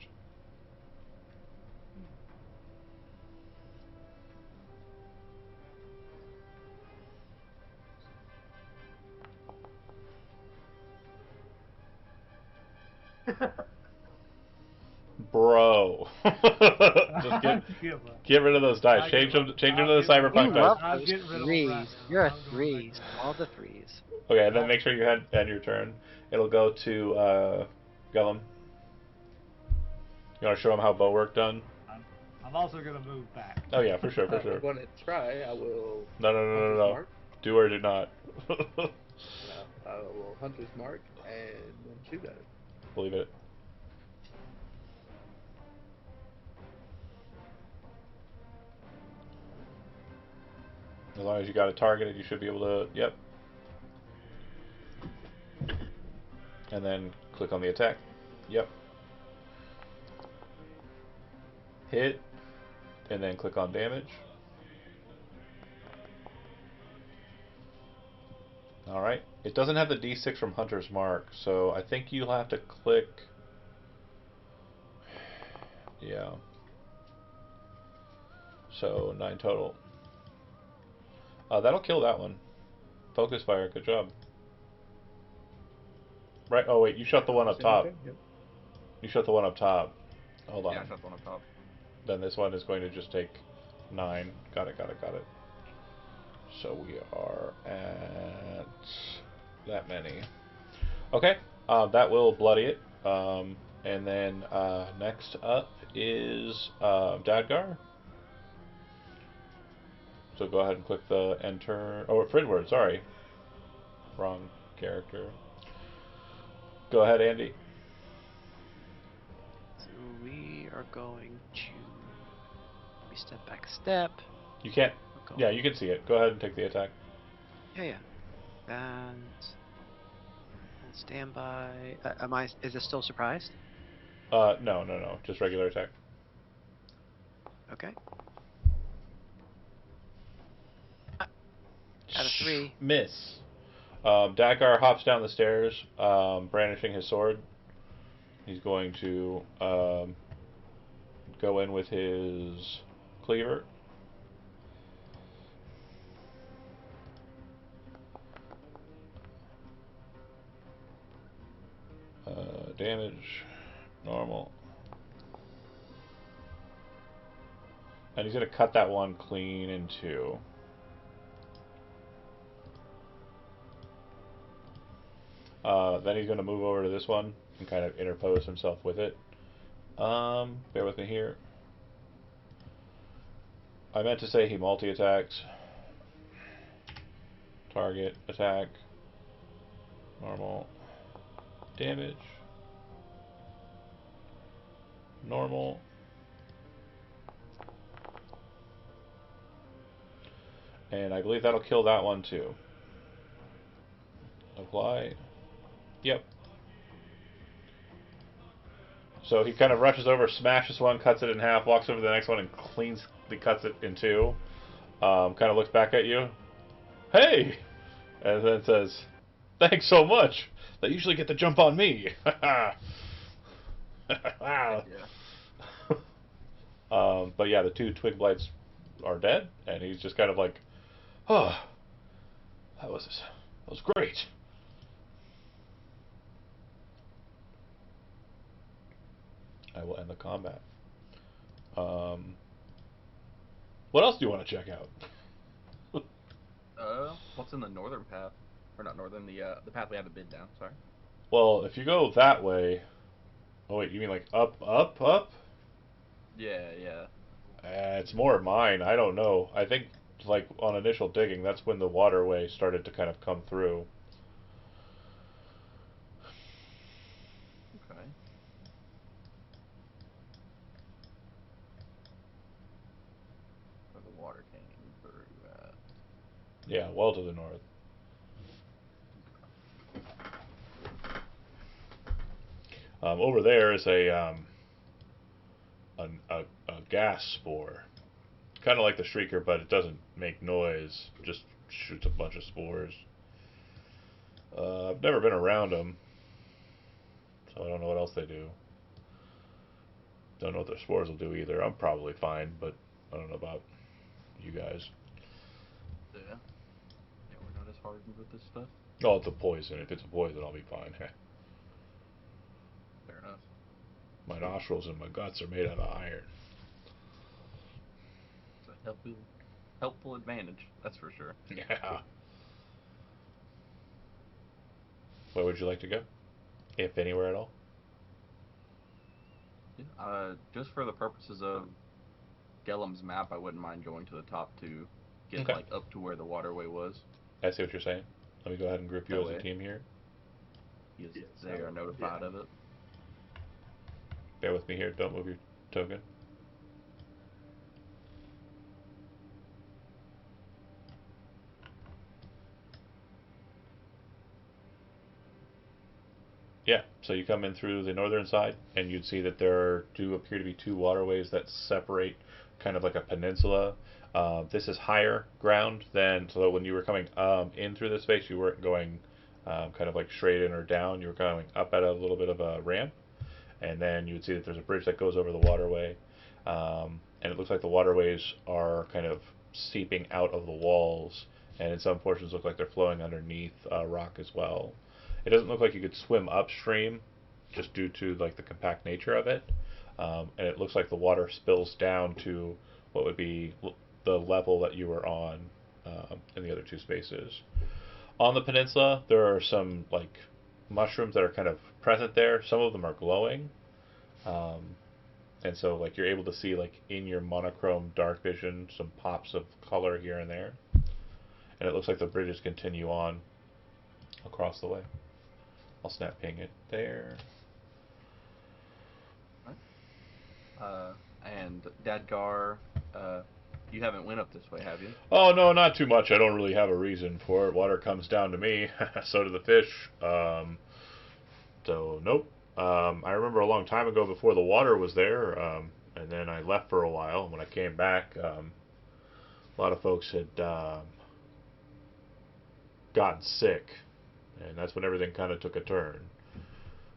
A: Bro. Just get rid of those dice. Change them to the cyberpunk
C: You
A: dice.
C: love
D: I'm
C: those
D: getting rid of them
C: threes.
D: right now.
C: You're a
D: I'm going
C: threes.
D: back
C: All the threes.
A: Okay, and then make sure you end your turn. It'll go to Gullum. You want to show him how bow work done?
D: I'm also going to move back.
A: Oh yeah, for sure, for
E: I'm
A: sure.
E: going to try. I will.
A: No.
E: Mark.
A: Do or do not.
E: No, I will Hunter's Mark and then shoot at it.
A: Believe it. As long as you got it targeted, you should be able to. Yep. And then click on the attack. Yep. Hit. And then click on damage. Alright. It doesn't have the D6 from Hunter's Mark, so I think you'll have to click. Yeah. So 9 total. That'll kill that one. Focus fire. Good job. Right. Oh wait, you shot the one up top.
E: Yep.
A: You shot the one up top. Hold on.
B: Yeah, I shot the one up top.
A: Then this one is going to just take 9. Got it. So we are at that many. Okay. That will bloody it. And then next up is Dadgar. So go ahead and click the enter. Oh, Fridward, sorry. Wrong character. Go ahead, Andy.
C: So we are going to. We step back a step.
A: You can't. Yeah, you can see it. Go ahead and take the attack.
C: Yeah. And hold standby. Am I? Is it still surprised?
A: No. Just regular attack.
C: Okay. Out of 3.
A: Miss. Dakar hops down the stairs, brandishing his sword. He's going to go in with his cleaver. Damage, normal. And he's going to cut that one clean in 2. Then he's going to move over to this one and kind of interpose himself with it. Bear with me here. I meant to say he multi-attacks. Target, attack, normal, damage, normal. And I believe that'll kill that one too. Apply. Yep. So he kind of rushes over, smashes one, cuts it in half, walks over to the next one, and cuts it in 2. Kind of looks back at you. Hey! And then says, thanks so much. They usually get the jump on me. Wow.
B: Yeah.
A: But yeah, the 2 twig blights are dead, and he's just kind of like, oh, that was great. I will end the combat. What else do you want to check out?
B: What's in the northern path? Or not northern, the path we haven't been down, sorry.
A: Well, if you go that way... Oh wait, you mean like up?
B: Yeah.
A: It's more mine, I don't know. I think, like, on initial digging, that's when the waterway started to kind of come through.
B: Okay. Where the water came through at.
A: Yeah, well to the north. Over there is a gas spore, kind of like the shrieker, but it doesn't make noise. Just shoots a bunch of spores. I've never been around them, so I don't know what else they do. Don't know what their spores will do either. I'm probably fine, but I don't know about you guys.
B: Yeah. Yeah, we're not as hardened with this stuff.
A: Oh, it's a poison. If it's a poison, I'll be fine.
B: Fair enough.
A: My nostrils and my guts are made out of iron.
B: It's a helpful advantage, that's for sure.
A: Yeah. Where would you like to go? If anywhere at all?
B: Yeah, just for the purposes of Gellum's map, I wouldn't mind going to the top to get
A: Okay.
B: like up to where the waterway was.
A: I see what you're saying. Let me go ahead and group you
B: That
A: as a
B: way.
A: team here.
B: Because they are notified of it.
A: Bear with me here. Don't move your token. Yeah, so you come in through the northern side, and you'd see that there do appear to be 2 waterways that separate, kind of like a peninsula. This is higher ground than, so when you were coming in through this space, you weren't going kind of like straight in or down. You were going up at a little bit of a ramp, and then you would see that there's a bridge that goes over the waterway, and it looks like the waterways are kind of seeping out of the walls and in some portions look like they're flowing underneath rock as well. It doesn't look like you could swim upstream, just due to like the compact nature of it, and it looks like the water spills down to what would be the level that you were on in the other two spaces. On the peninsula, there are some like mushrooms that are kind of present there. Some of them are glowing, um, and so like you're able to see like in your monochrome dark vision some pops of color here and there. And it looks like the bridges continue on across the way. I'll snap ping it there.
B: And Dadgar, you haven't went up this way, have you?
A: Oh no, not too much. I don't really have a reason for it. Water comes down to me. So do the fish. So nope. I remember a long time ago before the water was there, and then I left for a while. When I came back, a lot of folks had gotten sick, and that's when everything kind of took a turn.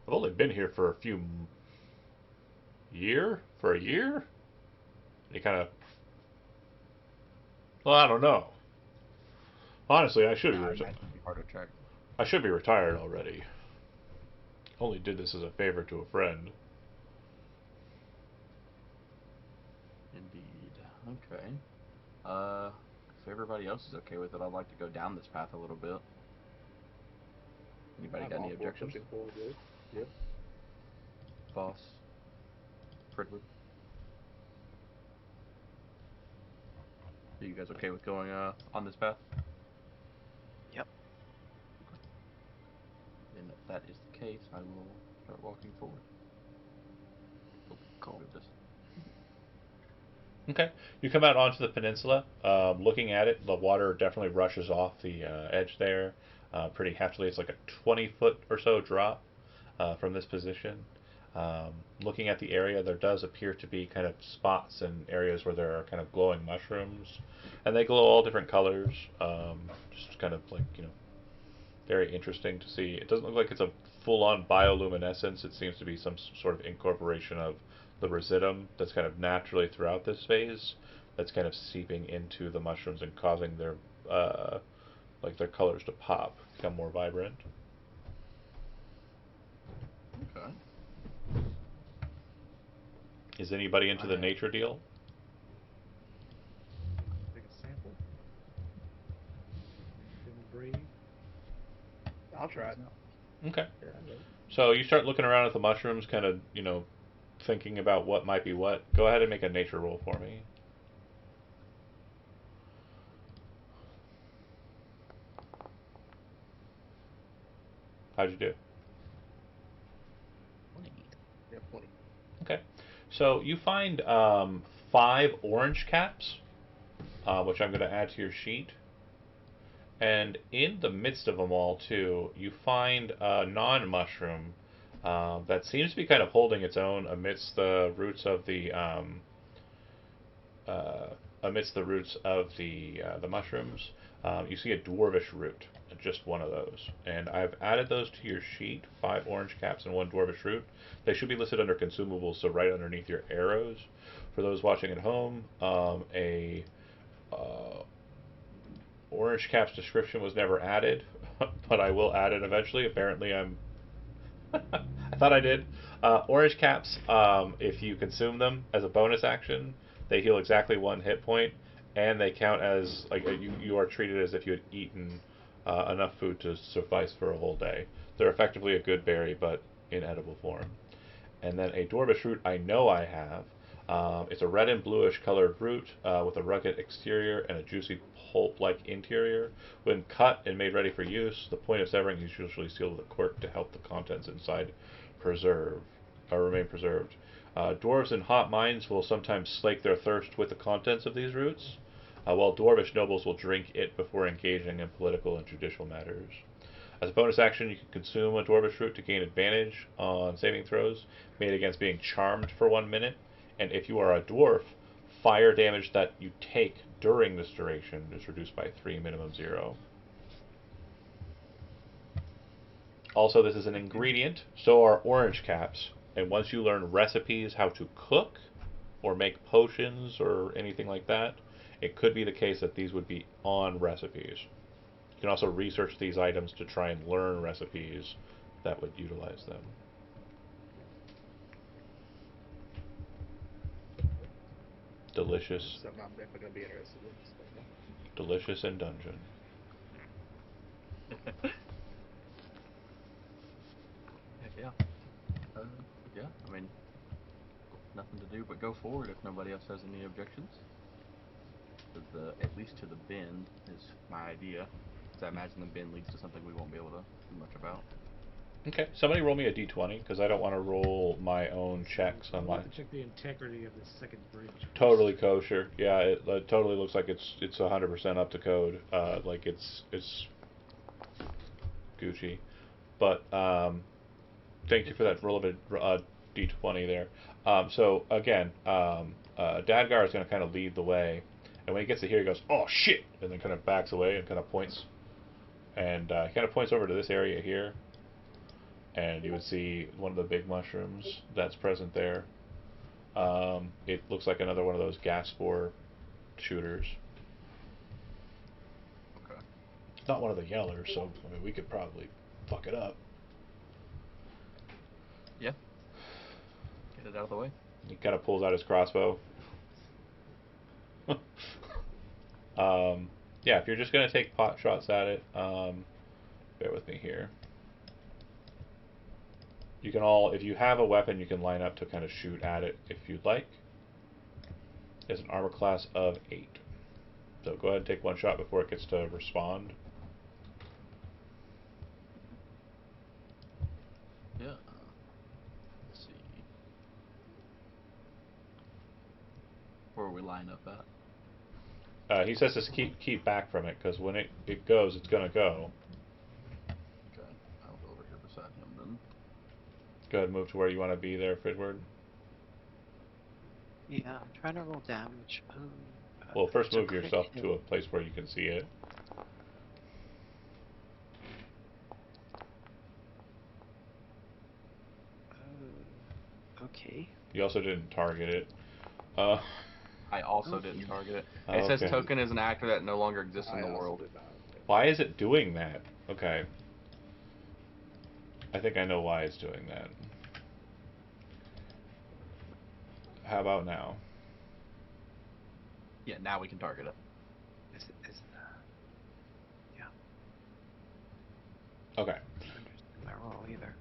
A: I've only been here for a year. You kind of, well, I don't know. Honestly,
B: It might be hard to track.
A: I should be retired already. Only did this as a favor to a friend.
B: Indeed. Okay. If everybody else is okay with it, I'd like to go down this path a little bit. Anybody
E: I'm
B: got
E: all
B: any
E: for
B: objections?
E: pushing forward with it. Yep.
B: Boss. Pridwood. Are you guys okay with going on this path?
C: Yep.
B: And if that is the case, I will start walking forward.
C: Cool.
B: Move this.
A: Okay. You come out onto the peninsula. Looking at it, the water definitely rushes off the edge there pretty heftily. It's like a 20-foot or so drop from this position. Looking at the area, there does appear to be kind of spots and areas where there are kind of glowing mushrooms, and they glow all different colors. Just kind of like, very interesting to see. It doesn't look like it's a full-on bioluminescence. It seems to be some sort of incorporation of the residuum that's kind of naturally throughout this phase that's kind of seeping into the mushrooms and causing their their colors to pop, become more vibrant.
B: Okay.
A: Is anybody into the
B: Okay.
A: nature deal?
D: Take a sample. Can breathe.
E: I'll try it.
A: Okay.
E: Yeah,
A: So you start looking around at the mushrooms, kind of, thinking about what might be what. Go ahead and make a nature roll for me. How'd you do?
E: 20.
A: Okay. So you find 5 orange caps, which I'm going to add to your sheet. And in the midst of them all, too, you find a non-mushroom that seems to be kind of holding its own amidst the roots of the the mushrooms. You see a dwarvish root, just one of those, and I've added those to your sheet. 5 orange caps and 1 dwarvish root. They should be listed under consumables, so right underneath your arrows. For those watching at home, a orange cap's description was never added, but I will add it eventually. Apparently, I thought I did. Orange caps, if you consume them as a bonus action, they heal exactly 1 hit point, and they count as like you are treated as if you had eaten enough food to suffice for a whole day. They're effectively a good berry, but in edible form. And then a dwarvish root, I know I have. It's a red and bluish colored root with a rugged exterior and a juicy pulp-like interior. When cut and made ready for use, the point of severing is usually sealed with a quirk to help the contents inside remain preserved. Dwarves in hot mines will sometimes slake their thirst with the contents of these roots, while dwarvish nobles will drink it before engaging in political and judicial matters. As a bonus action, you can consume a dwarvish root to gain advantage on saving throws made against being charmed for 1 minute. And if you are a dwarf, fire damage that you take during this duration is reduced by 3, minimum 0. Also, this is an ingredient, so are orange caps. And once you learn recipes how to cook or make potions or anything like that, It could be the case that these would be on recipes. You can also research these items to try and learn recipes that would utilize them. Delicious.
E: Something I'm definitely gonna be interested in. So.
A: Delicious and dungeon.
B: Heck yeah. Yeah, I mean, nothing to do but go forward if nobody else has any objections. At least to the bin is my idea. Because I imagine the bin leads to something we won't be able to do much about.
A: Okay, somebody roll me a d20 because I don't want to roll my own checks on
F: I'd
A: my.
F: like to check the integrity of the second bridge.
A: Totally kosher. Yeah, it totally looks like it's 100% up to code. Like it's Gucci. But thank you for that roll of a d20 there. So again, Dadgar is going to kind of lead the way, and when he gets to here, he goes, "Oh shit!" and then kind of backs away and kind of points, and he kind of points over to this area here, and you would see one of the big mushrooms that's present there. It looks like another one of those gas spore shooters.
B: Okay.
A: It's not one of the yellers, so I mean we could probably fuck it up.
B: Yeah. Get it out of the way.
A: He kind of pulls out his crossbow. Yeah, if you're just gonna take pot shots at it, bear with me here. You can all, if you have a weapon, you can line up to kind of shoot at it if you'd like. It's an armor class of 8. So go ahead and take one shot before it gets to respond.
B: Yeah. Let's see. Where we line up at?
A: He says to keep back from it because when it goes, it's gonna go.
B: Okay. I'll go over here beside him then.
A: Go ahead and move to where you want to be there, Fidward.
C: Yeah, I'm trying to roll damage.
A: Well, first
C: it's a
A: move
C: crit
A: yourself
C: hit.
A: to a place where you can see it.
C: Okay.
A: You also didn't target it.
B: I also didn't target it. It says
A: Okay.
B: token is an actor that no longer exists in
E: I
B: the
E: also
B: world.
E: did not.
A: Why is it doing that? Okay. I think I know why it's doing that. How about now?
B: Yeah, now we can target it.
C: Is yeah.
A: Okay.
C: I don't understand my roll either.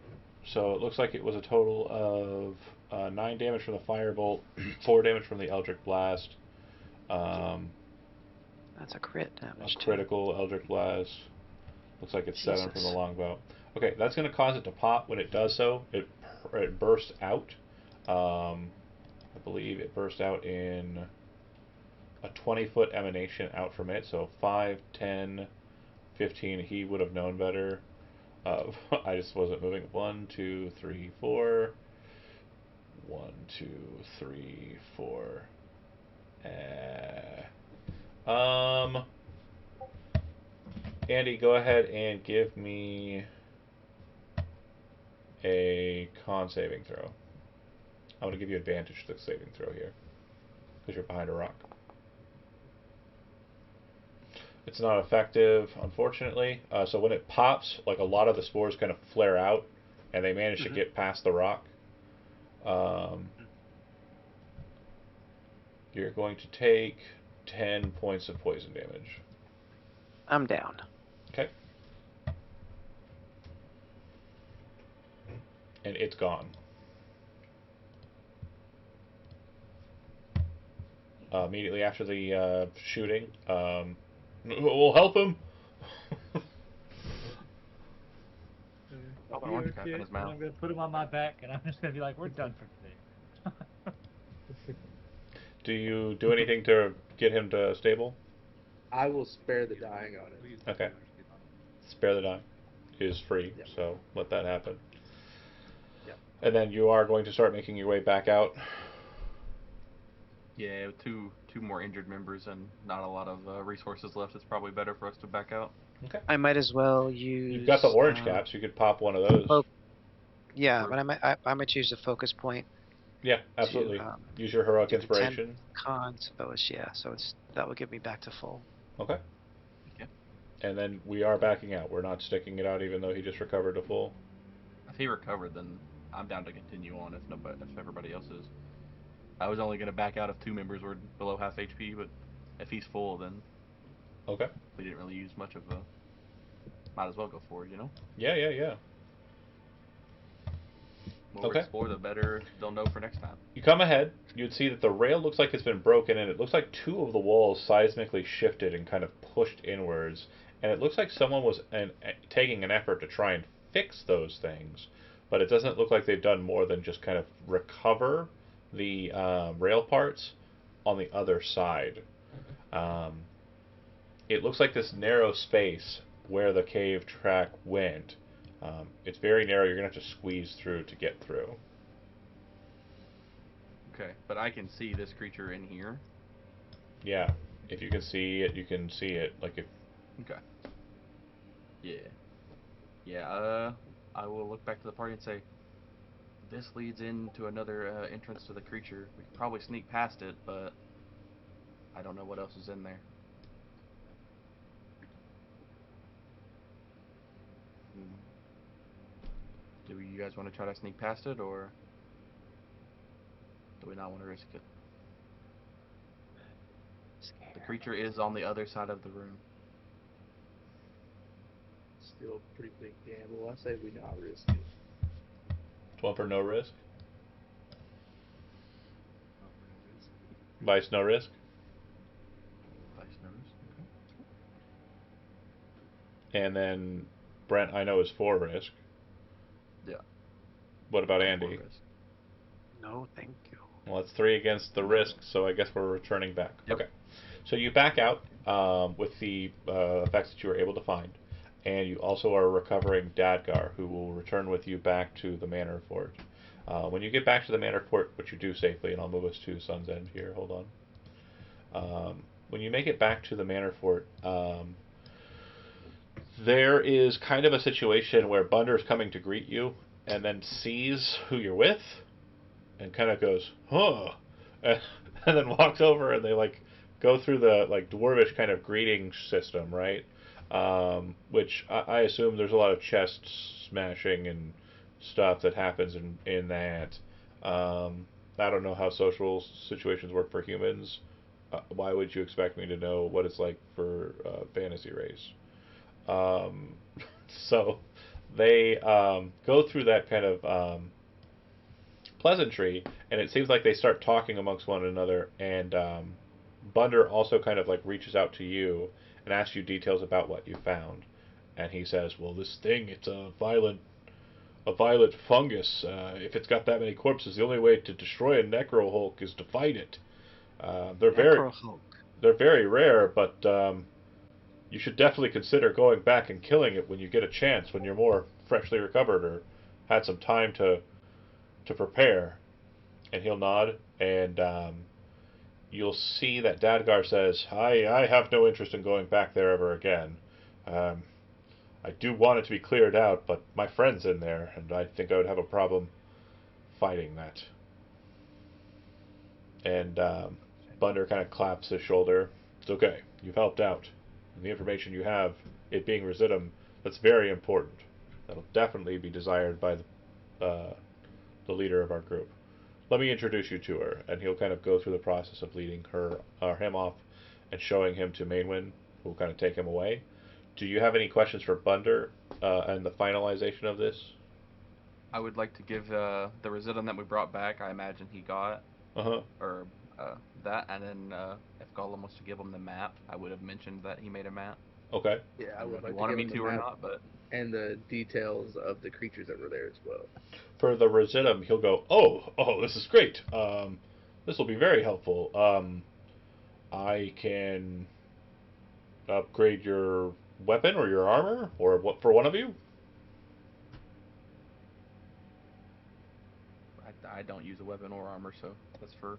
A: So it looks like it was a total of 9 damage from the firebolt, 4 damage from the Eldritch Blast,
C: That's a crit
A: a
C: damage too.
A: critical Eldritch Blast. Looks like it's 7 from the
C: Jesus.
A: longbow. Okay, that's going to cause it to pop. When it does so, it bursts out. I believe it burst out in a 20-foot emanation out from it. So 5, 10, 15. He would have known better. I just wasn't moving. 1, 2, 3, 4. 1, 2, 3, 4. Andy, go ahead and give me a con saving throw. I'm going to give you advantage to the saving throw here because you're behind a rock. It's not effective, unfortunately. So when it pops, like a lot of the spores kind of flare out, and they manage to get past the rock. You're going to take 10 points of poison damage.
C: I'm down.
A: Okay. And it's gone. Immediately after the shooting, we'll help him.
B: Oh, I
F: Here,
B: want to crap in
F: kid,
B: his
F: and
B: mouth.
F: I'm gonna put him on my back, and I'm just gonna be like, "We're done for today."
A: Do you do anything to get him to stable?
E: I will spare the dying on it.
A: Okay. Spare the die is free,
E: Yep.
A: so let that happen.
E: Yep.
A: And then you are going to start making your way back out.
B: Yeah, two more injured members and not a lot of resources left. It's probably better for us to back out.
A: Okay.
C: I might as well use.
A: You've got the orange caps. You could pop one of those.
C: Yeah,
B: True.
C: but I might choose a focus point
A: Yeah, absolutely.
C: To
A: Use your heroic
C: do the 10
A: inspiration.
C: cons bonus. Yeah, so that will get me back to full.
A: Okay.
B: Okay.
A: And then we are backing out. We're not sticking it out, even though he just recovered to full.
B: If he recovered, then I'm down to continue on. If everybody else is, I was only gonna back out if 2 members were below half HP, but if he's full, then
A: Okay.
B: we didn't really use much of a. Might as well go for it, you know.
A: Yeah, yeah, yeah.
B: The more we explore, the better they'll know for next time.
A: You come ahead, you'd see that the rail looks like it's been broken, and it looks like 2 of the walls seismically shifted and kind of pushed inwards. And it looks like someone was taking an effort to try and fix those things, but it doesn't look like they've done more than just kind of recover the rail parts on the other side. It looks like this narrow space where the cave track went. It's very narrow. You're going to have to squeeze through to get through.
B: Okay, but I can see this creature in here.
A: Yeah. If you can see it, you can see it. Like if.
B: Okay. Yeah. Yeah. I will look back to the party and say, this leads into another entrance to the creature. We could probably sneak past it, but I don't know what else is in there. Do you guys want to try to sneak past it, or do we not want to risk it? The creature is on the other side of the room.
E: Still a pretty big gamble. I say we not risk it.
A: One for no risk. Vice no risk.
B: Vice nervous.
A: And then Brent, I know, is 4 risk.
B: Yeah.
A: What about
B: I'm
A: Andy?
B: for risk.
C: No, thank you.
A: Well, it's 3 against the risk, so I guess we're returning back.
B: Yep.
A: Okay. So you back out with the effects that you were able to find, and you also are recovering Dadgar, who will return with you back to the Manor Fort. When you get back to the Manor Fort, which you do safely, and I'll move us to Sunsend here, hold on. When you make it back to the Manor Fort, there is kind of a situation where Bunder's coming to greet you, and then sees who you're with, and kind of goes, huh, and then walks over, and they like go through the like dwarvish kind of greeting system, right? Which I assume there's a lot of chest smashing and stuff that happens in that. I don't know how social situations work for humans. Why would you expect me to know what it's like for fantasy race? So they go through that kind of pleasantry, and it seems like they start talking amongst one another, and Bunder also kind of like reaches out to you and asks you details about what you found. And he says, well, this thing, it's a violent fungus. If it's got that many corpses, the only way to destroy a necro hulk is to fight it. They're very rare, but you should definitely consider going back and killing it when you get a chance, when you're more freshly recovered or had some time to prepare. And he'll nod, and you'll see that Dadgar says, I have no interest in going back there ever again. I do want it to be cleared out, but my friend's in there, and I think I would have a problem fighting that. And Bunder kind of claps his shoulder. It's okay. You've helped out. And the information you have, it being Residuum, that's very important. That'll definitely be desired by the leader of our group. Let me introduce you to her. And he'll kind of go through the process of leading her or him off and showing him to Mainwin, who will kind of take him away. Do you have any questions for Bunder and the finalization of this?
B: I would like to give the Residuum that we brought back. I imagine he got, or that, and then if Gollum wants to give him the map, I would have mentioned that he made a map.
A: Okay.
E: Yeah, I
B: I don't know
E: would
B: if
E: like
B: you
E: to
B: wanted
E: give
B: me
E: him
B: to
E: the
B: or
E: map
B: not, but
E: and the details of the creatures that were there as well.
A: For the Residuum, he'll go, oh, this is great. This will be very helpful. I can upgrade your weapon or your armor, or what for one of you?
B: I don't use a weapon or armor, so that's for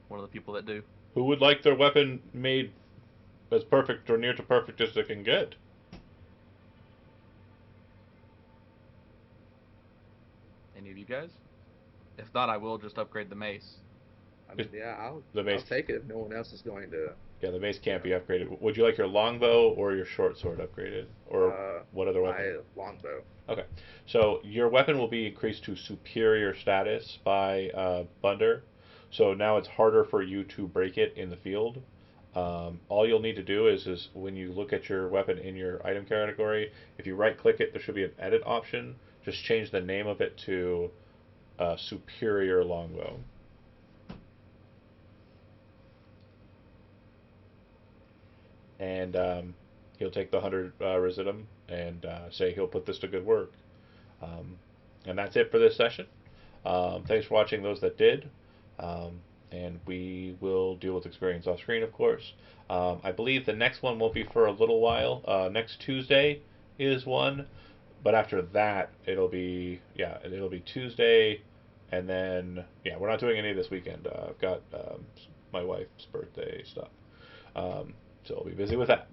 B: one of the people that do.
A: Who would like their weapon made as perfect or near to perfect as it can get?
B: Any of you guys? If not, I will just upgrade the mace.
E: I mean, yeah, I'll
A: mace-
E: take it if no one else is going to.
A: Yeah, the mace can't be upgraded. Would you like your longbow or your short sword upgraded, or what other weapon?
E: My longbow.
A: Okay, so your weapon will be increased to superior status by Bunder. So now it's harder for you to break it in the field. All you'll need to do is when you look at your weapon in your item category, if you right click it, there should be an edit option. Just change the name of it to superior longbow. And he'll take the 100 residuum and say he'll put this to good work. And that's it for this session. Thanks for watching those that did. And we will deal with experience off screen, of course. I believe the next one won't be for a little while. Next Tuesday is one, but after that it'll be Tuesday, and then we're not doing any this weekend. I've got my wife's birthday stuff, so I'll be busy with that.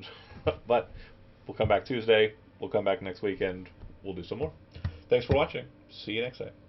A: But we'll come back Tuesday. We'll come back next weekend. We'll do some more. Thanks for watching. See you next time.